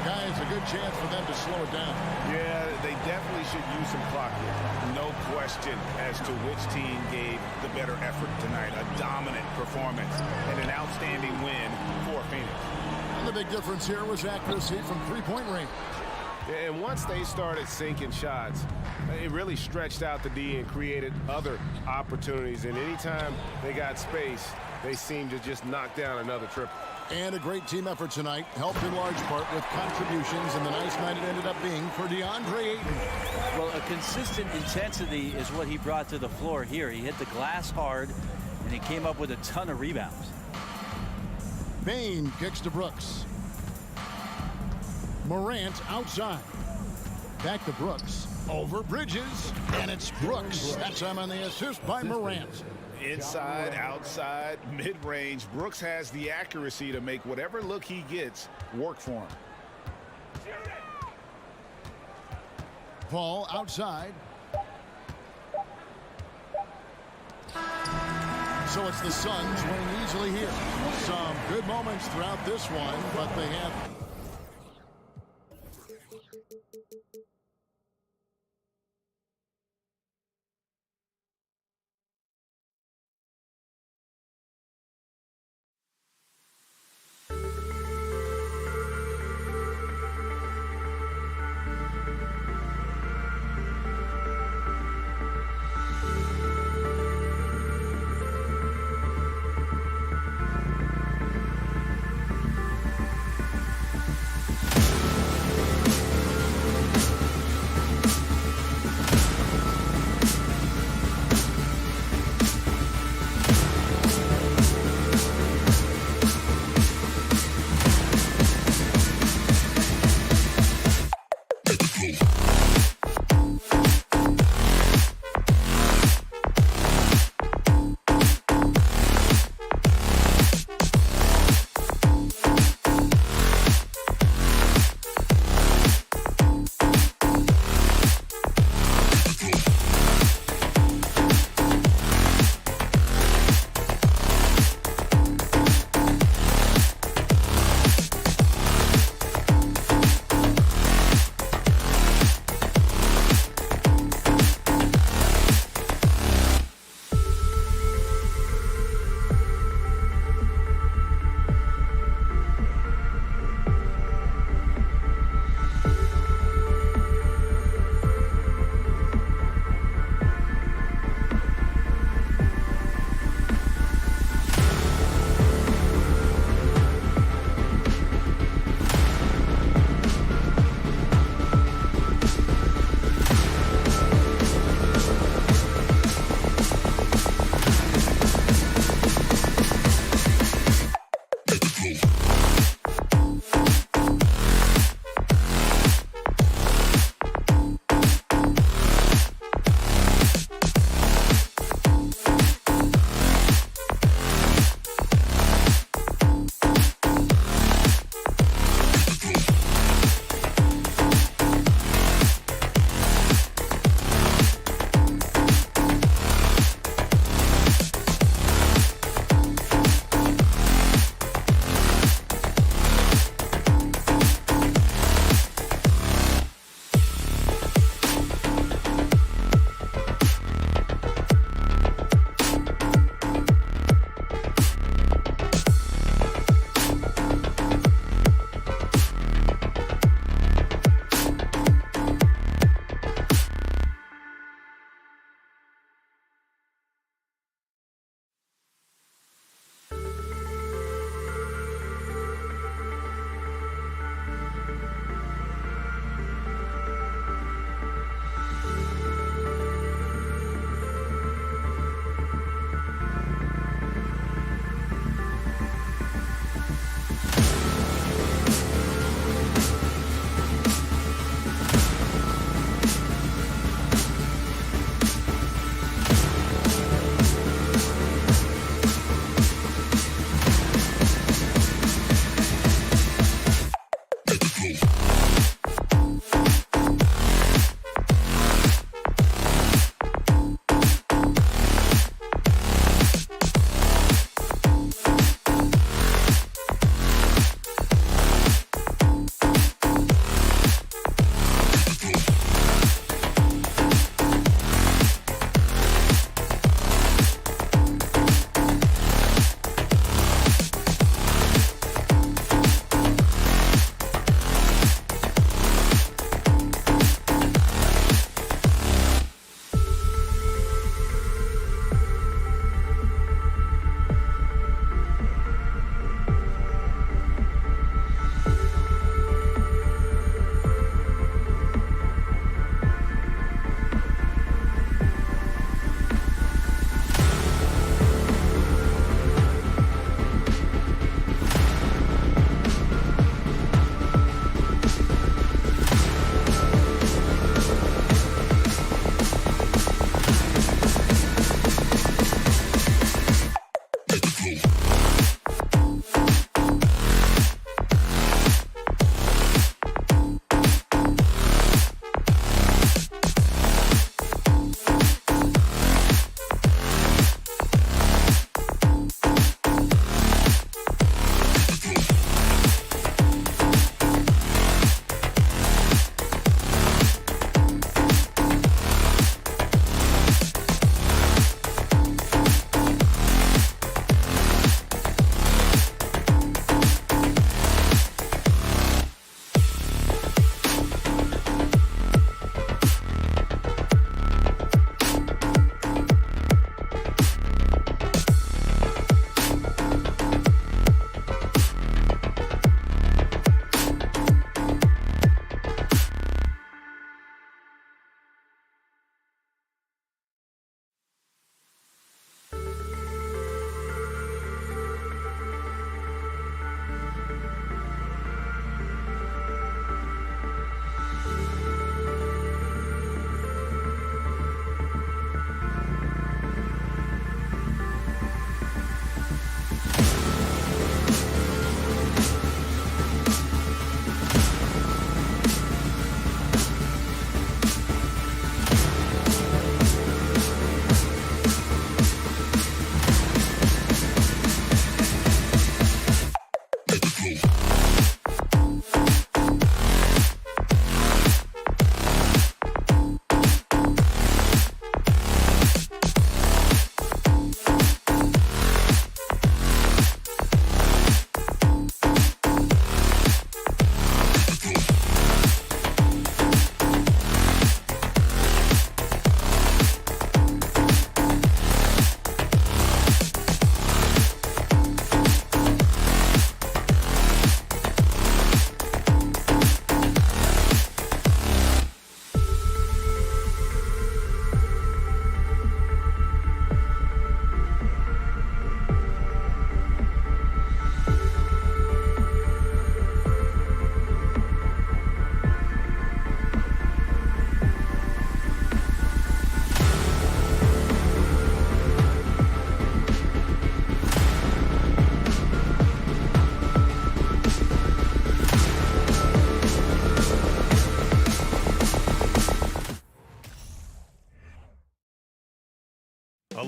Guys, a good chance for them to slow it down. Yeah, they definitely should use some clock here. No question as to which team gave the better effort tonight. A dominant performance and an outstanding win for Phoenix. And the big difference here was accuracy from three-point range. And once they started sinking shots, it really stretched out the D and created other opportunities. And anytime they got space, they seemed to just knock down another triple. And a great team effort tonight, helped in large part with contributions, and the nice night it ended up being for DeAndre Ayton. Well, a consistent intensity is what he brought to the floor here. He hit the glass hard, and he came up with a ton of rebounds. Bane kicks to Brooks. Morant outside. Back to Brooks. Over Bridges. And it's Brooks. That time on the assist by Morant. Inside, outside, mid-range. Brooks has the accuracy to make whatever look he gets work for him. Paul outside. So it's the Suns winning easily here. Some good moments throughout this one, but they have...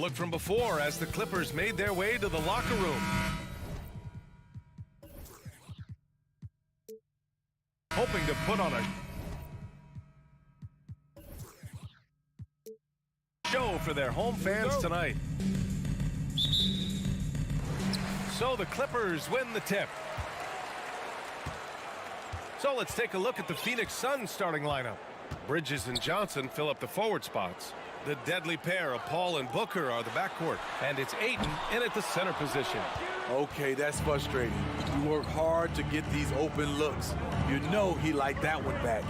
look from before as the Clippers made their way to the locker room. Hoping to put on a show for their home fans tonight. So the Clippers win the tip. So let's take a look at the Phoenix Suns starting lineup. Bridges and Johnson fill up the forward spots. The deadly pair of Paul and Booker are the backcourt, and it's Ayton in at the center position. Okay, that's frustrating. You work hard to get these open looks. You know he liked that one back.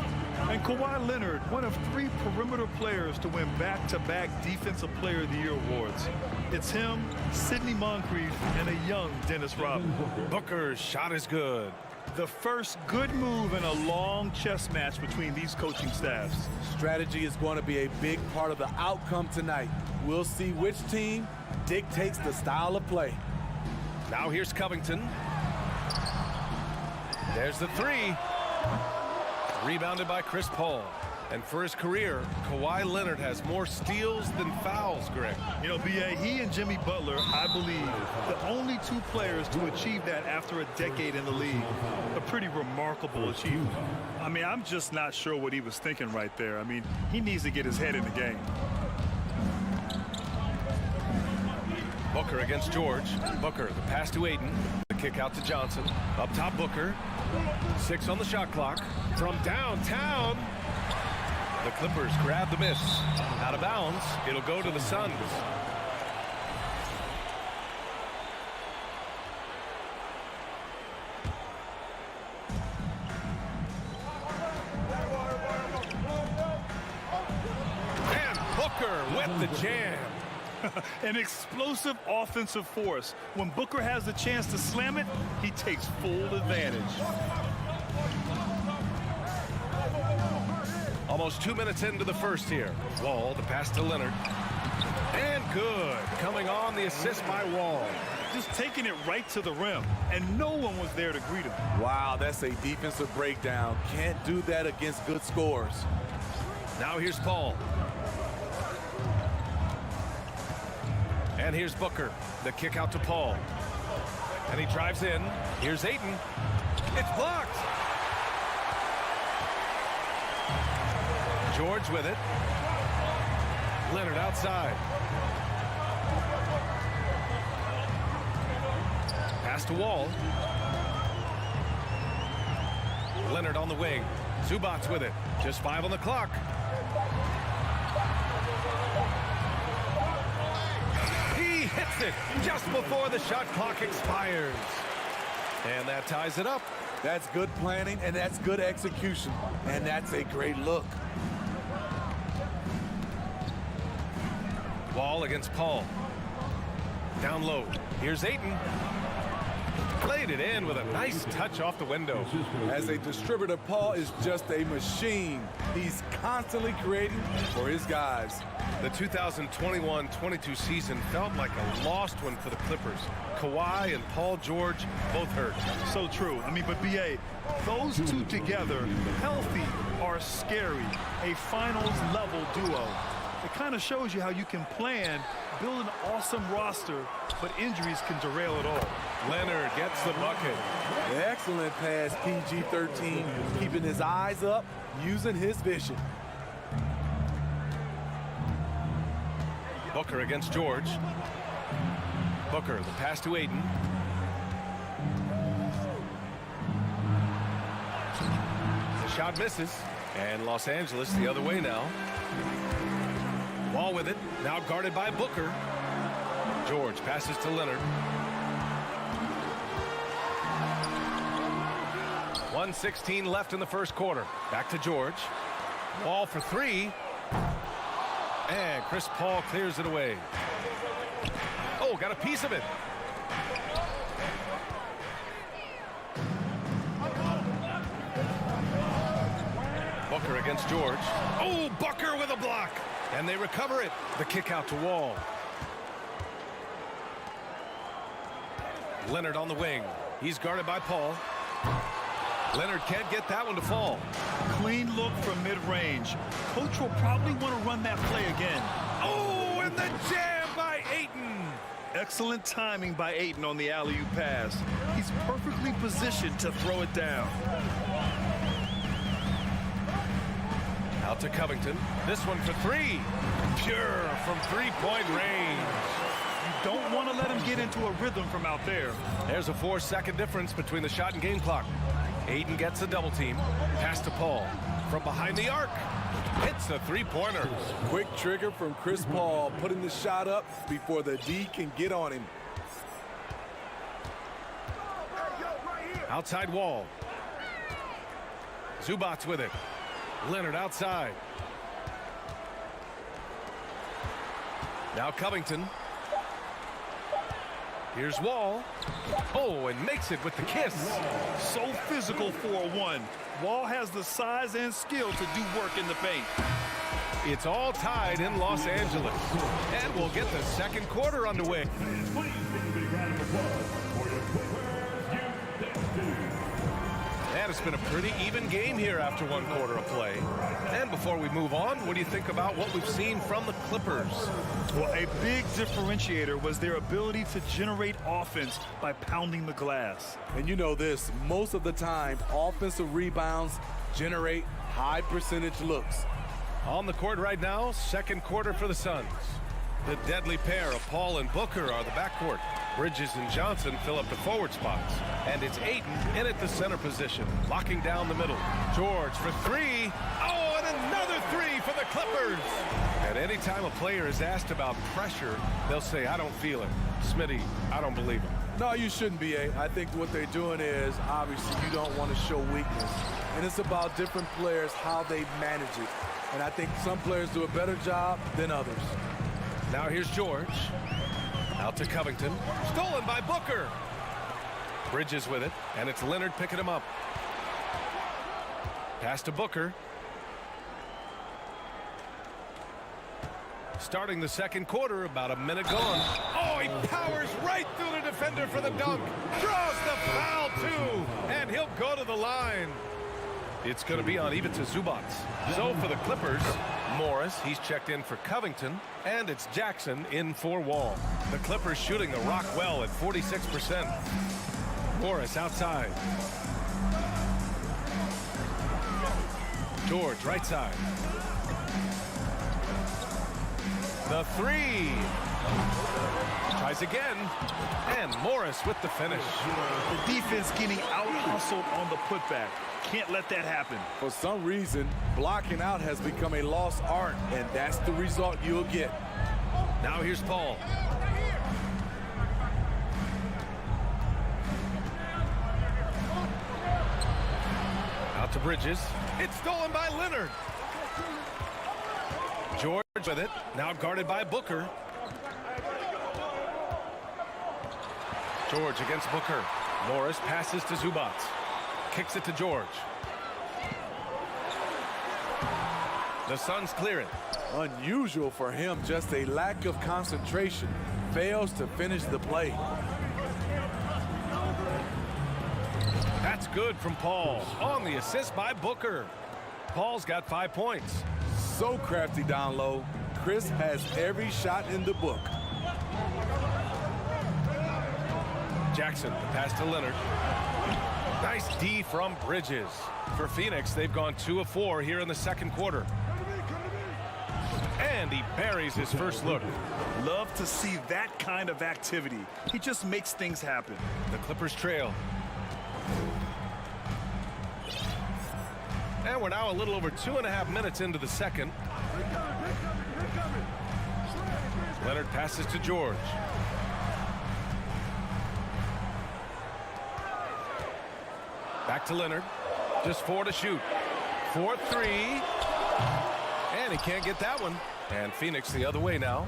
And Kawhi Leonard, one of 3 perimeter players to win back-to-back Defensive Player of the Year awards. It's him, Sidney Moncrief, and a young Dennis Rodman. Booker's shot is good. The first good move in a long chess match between these coaching staffs. Strategy is going to be a big part of the outcome tonight. We'll see which team dictates the style of play. Now here's Covington. There's the 3. Rebounded by Chris Paul. And for his career, Kawhi Leonard has more steals than fouls, Greg. You know, B.A., he and Jimmy Butler, I believe, the only 2 players to achieve that after a decade in the league. A pretty remarkable achievement. I mean, I'm just not sure what he was thinking right there. I mean, he needs to get his head in the game. Booker against George. Booker, the pass to Ayton. The kick out to Johnson. Up top, Booker. 6 on the shot clock. From downtown. The Clippers grab the miss. Out of bounds. It'll go to the Suns. And Booker with the jam. An explosive offensive force. When Booker has the chance to slam it, he takes full advantage. Almost 2 minutes into the first here. Wall, the pass to Leonard. And good. Coming on the assist by Wall. Just taking it right to the rim, and no one was there to greet him. Wow, that's a defensive breakdown. Can't do that against good scores. Now here's Paul. And here's Booker. The kick out to Paul. And he drives in. Here's Ayton. It's blocked. George with it. Leonard outside. Pass to Wall. Leonard on the wing. Zubac's with it. Just 5 on the clock. He hits it just before the shot clock expires. And that ties it up. That's good planning, and that's good execution. And that's a great look. Wall against Paul. Down low. Here's Ayton. Played it in with a nice touch off the window. As a distributor, Paul is just a machine. He's constantly creating for his guys. The 2021-22 season felt like a lost one for the Clippers. Kawhi and Paul George both hurt. So true. I mean, but B.A., those 2 together, healthy, are scary. A finals-level duo. It kind of shows you how you can plan, build an awesome roster, but injuries can derail it all. Leonard gets the bucket. Excellent pass, PG-13, keeping his eyes up, using his vision. Booker against George. Booker, the pass to Ayton. The shot misses, and Los Angeles the other way now. Wall with it, now guarded by Booker. George passes to Leonard. 1:16 left in the first quarter. Back to George. Wall for 3. And Chris Paul clears it away. Oh, got a piece of it. Booker against George. Oh, Booker with a block. And they recover it. The kick out to Wall. Leonard on the wing. He's guarded by Paul. Leonard can't get that one to fall. Clean look from mid-range. Coach will probably want to run that play again. Oh, and the jam by Excellent timing by Ayton on the alley-oop pass. He's perfectly positioned to throw it down. Out to Covington. This one for three. Pure from three-point range. You don't want to let him get into a rhythm from out there. There's a 4-second difference between the shot and game clock. Ayton gets a double team. Pass to Paul. From behind the arc. Hits the three-pointer. Quick trigger from Chris Paul, putting the shot up before the D can get on him. Outside wall. Zubats with it. Leonard outside. Now Covington. Here's Wall. Oh, and makes it with the kiss. So physical for a 1. Wall has the size and skill to do work in the paint. It's all tied in Los Angeles. And we'll get the second quarter underway. And it's been a pretty even game here after one quarter of play. And before we move on, what do you think about what we've seen from the Clippers? Well, a big differentiator was their ability to generate offense by pounding the glass. And you know this, most of the time, offensive rebounds generate high percentage looks. On the court right now, second quarter for the Suns. The deadly pair of Paul and Booker are the backcourt. Bridges and Johnson fill up the forward spots. And it's Ayton in at the center position, locking down the middle. George for three. Oh, and another three for the Clippers. And anytime a player is asked about pressure, they'll say, I don't feel it. Smitty, I don't believe him. No, you shouldn't be, A. I think what they're doing is, obviously, you don't want to show weakness. And it's about different players, how they manage it. And I think some players do a better job than others. Now here's George. Out to Covington. Stolen by Booker. Bridges with it, and it's Leonard picking him up. Pass to Booker. Starting the second quarter, about a minute gone. Oh, he powers right through the defender for the dunk. Draws the foul, too. And he'll go to the line. It's going to be on Ivica Zubats. So for the Clippers, Morris, he's checked in for Covington, and it's Jackson in for Wall. The Clippers shooting the rock well at 46%. Morris outside. George right side. The three. Tries again, and Morris with the finish. The defense getting out-hustled on the putback. Can't let that happen. For some reason, blocking out has become a lost art, and that's the result you'll get. Now here's Paul. Out to Bridges. It's stolen by Leonard. George with it. Now guarded by Booker. George against Booker. Morris passes to Zubats. Kicks it to George. The Suns clear it. Unusual for him, just a lack of concentration. Fails to finish the play. That's good from Paul. On the assist by Booker. Paul's got 5 points. So crafty down low. Chris has every shot in the book. Jackson, the pass to Leonard. Nice D from Bridges. For Phoenix, they've gone 2 of 4 here in the second quarter. And he buries his first look. Love to see that kind of activity. He just makes things happen. The Clippers trail. And we're now a little over 2.5 minutes into the second. Leonard passes to George. Back to Leonard. Just 4 to shoot. 4-3. And he can't get that one. And Phoenix the other way now.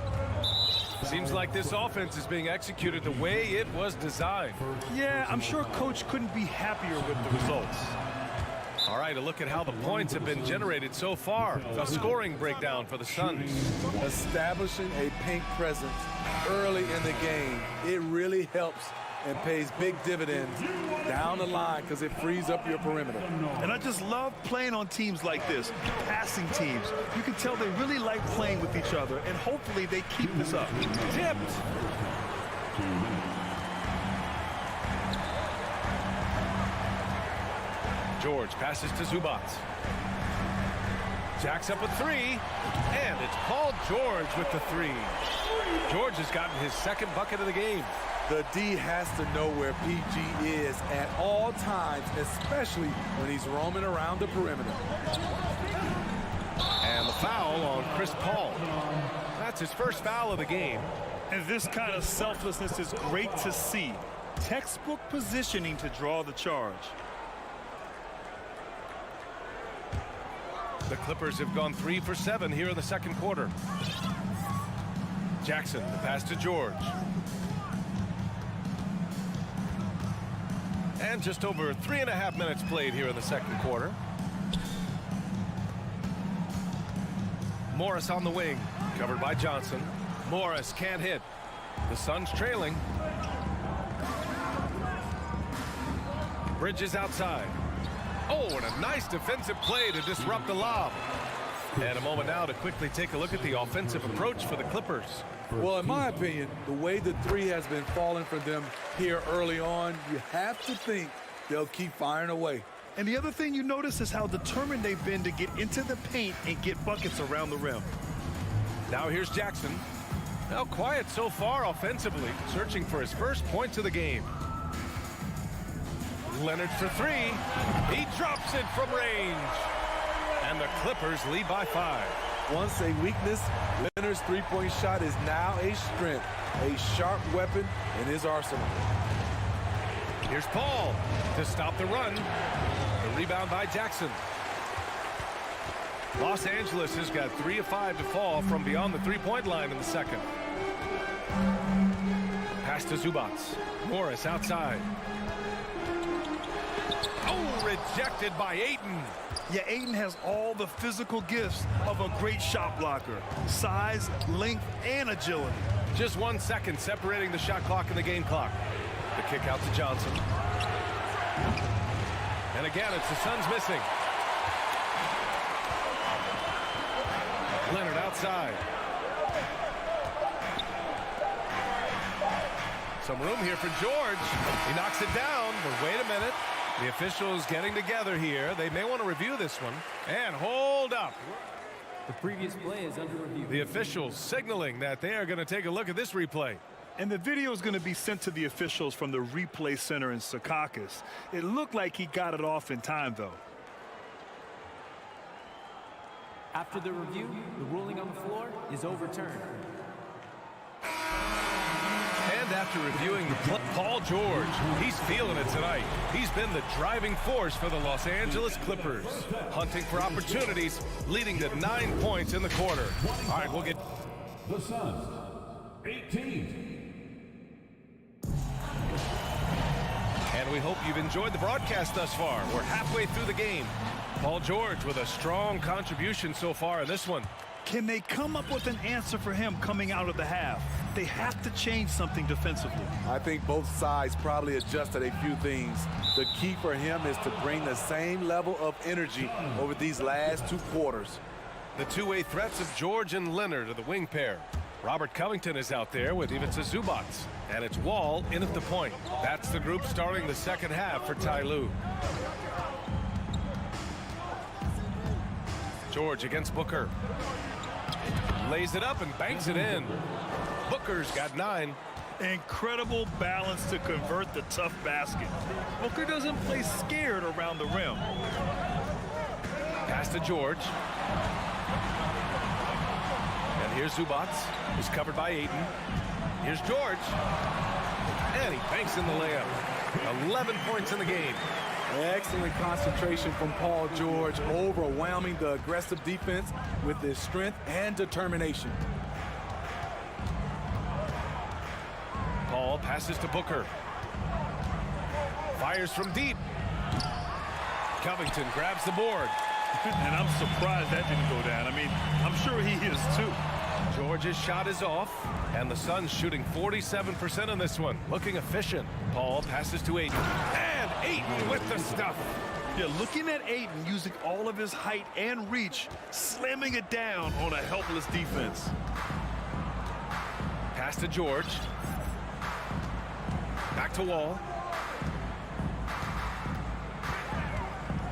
Seems like this offense is being executed the way it was designed. Yeah, I'm sure Coach couldn't be happier with the results. All right, a look at how the points have been generated so far. A scoring breakdown for the Suns. Establishing a paint presence early in the game, it really helps and pays big dividends down the line because it frees up your perimeter. And I just love playing on teams like this, passing teams. You can tell they really like playing with each other, and hopefully they keep this up. Tipped. George passes to Zubats. Jacks up a three, and it's Paul George with the three. George has gotten his second bucket of the game. The D has to know where PG is at all times, especially when he's roaming around the perimeter. And the foul on Chris Paul. That's his first foul of the game. And this kind of selflessness is great to see. Textbook positioning to draw the charge. The Clippers have gone 3 for 7 here in the second quarter. Jackson, the pass to George. And just over 3.5 minutes played here in the second quarter. Morris on the wing, covered by Johnson. Morris can't hit. The Suns trailing. Bridges outside. Oh, and a nice defensive play to disrupt the lob. And a moment now to quickly take a look at the offensive approach for the Clippers. Well, in my opinion, the way the three has been falling for them here early on, you have to think they'll keep firing away. And the other thing you notice is how determined they've been to get into the paint and get buckets around the rim. Now here's Jackson. Now quiet so far offensively, searching for his first points of the game. Leonard for three. He drops it from range. And the Clippers lead by 5. Once a weakness, Leonard's three-point shot is now a strength, a sharp weapon in his arsenal. Here's Paul to stop the run. The rebound by Jackson. Los Angeles has got 3 of 5 to fall from beyond the three-point line in the second. Pass to Zubats. Morris outside. Oh, rejected by Ayton. Yeah, Ayton has all the physical gifts of a great shot blocker. Size, length, and agility. Just 1 second separating the shot clock and the game clock. The kick out to Johnson. And again, it's the Suns missing. Leonard outside. Some room here for George. He knocks it down, but wait a minute. The officials getting together here. They may want to review this one. And hold up. The previous play is under review. The officials signaling that they are going to take a look at this replay. And the video is going to be sent to the officials from the replay center in Secaucus. It looked like he got it off in time, though. After the review, the ruling on the floor is overturned. And after reviewing the play, Paul George, he's feeling it tonight. He's been the driving force for the Los Angeles Clippers, hunting for opportunities, leading to 9 points in the quarter. All right, we'll get the Suns, 18. And we hope you've enjoyed the broadcast thus far. We're halfway through the game. Paul George with a strong contribution so far in this one. Can they come up with an answer for him coming out of the half? They have to change something defensively. I think both sides probably adjusted a few things. The key for him is to bring the same level of energy over these last 2 quarters. The two-way threats of George and Leonard are the wing pair. Robert Covington is out there with Ivica Zubats. And it's Wall in at the point. That's the group starting the second half for Ty Lue. George against Booker. Lays it up and banks it in. Booker's got 9. Incredible balance to convert the tough basket. Booker doesn't play scared around the rim. Pass to George. And here's Zubats. He's covered by Ayton. Here's George. And he banks in the layup. 11 points in the game. Excellent concentration from Paul George, overwhelming the aggressive defense with his strength and determination. Paul passes to Booker. Fires from deep. Covington grabs the board. And I'm surprised that didn't go down. I mean, I'm sure he is too. George's shot is off, and the Suns shooting 47% on this one. Looking efficient. Paul passes to Ayton. And Ayton with the stuff. Yeah, looking at Ayton using all of his height and reach, slamming it down on a helpless defense. Pass to George. Back to Wall.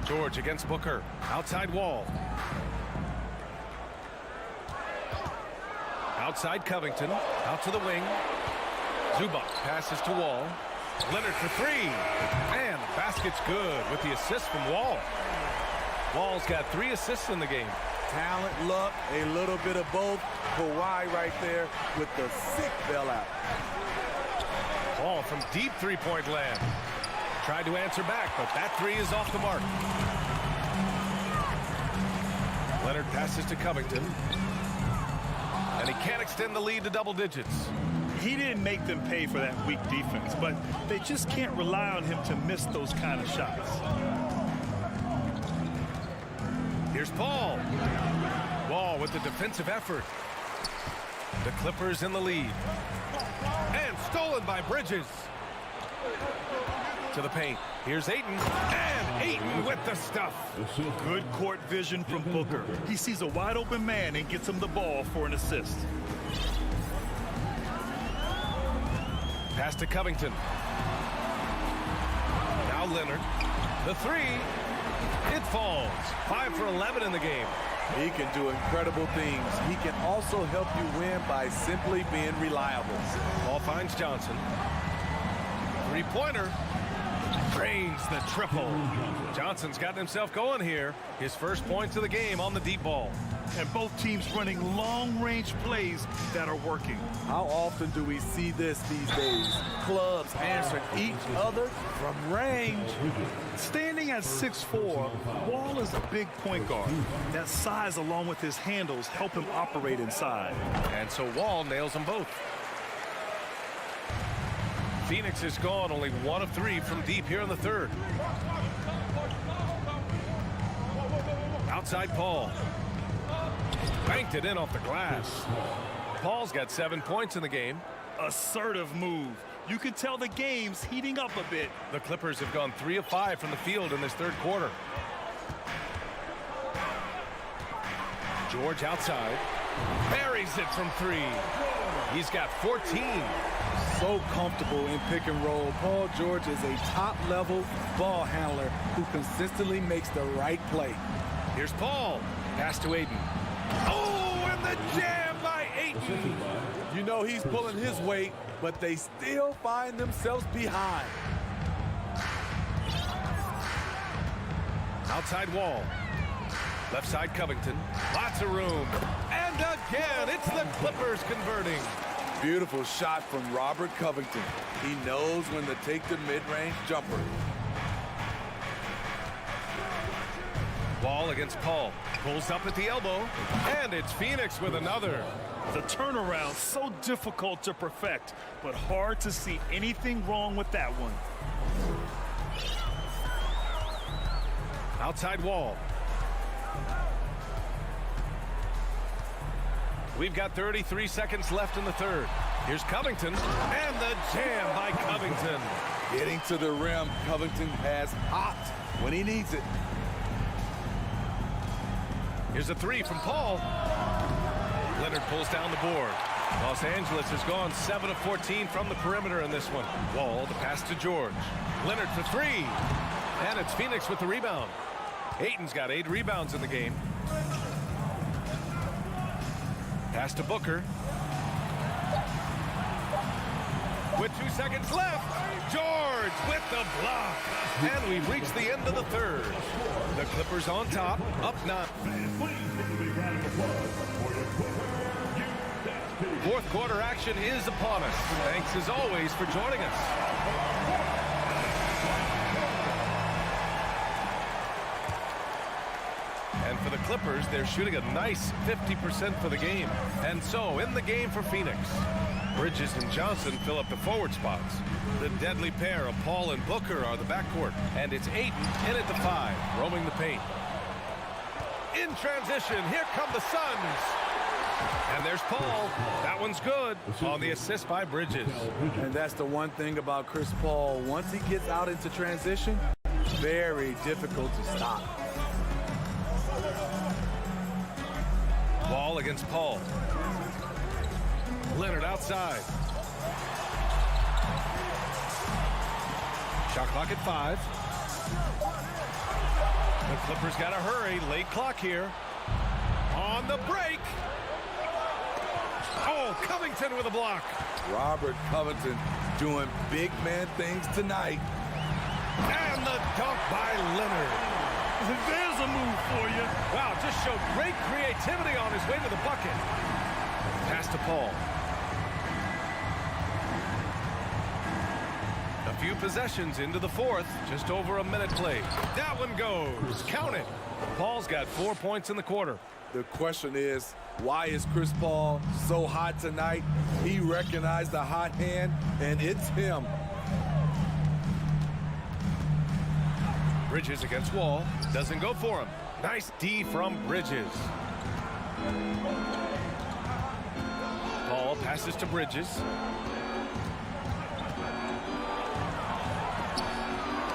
George against Booker. Outside Wall. Outside Covington. Out to the wing. Zubac passes to Wall. Leonard for three. And the basket's good with the assist from Wall. Wall's got 3 assists in the game. Talent, luck, a little bit of both. Kawhi right there with the sick bailout. Ball from deep three-point land. Tried to answer back, but that 3 is off the mark. Leonard passes to Covington. And he can't extend the lead to double digits. He didn't make them pay for that weak defense, but they just can't rely on him to miss those kind of shots. Here's Paul. Wall with the defensive effort. The Clippers in the lead. And stolen by Bridges. To the paint. Here's Ayton. And Ayton with the stuff. Good court vision from Booker. He sees a wide open man and gets him the ball for an assist. Pass to Covington. Now Leonard. The 3. It falls. 5 for 11 in the game. He can do incredible things. He can also help you win by simply being reliable. Ball finds Johnson. 3-pointer. Drains the triple. Johnson's gotten himself going here. His first points of the game on the deep ball. And both teams running long-range plays that are working. How often do we see this these days? Clubs answering each other from range. Standing at 6'4", Wall is a big point guard. That size along with his handles help him operate inside. And so Wall nails them both. Phoenix is gone only 1 of 3 from deep here in the third. Outside Paul. Banked it in off the glass. Paul's got 7 points in the game. Assertive move. You can tell the game's heating up a bit. The Clippers have gone 3 of 5 from the field in this third quarter. George outside. Buries it from 3. He's got 14. So comfortable in pick and roll. Paul George is a top-level ball handler who consistently makes the right play. Here's Paul. Pass to Ayton. Oh, and the jam by Ayton. You know he's pulling his weight, but they still find themselves behind. Outside Wall. Left side Covington. Lots of room. And again, it's the Clippers converting. Beautiful shot from Robert Covington. He knows when to take the mid-range jumper. Wall against Paul. Pulls up at the elbow. And it's Phoenix with another. The turnaround so difficult to perfect, but hard to see anything wrong with that one. Outside Wall. We've got 33 seconds left in the third. Here's Covington, and the jam by Covington. Getting to the rim, Covington has hot when he needs it. Here's a 3 from Paul. Leonard pulls down the board. Los Angeles has gone 7 of 14 from the perimeter in this one. Wall, the pass to George. Leonard for 3. And it's Phoenix with the rebound. Ayton's got 8 rebounds in the game. Pass to Booker. With 2 seconds left, George with the block. And we've reached the end of the third. The Clippers on top, up 9. Fourth quarter action is upon us. Thanks as always for joining us. And for the Clippers, they're shooting a nice 50% for the game. And so, in the game for Phoenix, Bridges and Johnson fill up the forward spots. The deadly pair of Paul and Booker are the backcourt. And it's Ayton in at the 5, roaming the paint. In transition, here come the Suns. And there's Paul. That one's good on the assist by Bridges. And that's the one thing about Chris Paul. Once he gets out into transition, very difficult to stop. Wall against Paul. Leonard outside. Shot clock at 5. The Clippers got to hurry. Late clock here. On the break. Oh, Covington with a block. Robert Covington doing big man things tonight. And the dunk by Leonard. There's a move for you. Wow, just showed great creativity on his way to the bucket. Pass to Paul. A few possessions into the fourth. Just over a minute played. That one goes. Count it. Paul's got 4 points in the quarter. The question is, why is Chris Paul so hot tonight? He recognized the hot hand, and it's him. Bridges against Wall. Doesn't go for him. Nice D from Bridges. Paul passes to Bridges.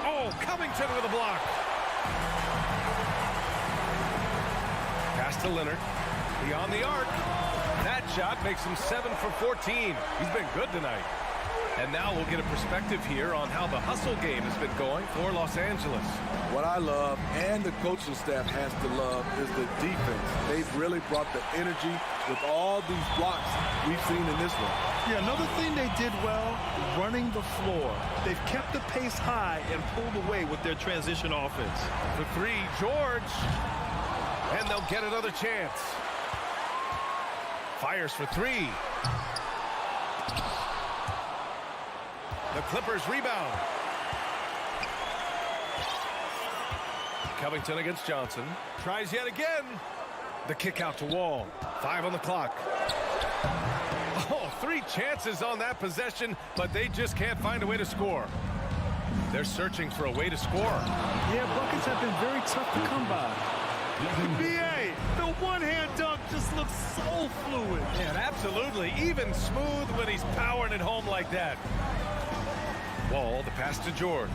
Oh, Covington with a block. Pass to Leonard. Beyond the arc. That shot makes him 7 for 14. He's been good tonight. And now we'll get a perspective here on how the hustle game has been going for Los Angeles. What I love, and the coaching staff has to love, is the defense. They've really brought the energy with all these blocks we've seen in this one. Yeah, another thing they did well, running the floor. They've kept the pace high and pulled away with their transition offense. For 3, George. And they'll get another chance. Fires for 3. The Clippers rebound. Covington against Johnson. Tries yet again. The kick out to Wall. 5 on the clock. Oh, 3 chances on that possession, but they just can't find a way to score. They're searching for a way to score. Yeah, buckets have been very tough to come by. BA, the one-hand dunk just looks so fluid. Yeah, absolutely. Even smooth when he's powering it home like that. Wall, the pass to George.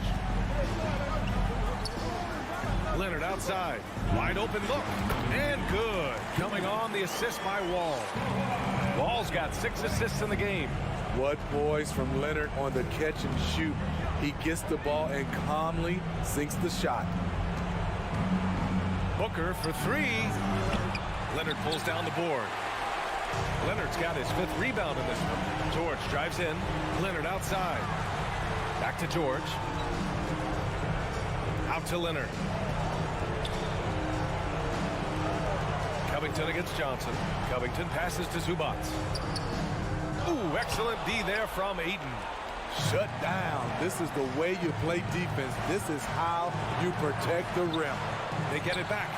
Leonard outside. Wide open look. And good. Coming on the assist by Wall. Wall's got 6 assists in the game. What poise from Leonard on the catch and shoot. He gets the ball and calmly sinks the shot. Booker for 3. Leonard pulls down the board. Leonard's got his 5th rebound in this one. George drives in. Leonard outside. Back to George. Out to Leonard. Covington against Johnson. Covington passes to Zubac. Ooh, excellent D there from Ayton. Shut down. This is the way you play defense. This is how you protect the rim. They get it back.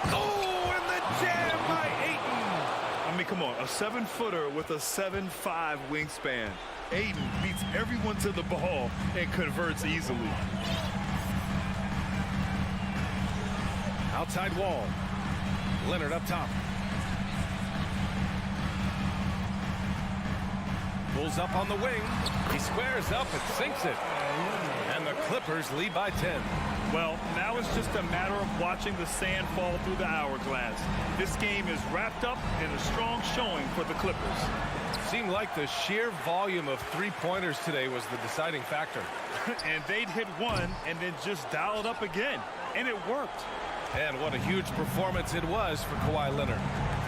Oh, and the jam by Ayton. I mean, come on, a 7-footer with a 7'5" wingspan. Ayton beats everyone to the ball and converts easily. Outside Wall. Leonard up top. Pulls up on the wing. He squares up and sinks it. And the Clippers lead by 10. Well, now it's just a matter of watching the sand fall through the hourglass. This game is wrapped up in a strong showing for the Clippers. Seemed like the sheer volume of 3-pointers today was the deciding factor. And they'd hit one and then just dial it up again. And it worked. And what a huge performance it was for Kawhi Leonard.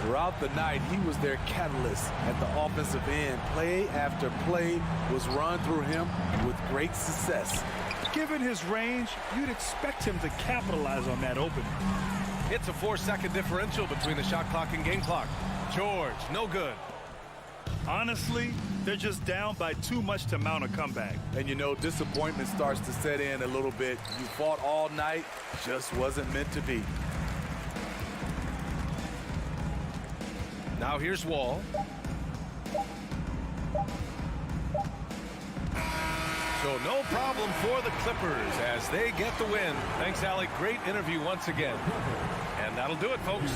Throughout the night, he was their catalyst at the offensive end. Play after play was run through him with great success. Given his range, you'd expect him to capitalize on that opening. It's a 4-second differential between the shot clock and game clock. George, no good. Honestly, they're just down by too much to mount a comeback. And you know, disappointment starts to set in a little bit. You fought all night, just wasn't meant to be. Now here's Wall. So no problem for the Clippers as they get the win. Thanks, Alec. Great interview once again. And that'll do it, folks.